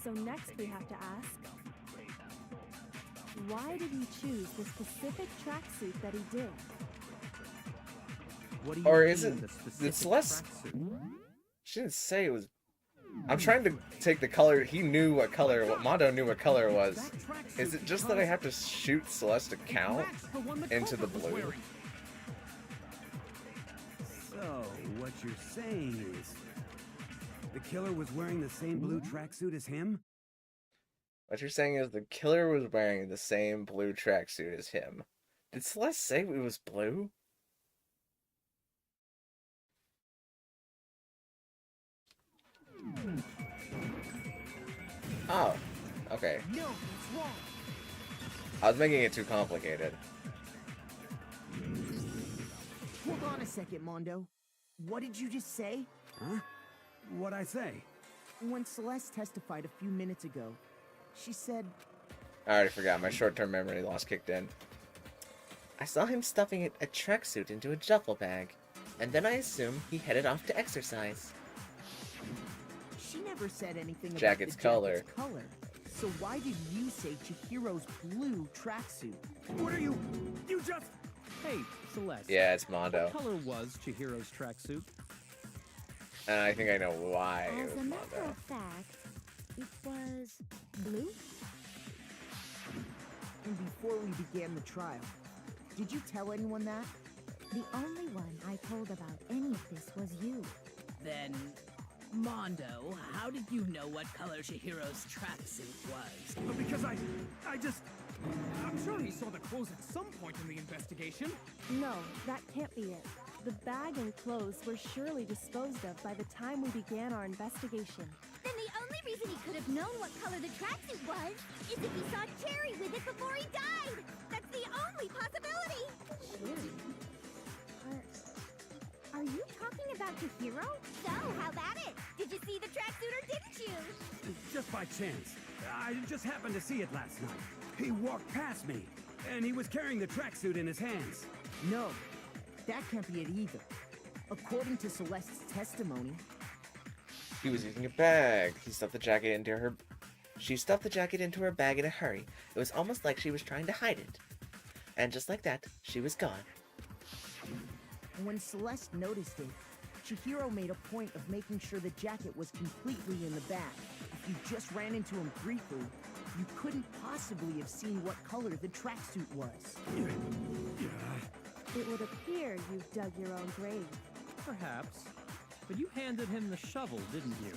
So next we have to ask, why did he choose the specific tracksuit that he did? What do you Or mean, is it... the specific It's less... tracksuit? She didn't say it was... I'm trying to take the color... He knew what color... Mondo knew what color it was. Is it just that I have to shoot Celeste to count into the blue? So, what you're saying is... The killer was wearing the same blue tracksuit as him? What you're saying is the killer was wearing the same blue tracksuit as him. Did Celeste say it was blue? Oh, okay. No, it's wrong. I was making it too complicated. Hold on a second, Mondo. What did you just say? Huh? What'd I say? When Celeste testified a few minutes ago, she said... I already forgot. My short-term memory loss kicked in. I saw him stuffing a tracksuit into a duffel bag, and then I assume he headed off to exercise. She never said anything about Jacket's the color. jacket's color. So why did you say Chihiro's blue tracksuit? What are you? You just... Hey, Celeste. Yeah, it's Mondo. What color was Chihiro's tracksuit? And I think I know why it As was a matter Mondo. of fact, it was blue? And before we began the trial, did you tell anyone that? The only one I told about any of this was you. Then, Mondo, how did you know what color Chihiro's tracksuit was? Because I'm sure he saw the clothes at some point in the investigation. No, that can't be it. The bag and clothes were surely disposed of by the time we began our investigation. Then the only reason he could have known what color the tracksuit was is if he saw Cherry with it before he died! That's the only possibility! Cherry? Are you talking about Chihiro? So, how about it? Did you see the tracksuit or didn't you? Just by chance. I just happened to see it last night. He walked past me, and he was carrying the tracksuit in his hands. No, that can't be it either. According to Celeste's testimony, He was using a bag. He stuffed the jacket into her... She stuffed the jacket into her bag in a hurry. It was almost like she was trying to hide it. And just like that, she was gone. when Celeste noticed it, Chihiro made a point of making sure the jacket was completely in the bag. If you just ran into him briefly, you couldn't possibly have seen what color the tracksuit was. It would appear you've dug your own grave. Perhaps. But you handed him the shovel, didn't you?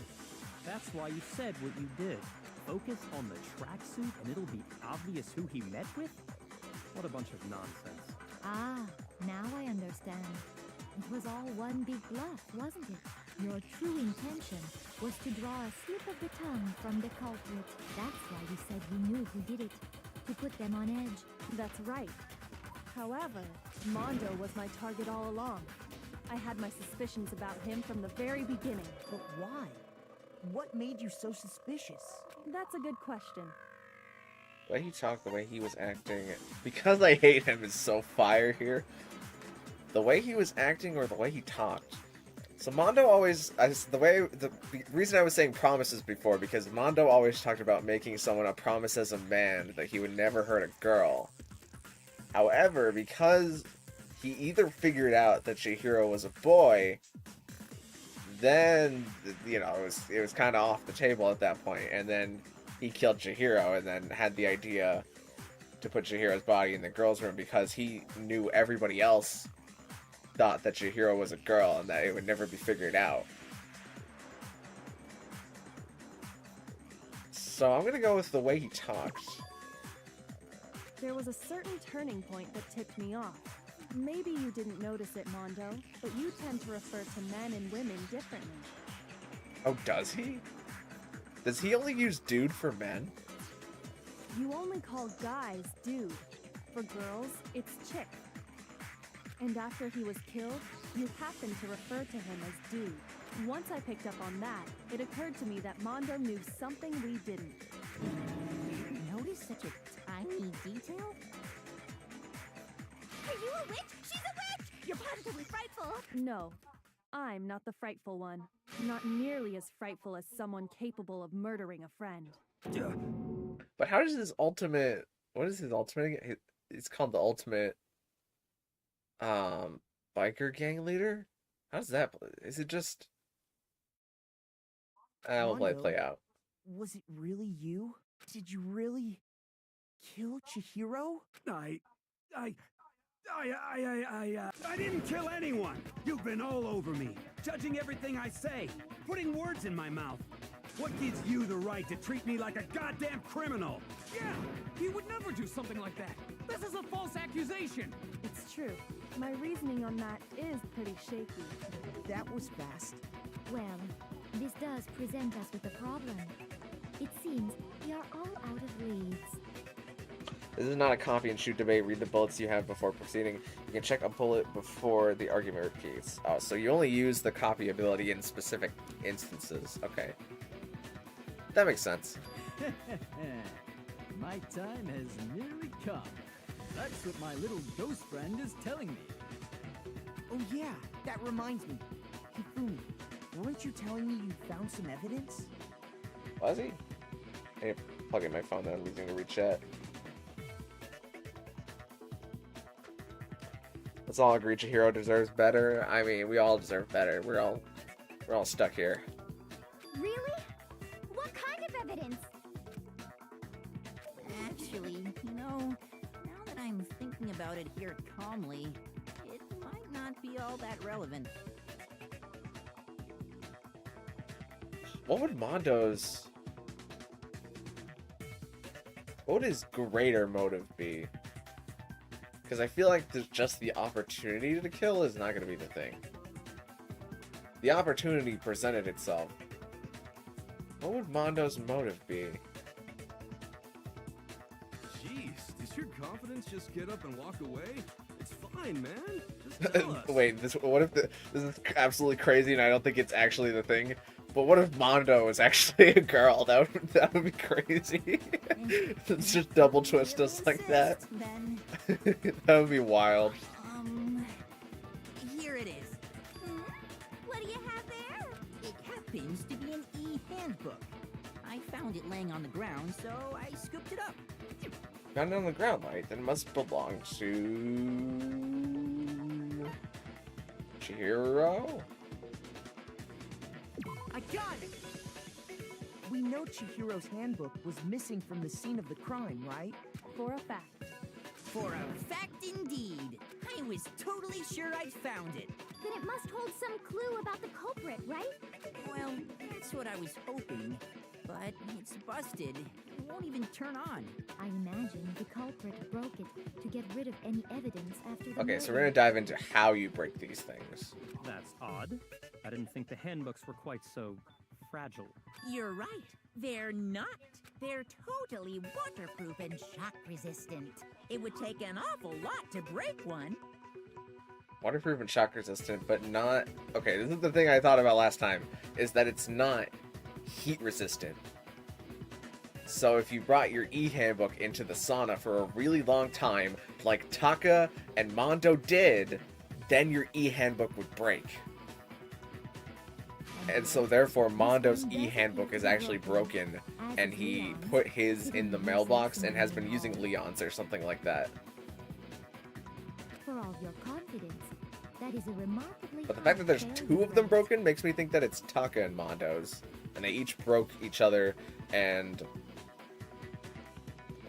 That's why you said what you did. Focus on the tracksuit and it'll be obvious who he met with? What a bunch of nonsense. Ah, now I understand. It was all one big bluff, wasn't it? Your true intention was to draw a slip of the tongue from the culprit. That's why you said you knew who did it. To to put them on edge. That's right. However, Mondo was my target all along. I had my suspicions about him from the very beginning. But why? What made you so suspicious? That's a good question. The way he talked, the way he was acting, because I hate him is so fire here. The way he was acting or the way he talked. So Mondo always, the reason I was saying promises before, because Mondo always talked about making someone a promise as a man that he would never hurt a girl. However, because he either figured out that Chihiro was a boy, then, you know, it was kind of off the table at that point, and then he killed Chihiro and then had the idea to put Chihiro's body in the girl's room because he knew everybody else thought that Chihiro was a girl and that it would never be figured out. So I'm gonna go with the way he talks. There was a certain turning point that tipped me off. Maybe you didn't notice it, Mondo, but you tend to refer to men and women differently. Oh, does he? Does he only use dude for men? You only call guys dude. For girls, it's chick. And after he was killed, you happened to refer to him as dude. Once I picked up on that, it occurred to me that Mondo knew something we didn't. You noticed such a tiny detail? Are you a witch? She's a witch! You're positively frightful! No, I'm not the frightful one. Not nearly as frightful as someone capable of murdering a friend. But how does his ultimate... What is his ultimate? It's called the ultimate... biker gang leader? How does that... Is it just... I'll let it play out. Was it really you? Did you really kill Chihiro? I didn't kill anyone! You've been all over me, judging everything I say, putting words in my mouth. What gives you the right to treat me like a goddamn criminal? Yeah, he would never do something like that. This is a false accusation. It's true. My reasoning on that is pretty shaky. That was fast. Well, this does present us with a problem. It seems we are all out of leads. This is not a copy and shoot debate. Read the bullets you have before proceeding. You can check a bullet before the argument repeats. Oh, so you only use the copy ability in specific instances. Okay. That makes sense. My time has nearly come. That's what my little ghost friend is telling me. Oh yeah, that reminds me. Hifumi, weren't you telling me you found some evidence? Was he? I need to plug in my phone then I'm using to read chat. Let's all agree Chihiro deserves better. I mean, we all deserve better. We're all stuck here. Really? What kind of evidence? Actually, you know, now that I'm thinking about it here calmly, it might not be all that relevant. What would Mondo's... What would his greater motive be? Because I feel like there's just the opportunity to kill is not going to be the thing. The opportunity presented itself. What would Mondo's motive be? Jeez, does your confidence just get up and walk away? It's fine, man. Just tell us. Wait, what if this is absolutely crazy and I don't think it's actually the thing? But what if Mondo is actually a girl? That would be crazy. It's just double twist us like that. Then, That would be wild. here it is. What do you have there? It happens to be an e-handbook. I found it laying on the ground, so I scooped it up. Found it on the ground, right? Then it must belong to... Chihiro? I got it! We know Chihiro's handbook was missing from the scene of the crime, right? For a fact. For a fact indeed. I was totally sure I'd found it. Then it must hold some clue about the culprit, right? Well, that's what I was hoping. But it's busted. It won't even turn on. I imagine the culprit broke it to get rid of any evidence after the Okay, so murder. we're gonna dive into how you break these things. That's odd. I didn't think the handbooks were quite so fragile. You're right. They're not. They're totally waterproof and shock resistant. It would take an awful lot to break one. Waterproof and shock resistant, but not... Okay, this is the thing I thought about last time, is that it's not heat resistant. So if you brought your e-handbook into the sauna for a really long time, like Taka and Mondo did, then your e-handbook would break. And so therefore Mondo's e-handbook is actually broken, and he put his in the mailbox and has been using Leon's or something like that. For all your confidence, that is a remarkably But the fact that there's two of them broken makes me think that it's Taka and Mondo's. And they each broke each other, and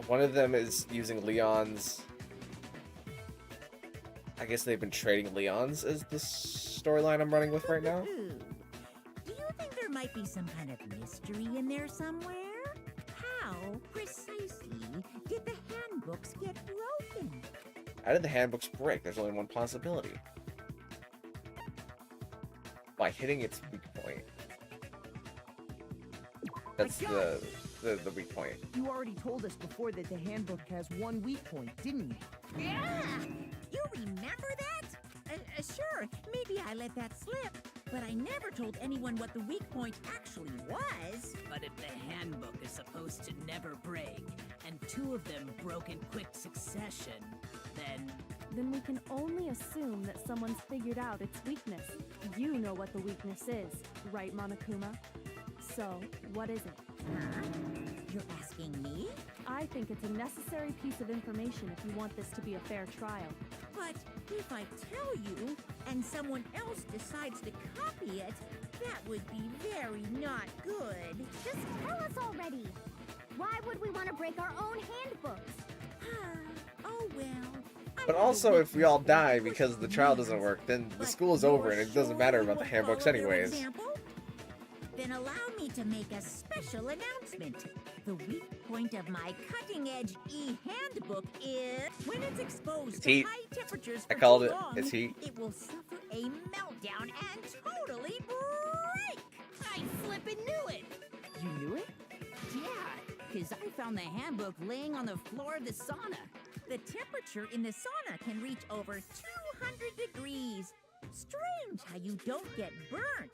one of them is using Leon's. I guess they've been trading Leon's as the storyline I'm running with right now. Do you think there might be some kind of mystery in there somewhere? How precisely did the handbooks get broken? How did the handbooks break? There's only one possibility. By hitting its weak point. That's the weak point. You already told us before that the handbook has one weak point, didn't you? Yeah! You remember that? Sure, maybe I let that slip, but I never told anyone what the weak point actually was. But if the handbook is supposed to never break, and two of them broke in quick succession, then we can only assume that someone's figured out its weakness. You know what the weakness is, right, Monokuma? So, what is it? Huh? You're asking me? I think it's a necessary piece of information if you want this to be a fair trial. But if I tell you, and someone else decides to copy it, that would be very not good. Just tell us already. Why would we want to break our own handbooks? Oh well. But also, if we all die because the trial doesn't work, then the school is over and it doesn't matter about the handbooks anyways. Then allow me to make a special announcement. The weak point of my cutting-edge e-handbook is when it's exposed It's to heat. high temperatures I for called too it. long, It's heat. it will suffer a meltdown and totally break. I flippin' knew it! You knew it? Yeah, because I found the handbook laying on the floor of the sauna. The temperature in the sauna can reach over 200 degrees. Strange how you don't get burnt,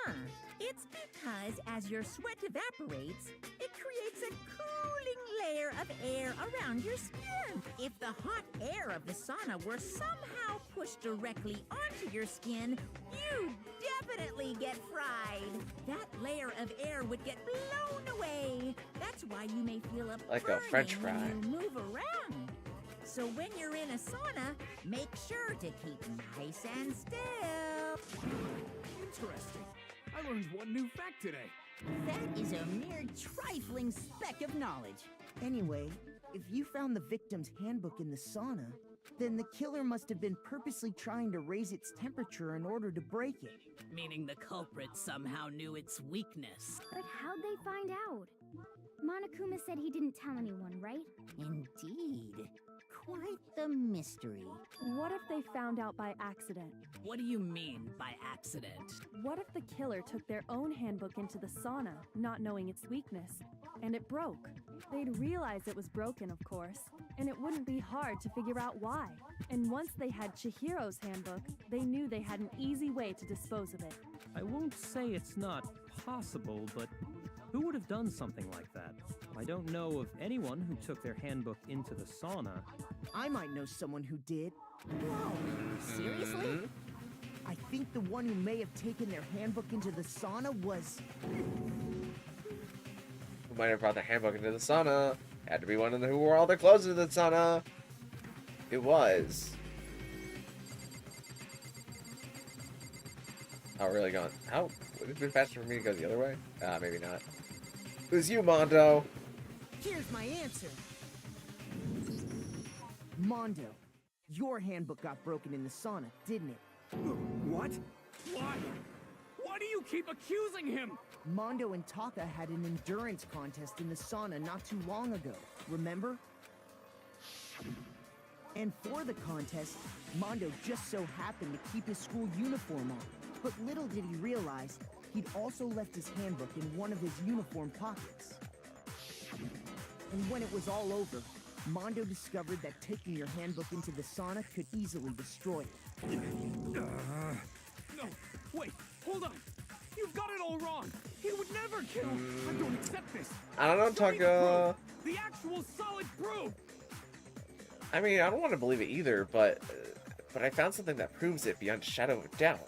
huh? It's because as your sweat evaporates, it creates a cooling layer of air around your skin. If the hot air of the sauna were somehow pushed directly onto your skin, you'd definitely get fried. That layer of air would get blown away. That's why you may feel a Like a French burning fry. when you move around. So when you're in a sauna, make sure to keep nice and still. Interesting. I learned one new fact today. That is a mere trifling speck of knowledge. Anyway, if you found the victim's handbook in the sauna, then the killer must have been purposely trying to raise its temperature in order to break it. Meaning the culprit somehow knew its weakness. But how'd they find out? Monokuma said he didn't tell anyone, right? Indeed. Quite the mystery. What if they found out by accident? What do you mean by accident? What if the killer took their own handbook into the sauna, not knowing its weakness, and it broke? They'd realize it was broken, of course, and it wouldn't be hard to figure out why. And once they had Chihiro's handbook, they knew they had an easy way to dispose of it. I won't say it's not possible, but who would have done something like that? I don't know of anyone who took their handbook into the sauna. I might know someone who did. Whoa, seriously? I think the one who may have taken their handbook into the sauna was... Who might have brought the handbook into the sauna? Had to be one of them who wore all their clothes into the sauna. It was. Oh, really going? How? Would it have been faster for me to go the other way? Maybe not. It was you, Mondo. Here's my answer. Mondo, your handbook got broken in the sauna, didn't it? What? Why? Why do you keep accusing him? Mondo and Taka had an endurance contest in the sauna not too long ago, remember? And for the contest, Mondo just so happened to keep his school uniform on. But little did he realize, he'd also left his handbook in one of his uniform pockets. And when it was all over, Mondo discovered that taking your handbook into the sauna could easily destroy it. No, wait, hold on. You've got it all wrong. He would never kill. I don't accept this. I don't know, Taka. The actual solid proof. I mean, I don't want to believe it either, but I found something that proves it beyond a shadow of a doubt.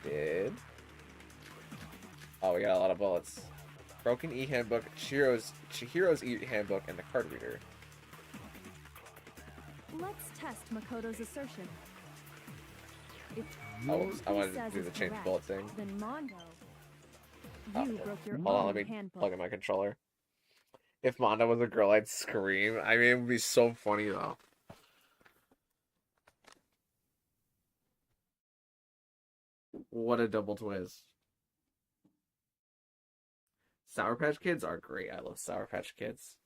Did? Oh, we got a lot of bullets. Broken e-handbook, Chihiro's e-handbook, and the card reader. Let's test Makoto's assertion. If Oh, I he wanted to says do the is change correct, bullet thing. Then Mondo, Oh, you broke your hold on, own let me handbook. plug in my controller. If Mondo was a girl, I'd scream. I mean, it would be so funny, though. What a double twist. Sour Patch Kids are great. I love Sour Patch Kids.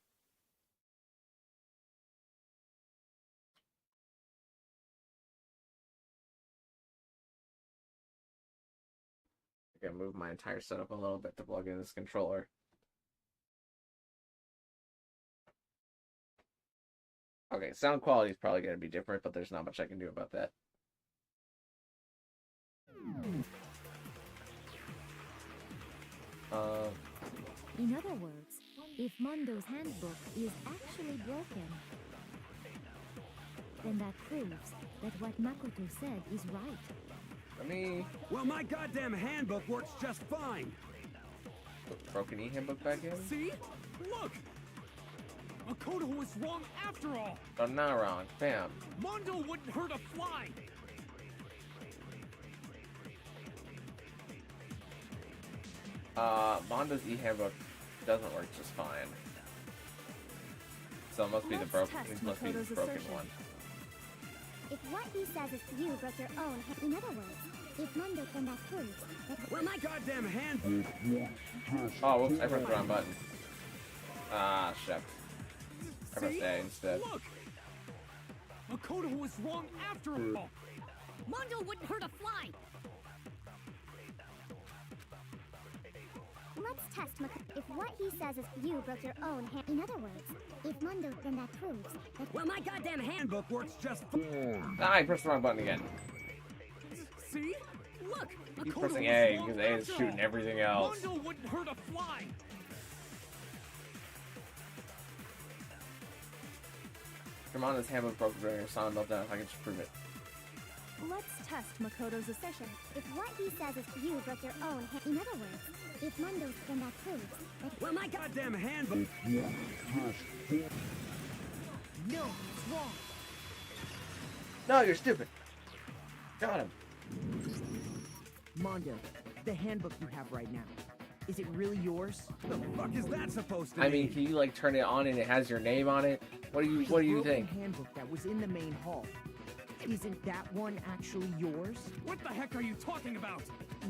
I gotta move my entire setup a little bit to plug in this controller. Okay, sound quality is probably going to be different, but there's not much I can do about that. In other words, if Mondo's handbook is actually broken, then that proves that what Makoto said is right. Let me... Well, my goddamn handbook works just fine. Broken e-handbook back in? See? Look! Makoto was wrong after all! I'm not wrong. Bam. Mondo wouldn't hurt a fly! Mondo's e-handbook doesn't work just fine. So it must be the broken one. If what he says is you broke your own in other words, if Mondo then that proves that... Well, my goddamn handbook... Oh, whoops, I pressed the wrong button. Ah, shit. I pressed A instead. Look! Makoto was wrong after all! Mondo wouldn't hurt a fly! Let's test Makoto. If what he says is you broke your own hand... In other words, if Mondo, then that proves that... Well, my goddamn handbook works just fine. Ah, I pressed the wrong button again. See? Look! Keep Makoto pressing was A, wrong because A is after shooting all. everything else. Mondo wouldn't hurt a fly! Come on, this handbook broke during your sauna meltdown. If I can just prove it. Let's test Makoto's assertion. If what he says is you broke your own hand... In other words, if Mondo, then that proves that... Well, my goddamn handbook... No, it's wrong. No, you're stupid. Got him. Mondo, the handbook you have right now, is it really yours? The fuck is that supposed to I mean, can you like turn it on and it has your name on it? What do you The think? handbook that was in the main hall. Isn't that one actually yours? What the heck are you talking about?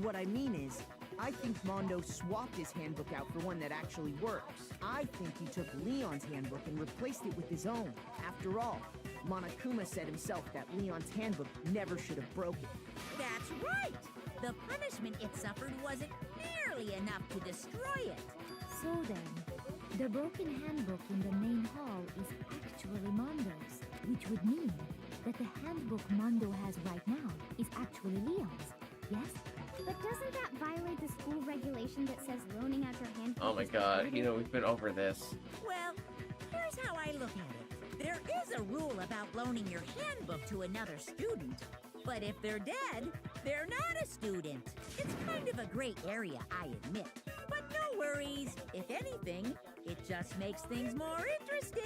What I mean is, I think Mondo swapped his handbook out for one that actually works. I think he took Leon's handbook and replaced it with his own. After all, Monokuma said himself that Leon's handbook never should have broken. That's right! The punishment it suffered wasn't nearly enough to destroy it. So then, the broken handbook in the main hall is actually Mondo's, which would mean that the handbook Mondo has right now is actually Leon's, yes? But doesn't that violate the school regulation that says loaning out your handbook? Oh my god, you know, we've been over this. Well, here's how I look at it. There is a rule about loaning your handbook to another student, but if they're dead, they're not a student. It's kind of a gray area, I admit. But no worries. If anything, it just makes things more interesting.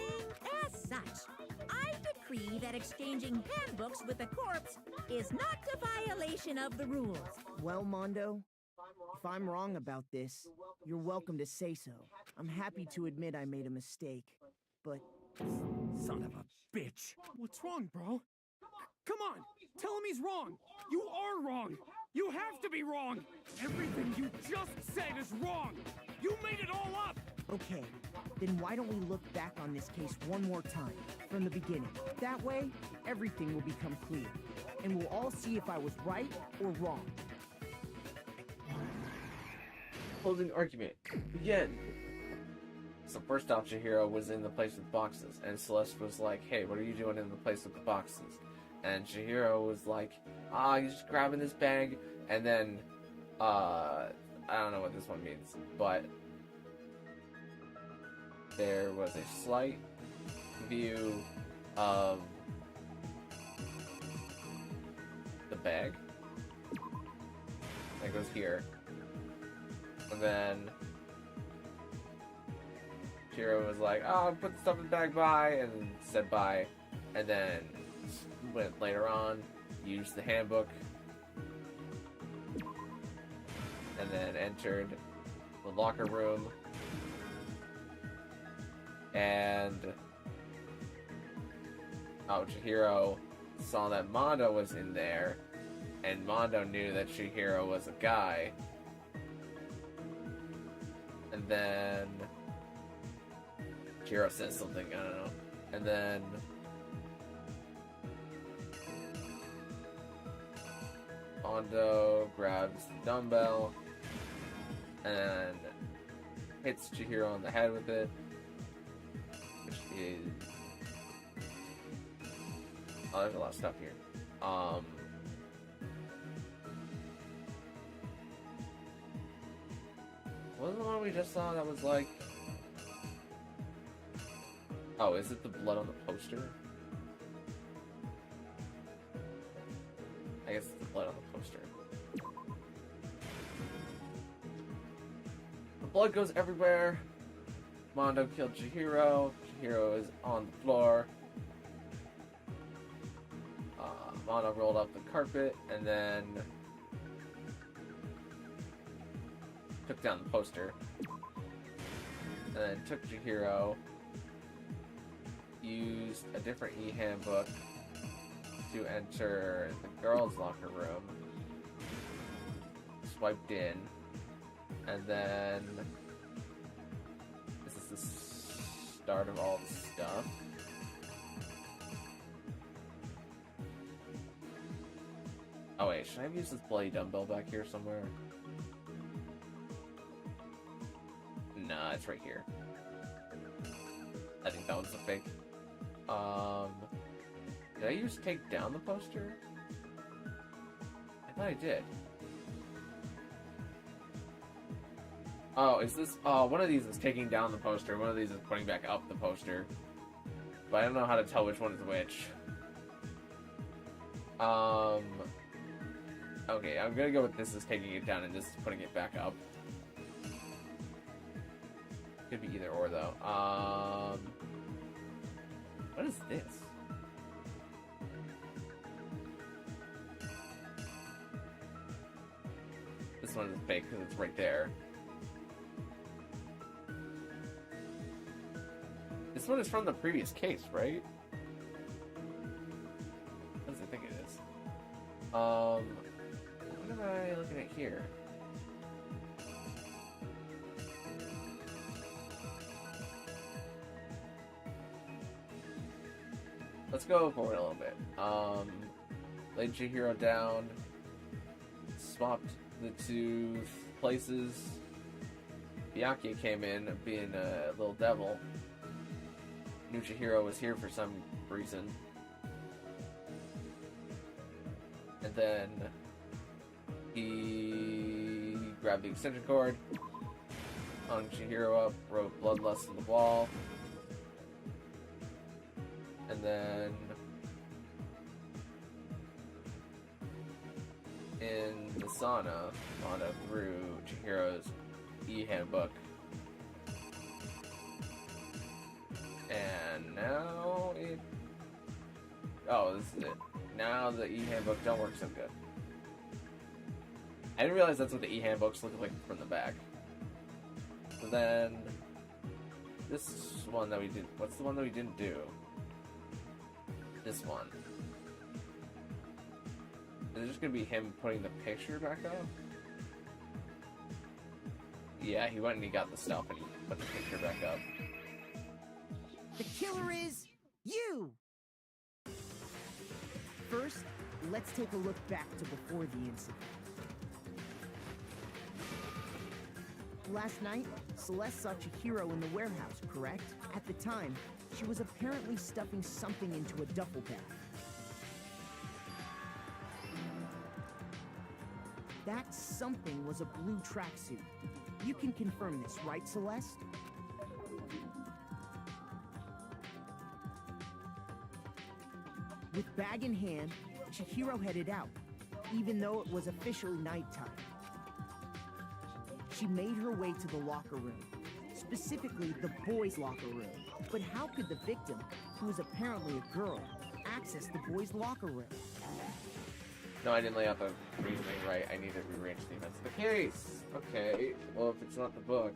As such, I decree that exchanging handbooks with a corpse is not a violation of the rules. Well, Mondo, if I'm wrong about this, you're welcome to say so. I'm happy to admit I made a mistake, but... Son of a bitch! What's wrong, bro? Come on! Tell him he's wrong! You are wrong! You have to be wrong! Everything you just said is wrong! You made it all up! Okay, then why don't we look back on this case one more time, from the beginning? That way, everything will become clear. and we'll all see if I was right or wrong. Closing argument. Begin. So first off, Chihiro was in the place with boxes, and Celeste was like, hey, what are you doing in the place with the boxes? And Chihiro was like, he's just grabbing this bag, and then, I don't know what this one means, but there was a slight view of the bag. That goes here. And then Chihiro was like, put the stuff in the bag, bye, and said bye. And then went later on, used the handbook, and then entered the locker room. And Chihiro saw that Mondo was in there, and Mondo knew that Chihiro was a guy. And then Chihiro says something, I don't know. And then Mondo grabs the dumbbell and hits Chihiro on the head with it, which is... oh, there's a lot of stuff here. What was the one we just saw that was like... oh, is it the blood on the poster? I guess it's the blood on the poster. The blood goes everywhere. Mondo killed Chihiro. Chihiro is on the floor. Mondo rolled up the carpet and then took down the poster. And then took Chihiro, used a different e-handbook to enter the girls' locker room, swiped in, and then this is the start of all the stuff. Oh wait, should I have used this bloody dumbbell back here somewhere? Nah, it's right here. I think that one's a fake. Did I use take down the poster? I thought I did. Oh, is this... oh, one of these is taking down the poster, one of these is putting back up the poster. But I don't know how to tell which one is which. Okay, I'm gonna go with this is taking it down and this is putting it back up. Could be either or, though. What is this? This one is fake because it's right there. This one is from the previous case, right? What does I think it is? What am I looking at here? Let's go forward a little bit. Laid Chihiro down, swapped the two places. Byakuya came in, being a little devil. Knew Chihiro was here for some reason. And then he grabbed the extension cord, hung Chihiro up, wrote Bloodlust on the wall. And then in the sauna, Mondo threw Chihiro's e-handbook. And now it... oh, this is it. Now the e-handbook don't work so good. I didn't realize that's what the e-handbooks look like from the back. So then... this one that we did... what's the one that we didn't do? This one. Is it just gonna be him putting the picture back up? Yeah, he went and he got the stuff and he put the picture back up. The killer is you! First, let's take a look back to before the incident. Last night, Celeste saw Chihiro in the warehouse, correct? At the time, she was apparently stuffing something into a duffel bag. That something was a blue tracksuit. You can confirm this, right, Celeste? With bag in hand, Chihiro headed out, even though it was officially nighttime. She made her way to the locker room, specifically the boys' locker room. But how could the victim, who was apparently a girl, access the boys' locker room? No, I didn't lay out the reasoning right. I need to rearrange the events of the case. Okay, well, if it's not the book,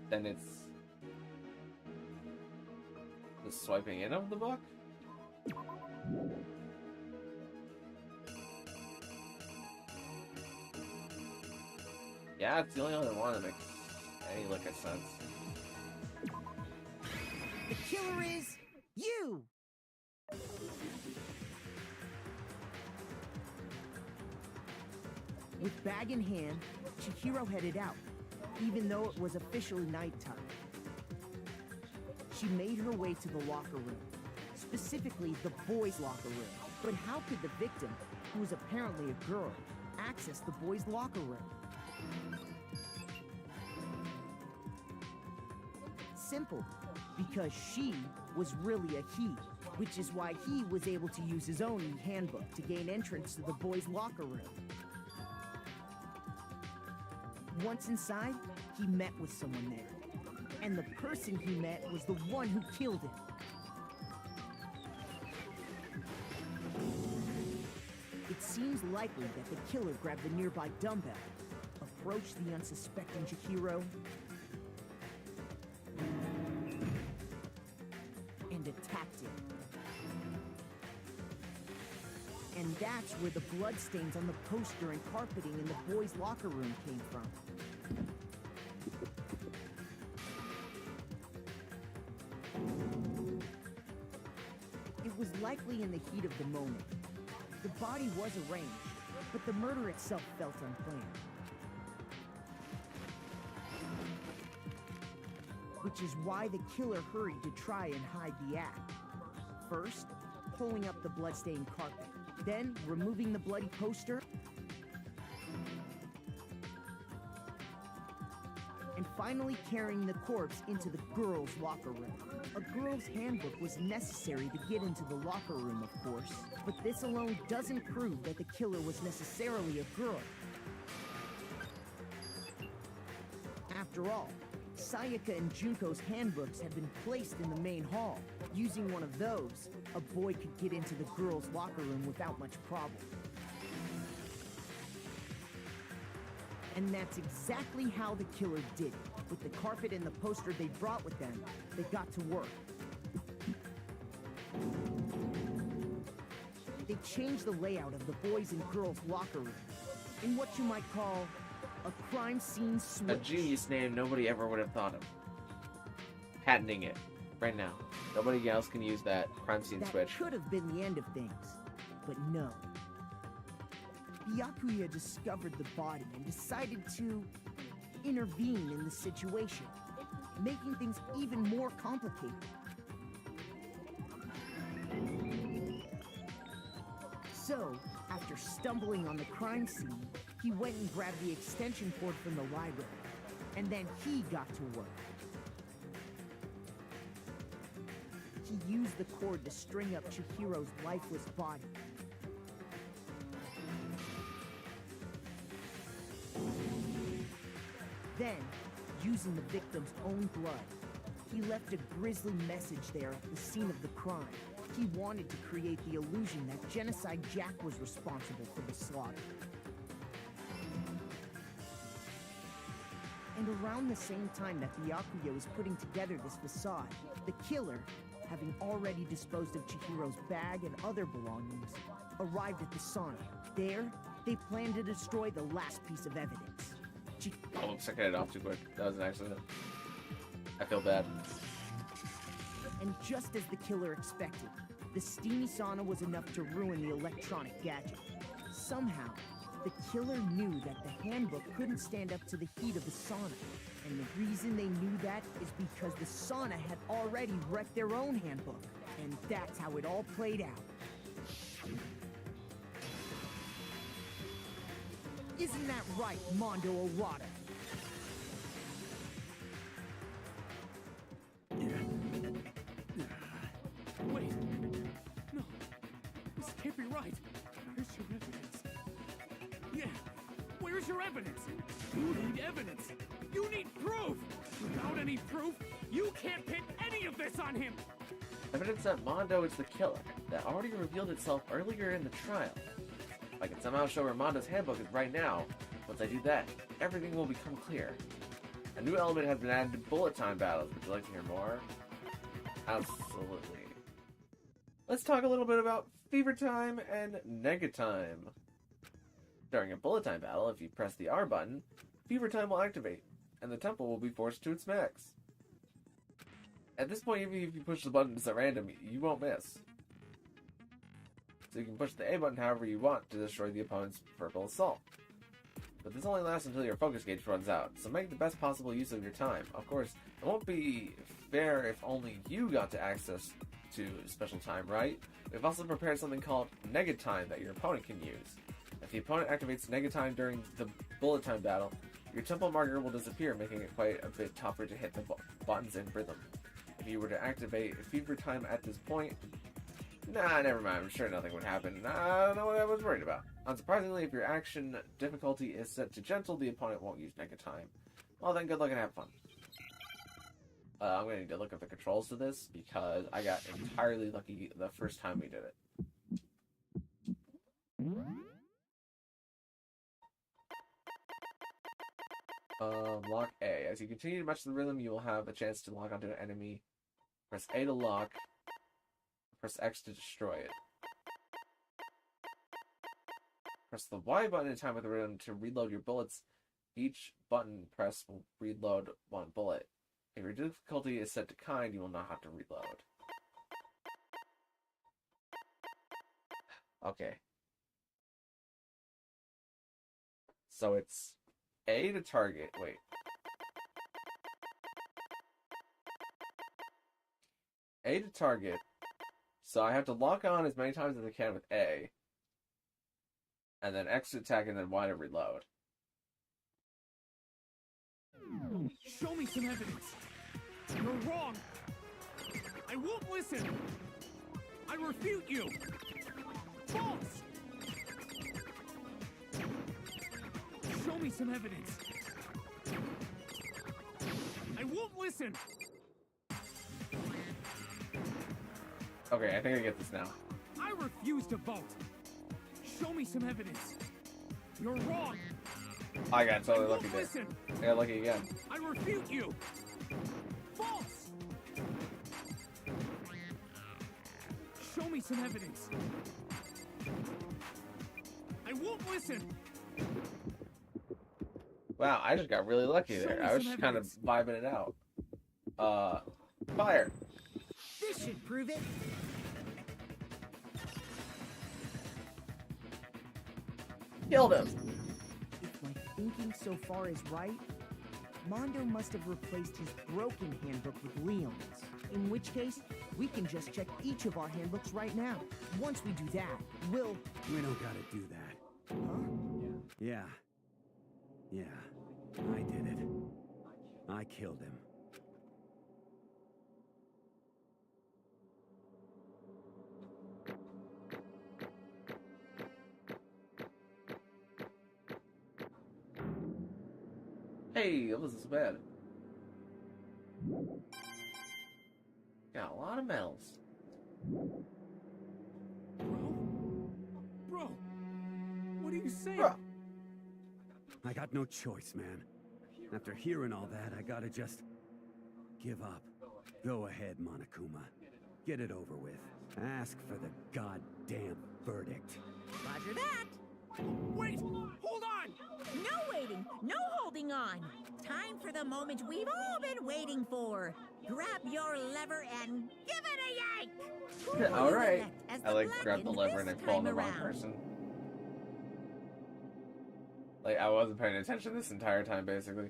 then it's the swiping in of the book? Yeah, it's the only other one that makes any lick of sense. The killer is you! With bag in hand, Chihiro headed out, even though it was officially nighttime. She made her way to the locker room, specifically the boys' locker room. But how could the victim, who was apparently a girl, access the boys' locker room? Simple, because she was really a he, which is why he was able to use his own e-handbook to gain entrance to the boys' locker room. Once inside, he met with someone there, and the person he met was the one who killed him. It seems likely that the killer grabbed the nearby dumbbell, approached the unsuspecting Chihiro, and attacked him. And that's where the bloodstains on the poster and carpeting in the boys' locker room came from. It was likely in the heat of the moment. The body was arranged, but the murder itself felt unplanned. Which is why the killer hurried to try and hide the act. First, pulling up the bloodstained carpet, then removing the bloody poster, and finally carrying the corpse into the girls' locker room. A girl's handbook was necessary to get into the locker room, of course, but this alone doesn't prove that the killer was necessarily a girl. After all, Sayaka and Junko's handbooks had been placed in the main hall. Using one of those, a boy could get into the girls' locker room without much problem. And that's exactly how the killer did it. With the carpet and the poster they brought with them, they got to work. They changed the layout of the boys' and girls' locker room in what you might call a crime scene switch. A genius name nobody ever would have thought of. Patenting it right now. Nobody else can use that crime scene switch. That could have been the end of things, but no. Byakuya discovered the body and decided to intervene in the situation, making things even more complicated. So, after stumbling on the crime scene, he went and grabbed the extension cord from the library, and then he got to work. He used the cord to string up Chihiro's lifeless body. Then, using the victim's own blood, he left a grisly message there at the scene of the crime. He wanted to create the illusion that Genocide Jack was responsible for the slaughter. And around the same time that Byakuya was putting together this facade, the killer, having already disposed of Chihiro's bag and other belongings, arrived at the sauna. There, they planned to destroy the last piece of evidence. Oh, looks like I hit it off too quick. That was an accident. I feel bad. And just as the killer expected, The steamy sauna was enough to ruin the electronic gadget. Somehow, the killer knew that the handbook couldn't stand up to the heat of the sauna. And the reason they knew that is because the sauna had already wrecked their own handbook. And that's how it all played out. Isn't that right, Mondo Owada? Wait. No. This can't be right. Where's your evidence? Yeah. Where's your evidence? You need evidence. You need proof. Without any proof, you can't pin any of this on him. Evidence that Mondo is the killer, that already revealed itself earlier in the trial. If I can somehow show where Mondo's handbook is right now, once I do that, everything will become clear. A new element has been added to bullet time battles. Would you like to hear more? Absolutely. Let's talk a little bit about Fever Time and Nega Time. During a bullet time battle, if you press the R button, Fever Time will activate, and the tempo will be forced to its max. At this point, even if you push the buttons at random, you won't miss. So you can push the A button however you want to destroy the opponent's purple assault. But this only lasts until your focus gauge runs out, so make the best possible use of your time. Of course, it won't be fair if only you got to access to special time, right? We've also prepared something called Nega Time that your opponent can use. If the opponent activates Nega Time during the bullet time battle, your tempo marker will disappear, making it quite a bit tougher to hit the buttons in rhythm. If you were to activate Fever Time at this point, nah, never mind, I'm sure nothing would happen. I don't know what I was worried about. Unsurprisingly, if your action difficulty is set to gentle, the opponent won't use Nega Time. Well then, good luck and have fun. I'm going to need to look at the controls to this, because I got entirely lucky the first time we did it. Lock A. As you continue to match the rhythm, you will have a chance to lock onto an enemy. Press A to lock. Press X to destroy it. Press the Y button in time with the rhythm to reload your bullets. Each button press will reload one bullet. If your difficulty is set to kind, you will not have to reload. Okay. So it's A to target. Wait. A to target. So I have to lock on as many times as I can with A. And then X to attack and then Y to reload. Show me some evidence. You're wrong. I won't listen. I refute you. False. Show me some evidence. I won't listen. Okay, I think I get this now. I refuse to vote. Show me some evidence. You're wrong. I got totally lucky there. Listen. I got lucky again. I refute you. False. Show me some evidence. I won't listen. Wow, I just got really lucky there. I was just kind of vibing it out. Fire. This should prove it. Killed him. If my thinking so far is right, Mondo must have replaced his broken handbook with Leon's. In which case, we can just check each of our handbooks right now. Once we do that, we'll... We don't gotta do that. Huh? Yeah. Yeah. I did it. I killed him. Hey, that wasn't so bad. Got a lot of medals. Bro, what are you saying? Bro. I got no choice, man. After hearing all that, I gotta just give up. Go ahead, Monokuma. Get it over with. Ask for the goddamn verdict. Roger that. Wait! Hold on! on! No waiting, no holding on. Time for the moment we've all been waiting for. Grab your lever and give it a yank! Who will All you right. elect as I like grab the Blackened lever and I this pull on the time wrong around? person. Like, I wasn't paying attention this entire time, basically.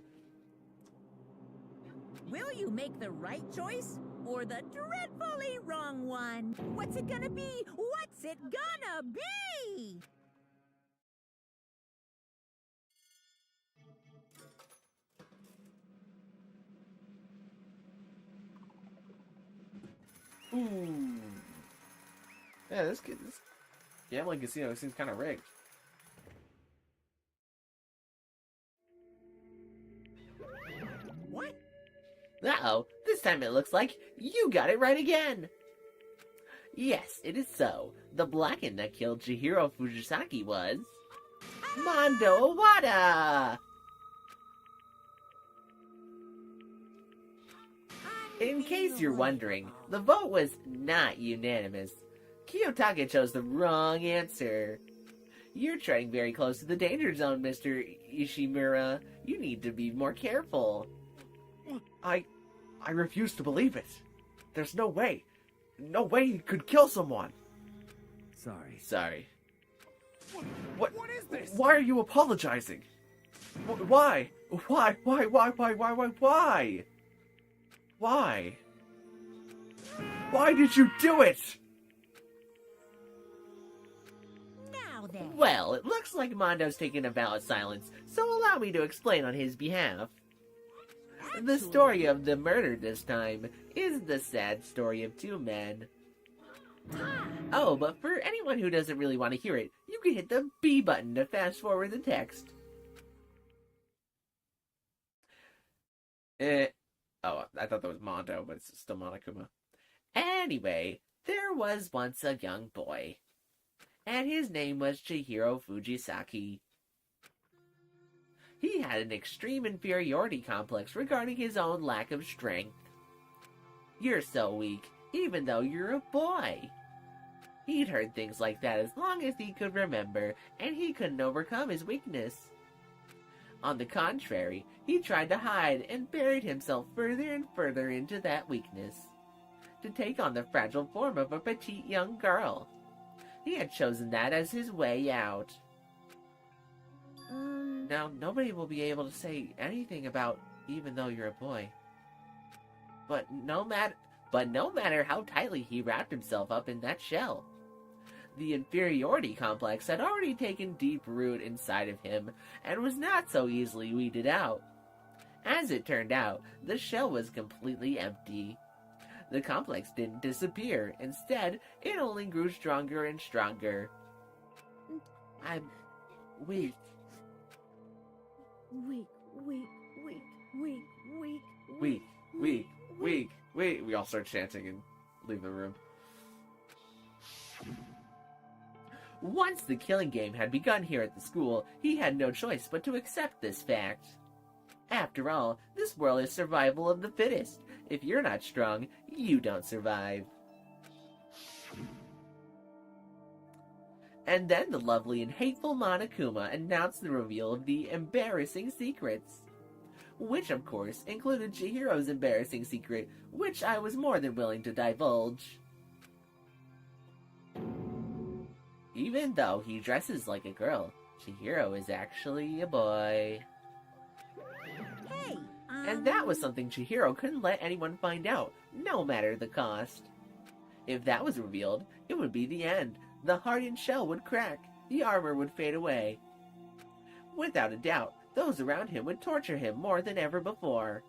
Will you make the right choice or the dreadfully wrong one? What's it gonna be? What's it gonna be? Ooh. Yeah, this gambling casino seems kind of rigged. What? Uh-oh, this time it looks like you got it right again! Yes, it is so. The Blackened that killed Chihiro Fujisaki was... Mondo Owada! In case you're wondering, the vote was not unanimous. Kiyotake chose the wrong answer. You're treading very close to the danger zone, Mr. Ishimura. You need to be more careful. I refuse to believe it. There's no way. No way he could kill someone. Sorry. What is this? Why are you apologizing? Why? Why? Why? Why did you do it? Now then. Well, it looks like Mondo's taking a vow of silence, so allow me to explain on his behalf. The story of the murder this time is the sad story of two men. Oh, but for anyone who doesn't really want to hear it, you can hit the B button to fast forward the text. Oh, I thought that was Mondo, but it's still Monokuma. Anyway, there was once a young boy, and his name was Chihiro Fujisaki. He had an extreme inferiority complex regarding his own lack of strength. You're so weak, even though you're a boy. He'd heard things like that as long as he could remember, and he couldn't overcome his weakness. On the contrary, he tried to hide and buried himself further and further into that weakness, to take on the fragile form of a petite young girl. He had chosen that as his way out. Now, nobody will be able to say anything about even though you're a boy. But no matter how tightly he wrapped himself up in that shell, the inferiority complex had already taken deep root inside of him and was not so easily weeded out. As it turned out, the shell was completely empty. The complex didn't disappear. Instead, it only grew stronger and stronger. I'm weak. Weak. We all start chanting and leave the room. Once the killing game had begun here at the school, he had no choice but to accept this fact. After all, this world is survival of the fittest. If you're not strong, you don't survive. And then the lovely and hateful Monokuma announced the reveal of the embarrassing secrets. Which, of course, included Chihiro's embarrassing secret, which I was more than willing to divulge. Even though he dresses like a girl, Chihiro is actually a boy. Hey, And that was something Chihiro couldn't let anyone find out, no matter the cost. If that was revealed, it would be the end. The hardened shell would crack, the armor would fade away. Without a doubt, those around him would torture him more than ever before.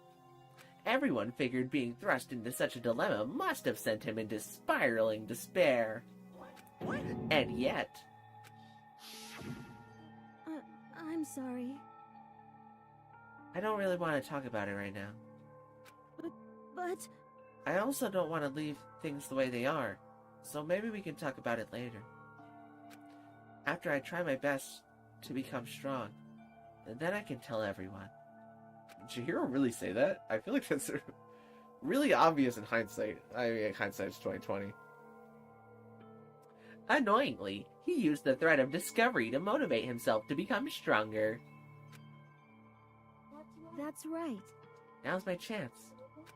Everyone figured being thrust into such a dilemma must have sent him into spiraling despair. What? And yet... I'm sorry. I don't really want to talk about it right now. But... I also don't want to leave things the way they are, so maybe we can talk about it later. After I try my best to become strong, and then I can tell everyone. Did Chihiro really say that? I feel like that's really obvious in hindsight. I mean, hindsight's 2020. Annoyingly, he used the threat of discovery to motivate himself to become stronger. That's right. Now's my chance.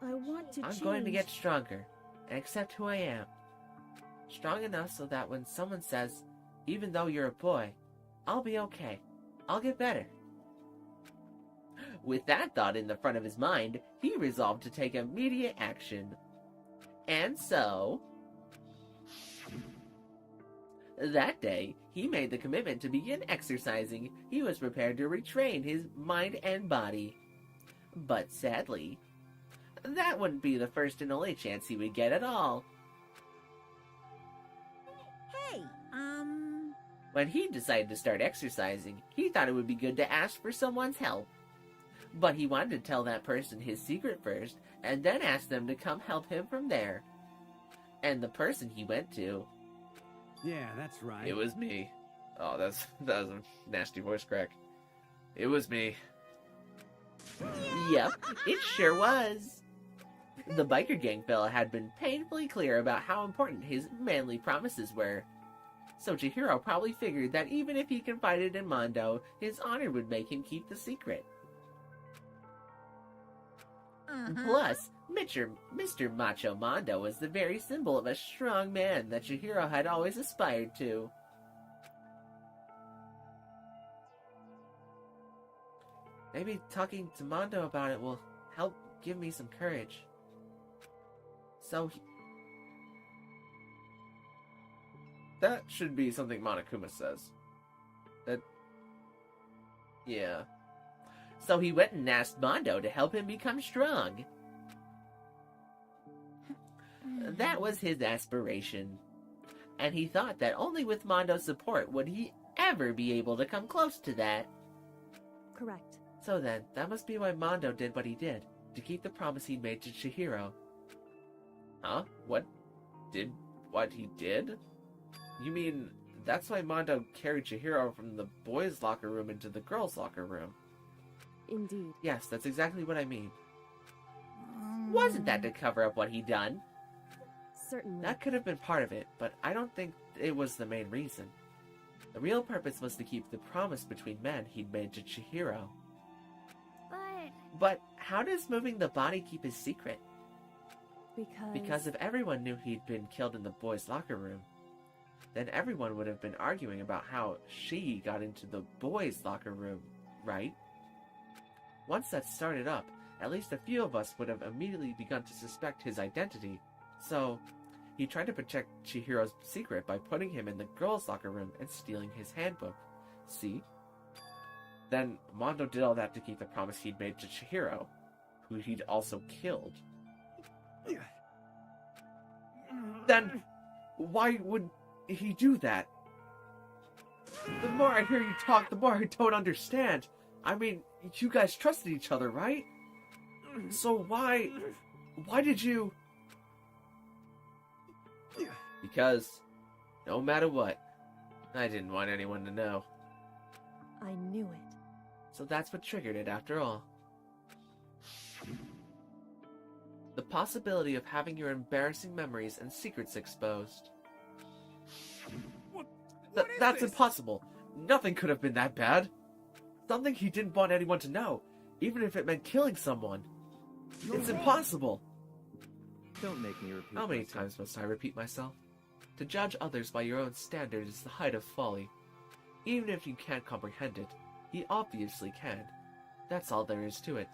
I want to I'm change. going to get stronger and accept who I am. Strong enough so that when someone says, even though you're a boy, I'll be okay. I'll get better. With that thought in the front of his mind, he resolved to take immediate action. And so, that day, he made the commitment to begin exercising. He was prepared to retrain his mind and body. But sadly, that wouldn't be the first and only chance he would get at all. Hey, When he decided to start exercising, he thought it would be good to ask for someone's help. But he wanted to tell that person his secret first, and then ask them to come help him from there. And the person he went to... Yeah, that's right. It was me. Oh, that was a nasty voice crack. It was me. Yep, it sure was. The biker gang fella had been painfully clear about how important his manly promises were. So Chihiro probably figured that even if he confided in Mondo, his honor would make him keep the secret. Plus, Mr. Macho Mondo was the very symbol of a strong man that Chihiro had always aspired to. Maybe talking to Mondo about it will help give me some courage. That should be something Monokuma says. Yeah. So he went and asked Mondo to help him become strong. That was his aspiration. And he thought that only with Mondo's support would he ever be able to come close to that. Correct. So then, that must be why Mondo did what he did, to keep the promise he made to Chihiro. Huh? What he did? You mean, that's why Mondo carried Chihiro from the boys' locker room into the girls' locker room? Indeed. Yes, that's exactly what I mean. Wasn't that to cover up what he'd done? Certainly. That could have been part of it, but I don't think it was the main reason. The real purpose was to keep the promise between men he'd made to Chihiro. But how does moving the body keep his secret? Because if everyone knew he'd been killed in the boys' locker room, then everyone would have been arguing about how she got into the boys' locker room, right? Once that started up, at least a few of us would have immediately begun to suspect his identity. So, he tried to protect Chihiro's secret by putting him in the girls' locker room and stealing his handbook. See? Then Mondo did all that to keep the promise he'd made to Chihiro, who he'd also killed. Then, why would he do that? The more I hear you talk, the more I don't understand. I mean, you guys trusted each other, right? So why did you... Because, no matter what, I didn't want anyone to know. I knew it. So that's what triggered it after all. The possibility of having your embarrassing memories and secrets exposed. That's impossible. Nothing could have been that bad. Something he didn't want anyone to know, even if it meant killing someone. It's impossible. Don't make me repeat How many myself. times must I repeat myself? To judge others by your own standards is the height of folly. Even if you can't comprehend it, he obviously can. That's all there is to it.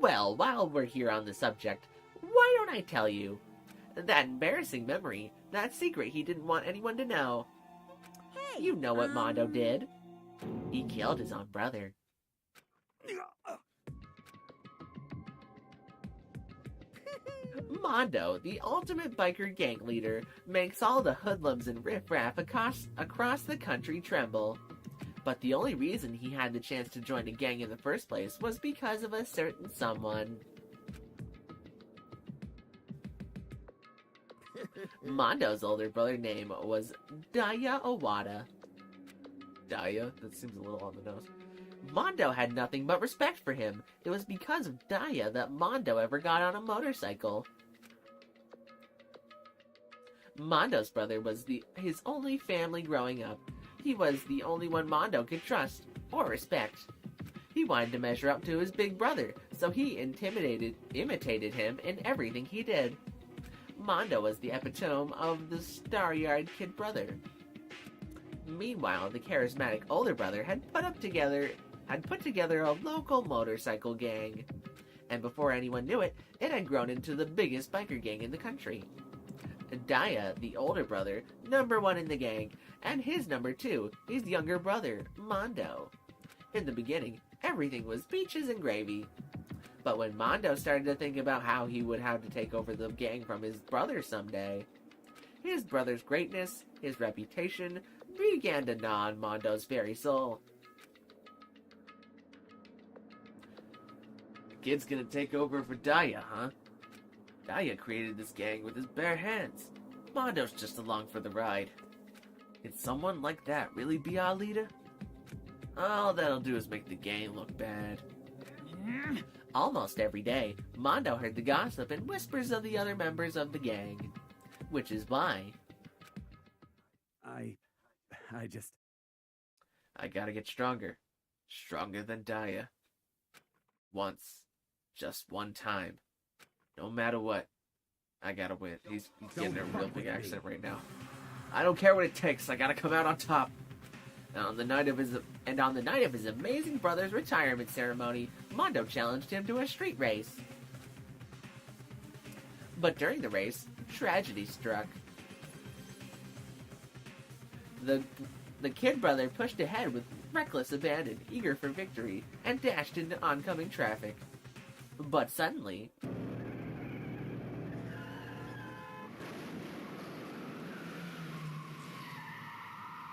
Well, while we're here on the subject, why don't I tell you? That embarrassing memory, that secret he didn't want anyone to know. Hey, You know what Mondo did. He killed his own brother. Mondo, the ultimate biker gang leader, makes all the hoodlums and riffraff across the country tremble. But the only reason he had the chance to join a gang in the first place was because of a certain someone. Mondo's older brother's name was Daya Owada. Daya? That seems a little on the nose. Mondo had nothing but respect for him. It was because of Daya that Mondo ever got on a motorcycle. Mondo's brother was his only family growing up. He was the only one Mondo could trust or respect. He wanted to measure up to his big brother, so he imitated him in everything he did. Mondo was the epitome of the star-eyed kid brother. Meanwhile, the charismatic older brother had put together a local motorcycle gang. And before anyone knew it, it had grown into the biggest biker gang in the country. Daya, the older brother, number 1 in the gang, and his number 2, his younger brother, Mondo. In the beginning, everything was peaches and gravy. But when Mondo started to think about how he would have to take over the gang from his brother someday, his brother's greatness, his reputation, began to gnaw on Mondo's very soul. The kid's gonna take over for Daya, huh? Daya created this gang with his bare hands. Mondo's just along for the ride. Could someone like that really be our leader? All that'll do is make the gang look bad. Almost every day, Mondo heard the gossip and whispers of the other members of the gang. Which is why... I gotta get stronger. Stronger than Daya. Once. Just one time. No matter what. I gotta win. He's getting a real big accent right now. I don't care what it takes. I gotta come out on top. And on the night of his amazing brother's retirement ceremony, Mondo challenged him to a street race. But during the race, tragedy struck. The kid brother pushed ahead with reckless abandon, eager for victory, and dashed into oncoming traffic. But suddenly...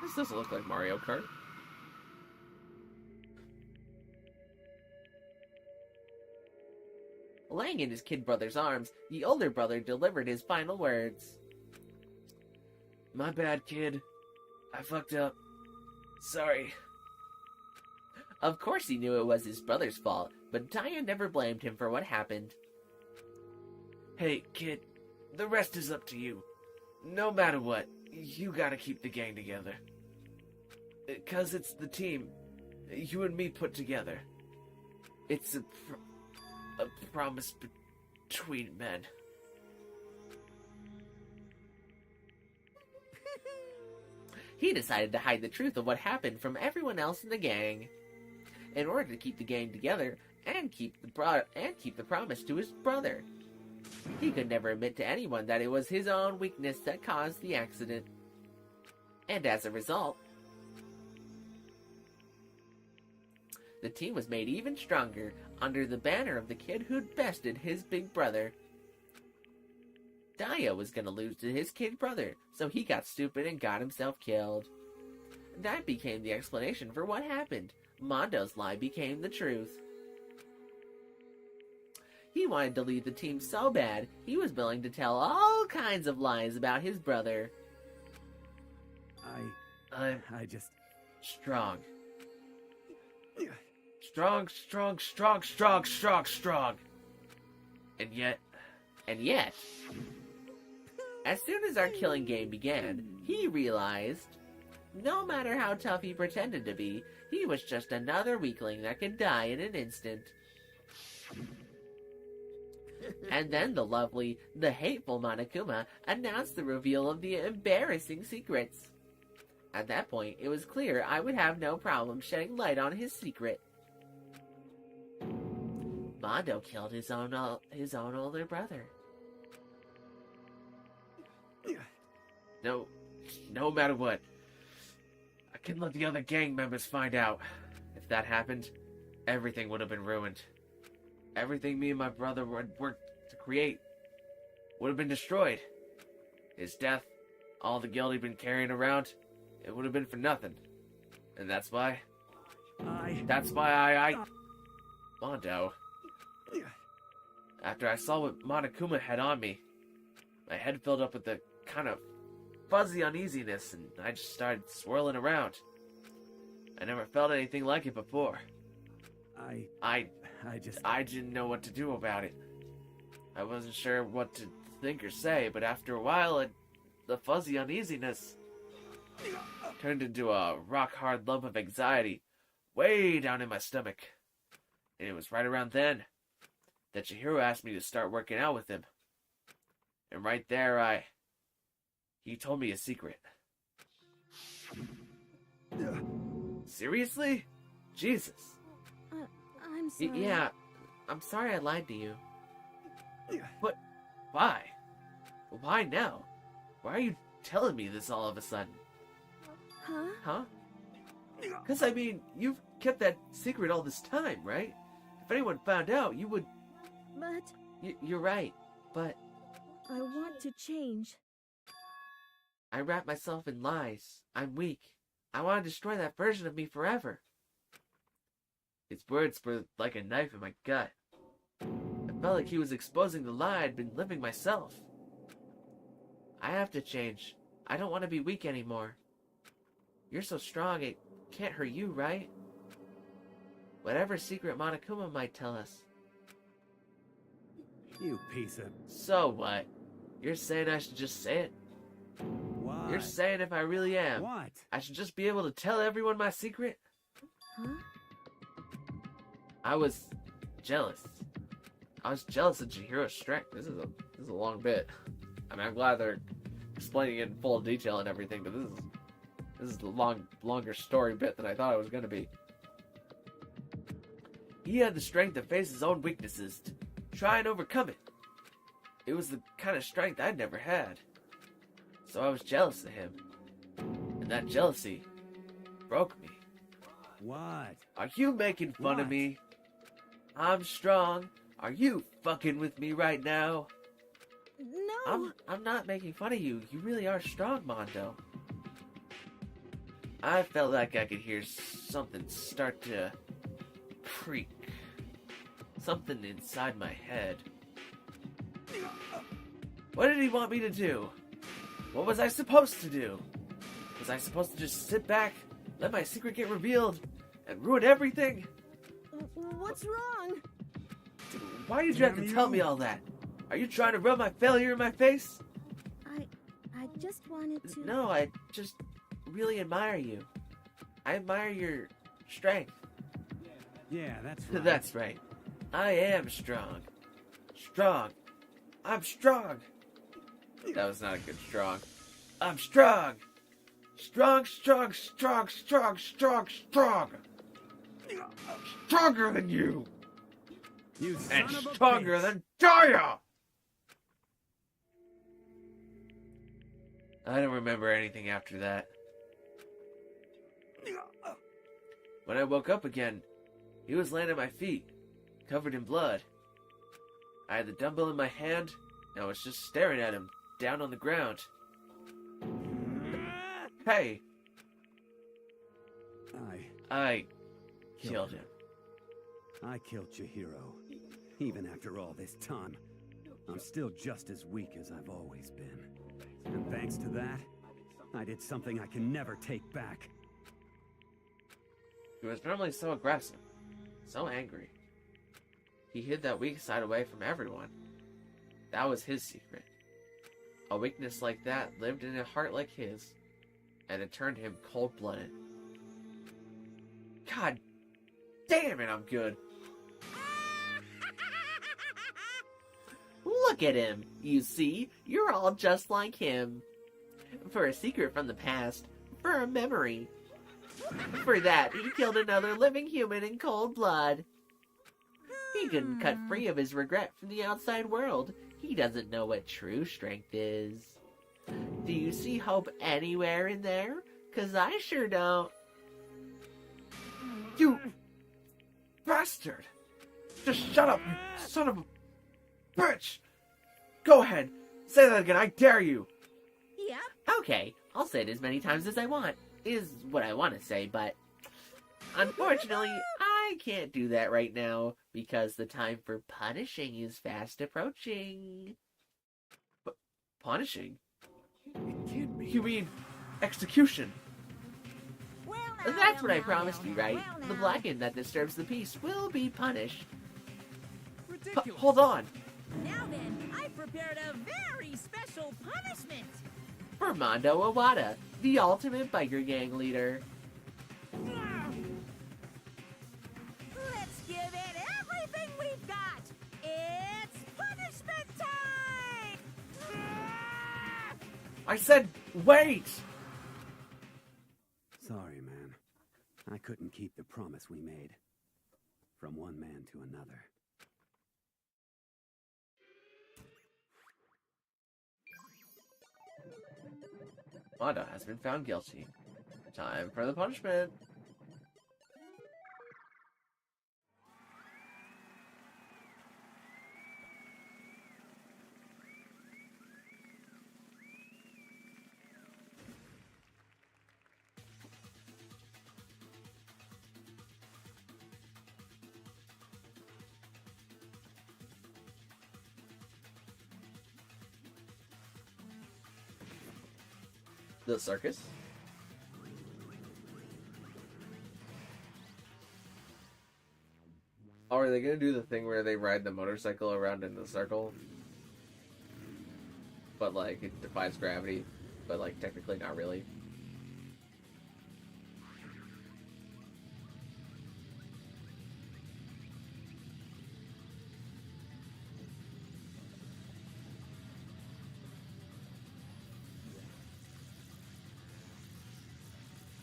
This doesn't look like Mario Kart. Laying in his kid brother's arms, the older brother delivered his final words. My bad, kid. I fucked up. Sorry. Of course he knew it was his brother's fault, but Daya never blamed him for what happened. Hey, kid. The rest is up to you. No matter what, you gotta keep the gang together. 'Cause it's the team you and me put together. It's a promise between men. He decided to hide the truth of what happened from everyone else in the gang, in order to keep the gang together and keep the promise to his brother. He could never admit to anyone that it was his own weakness that caused the accident. And as a result, the team was made even stronger under the banner of the kid who'd bested his big brother. Daya was gonna lose to his kid brother, so he got stupid and got himself killed. That became the explanation for what happened. Mondo's lie became the truth. He wanted to lead the team so bad, he was willing to tell all kinds of lies about his brother. I'm strong. Strong. And yet, as soon as our killing game began, he realized, no matter how tough he pretended to be, he was just another weakling that could die in an instant. And then the hateful Monokuma announced the reveal of the embarrassing secrets. At that point, it was clear I would have no problem shedding light on his secret. Mondo killed his own older brother. No matter what, I couldn't let the other gang members find out. If that happened, everything would have been ruined. Everything me and my brother would worked to create would have been destroyed. His death, all the guilt he'd been carrying around, it would have been for nothing. And that's why I... Mondo. After I saw what Monokuma had on me, my head filled up with a kind of fuzzy uneasiness, and I just started swirling around. I never felt anything like it before. I didn't know what to do about it. I wasn't sure what to think or say, but after a while, the fuzzy uneasiness turned into a rock-hard lump of anxiety way down in my stomach. And it was right around then that Chihiro asked me to start working out with him. And right there, he told me a secret. Seriously? Jesus. I'm sorry. Yeah, I'm sorry I lied to you. But why? Why now? Why are you telling me this all of a sudden? Huh? Huh? Because, I mean, you've kept that secret all this time, right? If anyone found out, you would... But... You're right, but... I want to change. I wrap myself in lies. I'm weak. I want to destroy that version of me forever. His words were like a knife in my gut. I felt like he was exposing the lie I'd been living myself. I have to change. I don't want to be weak anymore. You're so strong, it can't hurt you, right? Whatever secret Monokuma might tell us. You piece of... So what? You're saying I should just say it? What? You're saying if I really am, What? I should just be able to tell everyone my secret? Huh? I was jealous. I was jealous of Chihiro's strength. This is a long bit. I mean, I'm glad they're explaining it in full detail and everything, but this is the longer story bit than I thought it was going to be. He had the strength to face his own weaknesses, to try and overcome it. It was the kind of strength I'd never had. So I was jealous of him. And that jealousy broke me. What? Are you making fun of me? I'm strong. Are you fucking with me right now? No. I'm not making fun of you. You really are strong, Mondo. I felt like I could hear something start to creak. Something inside my head. What did he want me to do? What was I supposed to do? Was I supposed to just sit back, let my secret get revealed, and ruin everything? What's wrong? Why did you have to tell me all that? Are you trying to rub my failure in my face? I just wanted to... No, I just really admire you. I admire your strength. Yeah, that's right. That's right. I am strong. Strong. I'm strong. That was not a good strong. I'm strong. Strong, strong, strong, strong, strong, strong. Stronger than you. You son And of a stronger bitch. than Daya. I don't remember anything after that. When I woke up again, he was laying at my feet, covered in blood. I had the dumbbell in my hand, and I was just staring at him, down on the ground. Hey! I killed him. I killed Chihiro. Even after all this time, I'm still just as weak as I've always been. And thanks to that, I did something I can never take back. He was normally so aggressive, so angry. He hid that weak side away from everyone. That was his secret. A weakness like that lived in a heart like his, and it turned him cold-blooded. God damn it, I'm good. Look at him. You see, you're all just like him. For a secret from the past, for a memory. For that, he killed another living human in cold blood. He couldn't cut free of his regret from the outside world. He doesn't know what true strength is. Do you see hope anywhere in there? 'Cause I sure don't. You bastard! Just shut up, you son of a bitch! Go ahead, say that again, I dare you! Yep. Okay, I'll say it as many times as I want, is what I want to say, but unfortunately, I can't do that right now, because the time for punishing is fast approaching. But punishing? It can't be. You mean execution? That's what I promised you, right? The blackened that disturbs the peace will be punished. Hold on. Now then, I've prepared a very special punishment. for Mondo Iwata, the ultimate biker gang leader. Let's give it everything we've got! It's punishment time! I said, wait! Sorry, man. I couldn't keep the promise we made. From one man to another. Mondo has been found guilty. Time for the punishment. The circus? Oh, are they gonna do the thing where they ride the motorcycle around in the circle? But like, it defies gravity, but like, technically not really.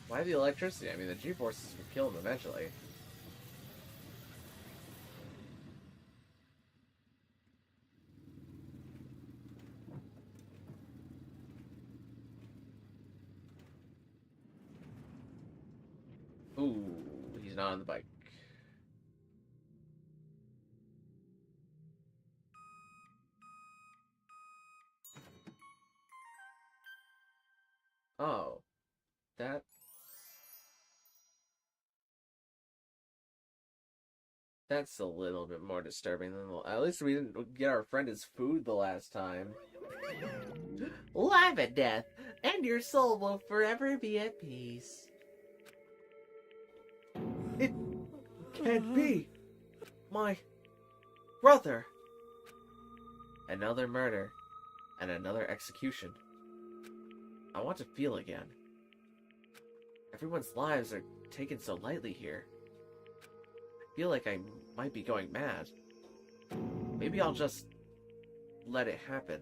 Why the electricity? I mean, the G-forces would kill him eventually. Ooh, he's not on the bike. Oh, that's a little bit more disturbing than at least we didn't get our friend his food the last time. Live at death, and your soul will forever be at peace. It can't be. My brother. Another murder, and another execution. I want to feel again. Everyone's lives are taken so lightly here. I feel like I might be going mad. Maybe I'll just let it happen.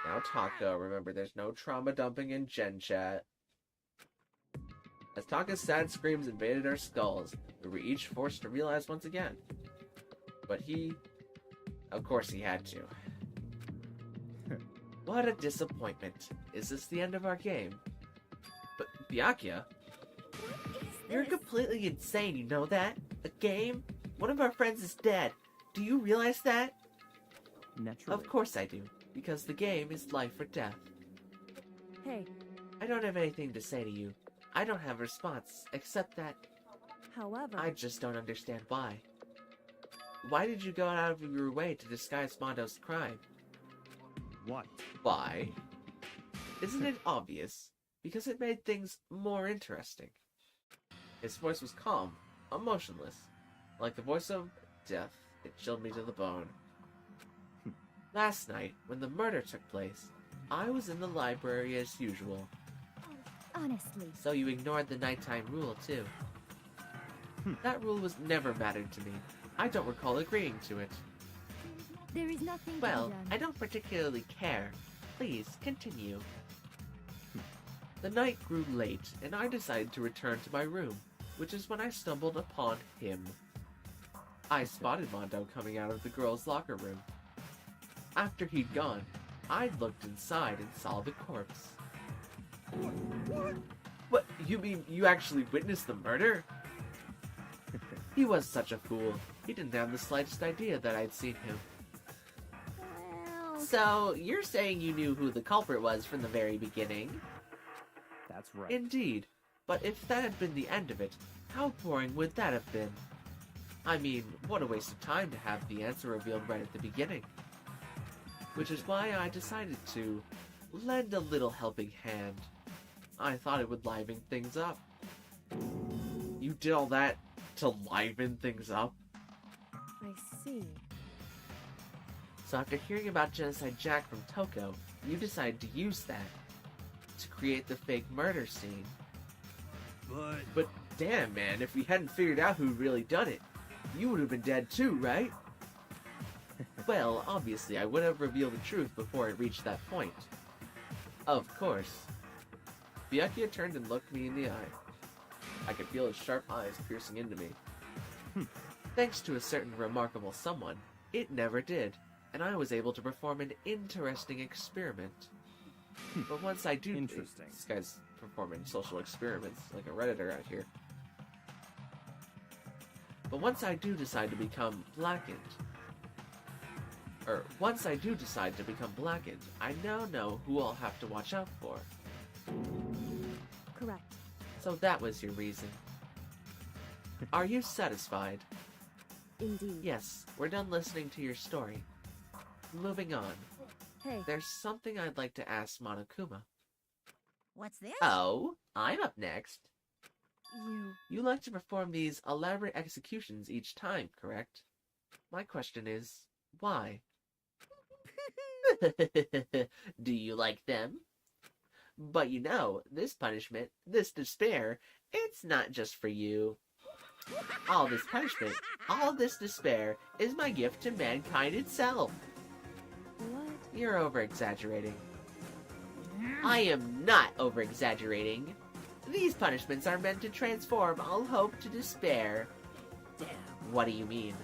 Now Taka, remember there's no trauma dumping in Gen Chat. As Taka's sad screams invaded our skulls, we were each forced to realize once again. But of course he had to. What a disappointment. Is this the end of our game? But, Byakuya? You're completely insane, you know that? A game? One of our friends is dead. Do you realize that? Naturally. Of course I do. Because the game is life or death. Hey. I don't have anything to say to you. I don't have a response, except that... However... I just don't understand why. Why did you go out of your way to disguise Mondo's crime? What? Why? Isn't it obvious? Because it made things more interesting. His voice was calm, emotionless. Like the voice of death, it chilled me to the bone. Last night, when the murder took place, I was in the library as usual. Honestly. So you ignored the nighttime rule, too. That rule was never mattered to me. I don't recall agreeing to it. There is nothing Well, to be done. I don't particularly care. Please, continue. The night grew late, and I decided to return to my room, which is when I stumbled upon him. I spotted Mondo coming out of the girls' locker room. After he'd gone, I looked inside and saw the corpse. What? You mean you actually witnessed the murder? He was such a fool. He didn't have the slightest idea that I'd seen him. So, you're saying you knew who the culprit was from the very beginning? That's right. Indeed. But if that had been the end of it, how boring would that have been? I mean, what a waste of time to have the answer revealed right at the beginning. Which is why I decided to lend a little helping hand. I thought it would liven things up. You did all that to liven things up? I see. So after hearing about Genocide Jack from Toko, you decided to use that to create the fake murder scene. But damn, man, if we hadn't figured out who really done it, you would have been dead too, right? Well, obviously, I would have revealed the truth before it reached that point. Of course. Byakuya turned and looked me in the eye. I could feel his sharp eyes piercing into me. Thanks to a certain remarkable someone, it never did, and I was able to perform an interesting experiment. But once I do... Interesting. This guy's performing social experiments, like a Redditor out here. But once I do decide to become blackened... once I do decide to become blackened, I now know who I'll have to watch out for. Correct. So that was your reason. Are you satisfied? Indeed. Yes, we're done listening to your story. Moving on. Hey. There's something I'd like to ask Monokuma. What's this? Oh, I'm up next. You... You like to perform these elaborate executions each time, correct? My question is, why? Do you like them? But you know, this punishment, this despair, it's not just for you. All this punishment, all this despair, is my gift to mankind itself. What? You're over-exaggerating. I am not over-exaggerating. These punishments are meant to transform all hope to despair. Damn. What do you mean?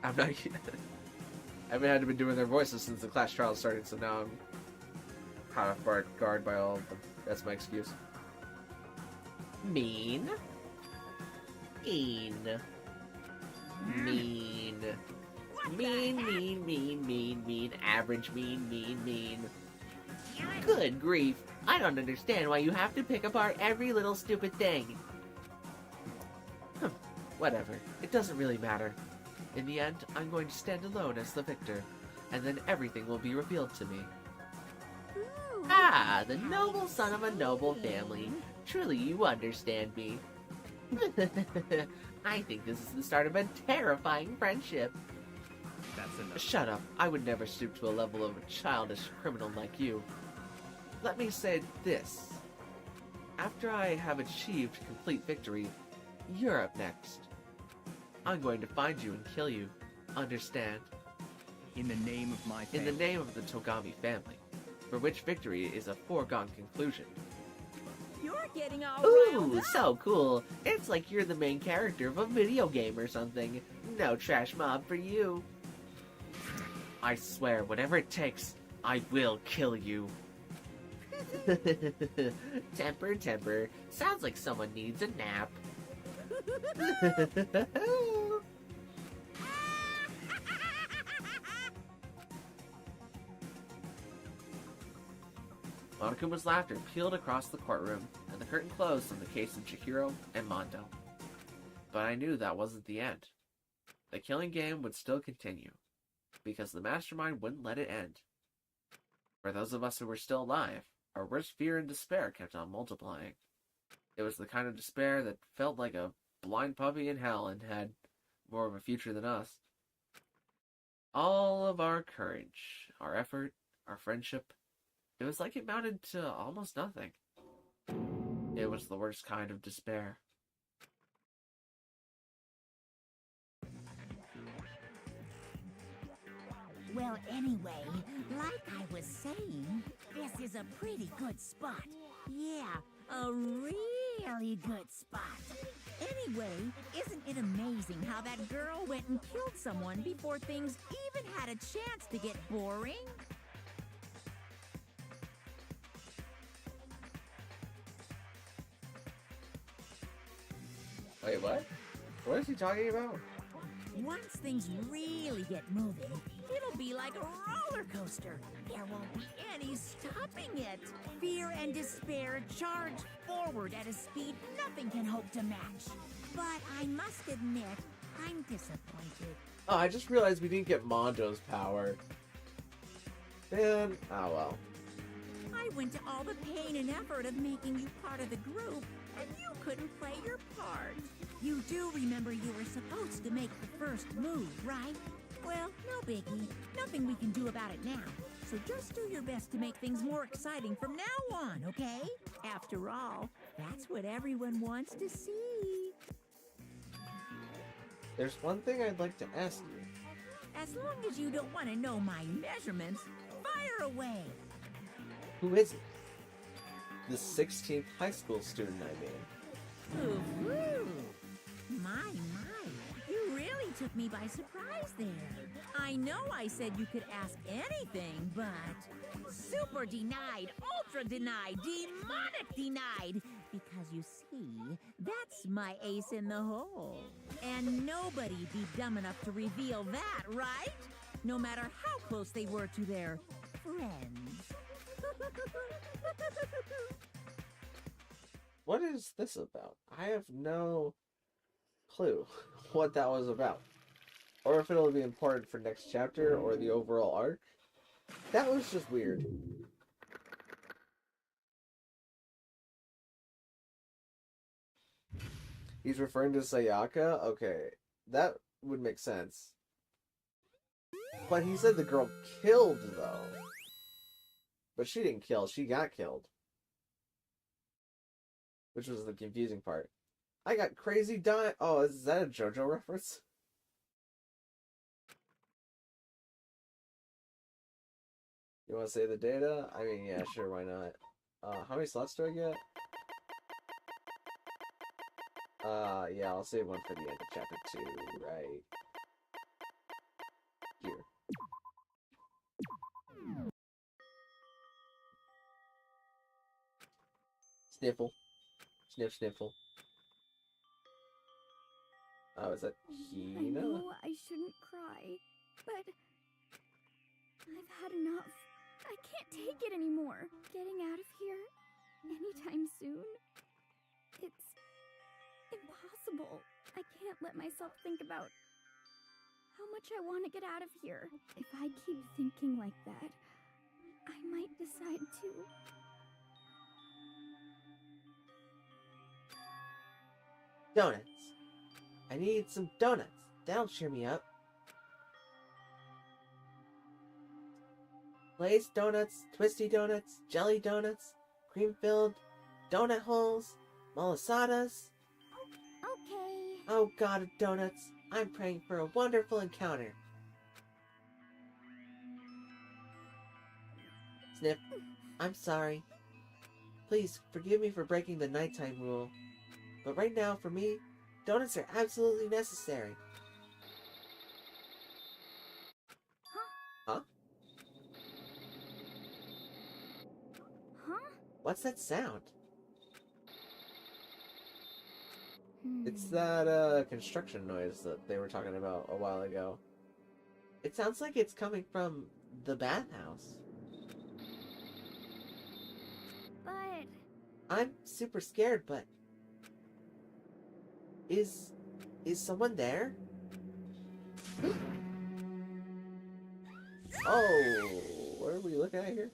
I'm not... I haven't had to be doing their voices since the class trial started, so now I'm caught off guard by all of them. That's my excuse. Mean. Mean. Mean. Mean. Average mean. Good grief. I don't understand why you have to pick apart every little stupid thing. Whatever. It doesn't really matter. In the end, I'm going to stand alone as the victor, and then everything will be revealed to me. Ah, the noble son of a noble family. Truly, you understand me. I think this is the start of a terrifying friendship. That's enough. Shut up. I would never stoop to a level of a childish criminal like you. Let me say this. After I have achieved complete victory, you're up next. I'm going to find you and kill you. Understand? In the name of my family. In the name of the Togami family, for which victory is a foregone conclusion. You're getting all Ooh, riled up. so cool. It's like you're the main character of a video game or something. No trash mob for you. I swear, whatever it takes, I will kill you. Temper. Sounds like someone needs a nap. Monokuma's laughter peeled across the courtroom, and the curtain closed on the case of Chihiro and Mondo. But I knew that wasn't the end. The killing game would still continue, because the mastermind wouldn't let it end. For those of us who were still alive, our worst fear and despair kept on multiplying. It was the kind of despair that felt like a blind puppy in hell and had more of a future than us. All of our courage, our effort, our friendship, it was like it amounted to almost nothing. It was the worst kind of despair. Well, anyway, like I was saying, this is a pretty good spot. Yeah, a really good spot. Anyway, isn't it amazing how that girl went and killed someone before things even had a chance to get boring? Wait, what? What is he talking about? Once things really get moving, it'll be like a roller coaster. There won't be any stopping it. Fear and despair charge forward at a speed nothing can hope to match. But I must admit, I'm disappointed. Oh, I just realized we didn't get Mondo's power. Man, oh well. I went to all the pain and effort of making you part of the group, and you couldn't play your part. You do remember you were supposed to make the first move, right? Well, no biggie. Nothing we can do about it now. So just do your best to make things more exciting from now on, okay? After all, that's what everyone wants to see. There's one thing I'd like to ask you. As long as you don't want to know my measurements, fire away. Who is it? The 16th high school student I mean. Ooh, my. You really took me by surprise there. I know I said you could ask anything, but super denied, ultra denied, demonic denied. Because you see, that's my ace in the hole. And nobody'd be dumb enough to reveal that, right? No matter how close they were to their friends. What is this about? I have no clue what that was about. Or if it'll be important for next chapter or the overall arc. That was just weird. He's referring to Sayaka? Okay, that would make sense. But he said the girl killed, though. But she didn't kill, she got killed. Which was the confusing part. I got crazy die. Oh, is that a JoJo reference? You want to say the data? I mean, yeah, sure, why not? How many slots do I get? Yeah, I'll save one for the end of chapter 2, right here. Sniffle. Sniff, sniffle. Oh, is that Hina? I know I shouldn't cry, but I've had enough. I can't take it anymore. Getting out of here anytime soon. It's impossible. I can't let myself think about how much I want to get out of here. If I keep thinking like that, I might decide to. Donuts. I need some donuts. That'll cheer me up. Glazed donuts, twisty donuts, jelly donuts, cream-filled, donut holes, malasadas. Okay. Oh god of donuts, I'm praying for a wonderful encounter. Sniff, I'm sorry. Please forgive me for breaking the nighttime rule. But right now, for me, donuts are absolutely necessary. Huh? Huh? What's that sound? It's that, construction noise that they were talking about a while ago. It sounds like it's coming from the bathhouse. But I'm super scared, but... Is someone there? Oh, what are we looking at here?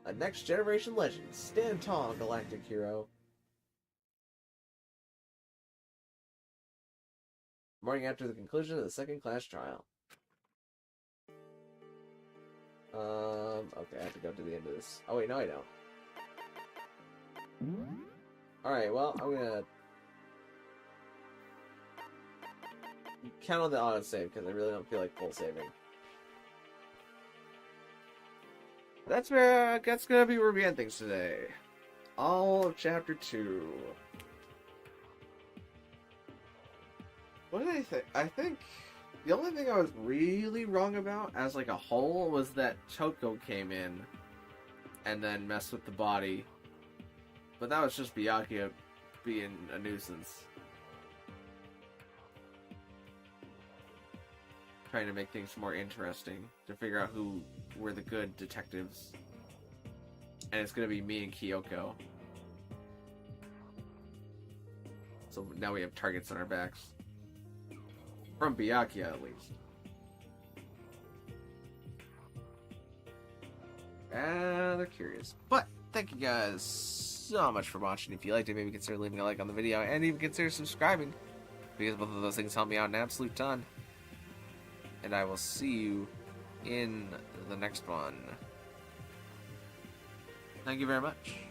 A next generation legend. Stand tall, galactic hero. Morning after the conclusion of the second class trial. Okay, I have to go to the end of this. Oh wait, no I don't. Alright, well, I'm gonna count on the autosave because I really don't feel like full saving. That's gonna be where we end things today. All of chapter 2. What did I think? I think the only thing I was really wrong about as like a whole was that Toko came in and then messed with the body. But that was just Byakuya being a nuisance. Trying to make things more interesting. To figure out who were the good detectives. And it's gonna be me and Kyoko. So now we have targets on our backs. From Byakuya, at least. And they're curious. But thank you guys so much for watching. If you liked it, maybe consider leaving a like on the video, and even consider subscribing, because both of those things help me out an absolute ton. And I will see you in the next one. Thank you very much.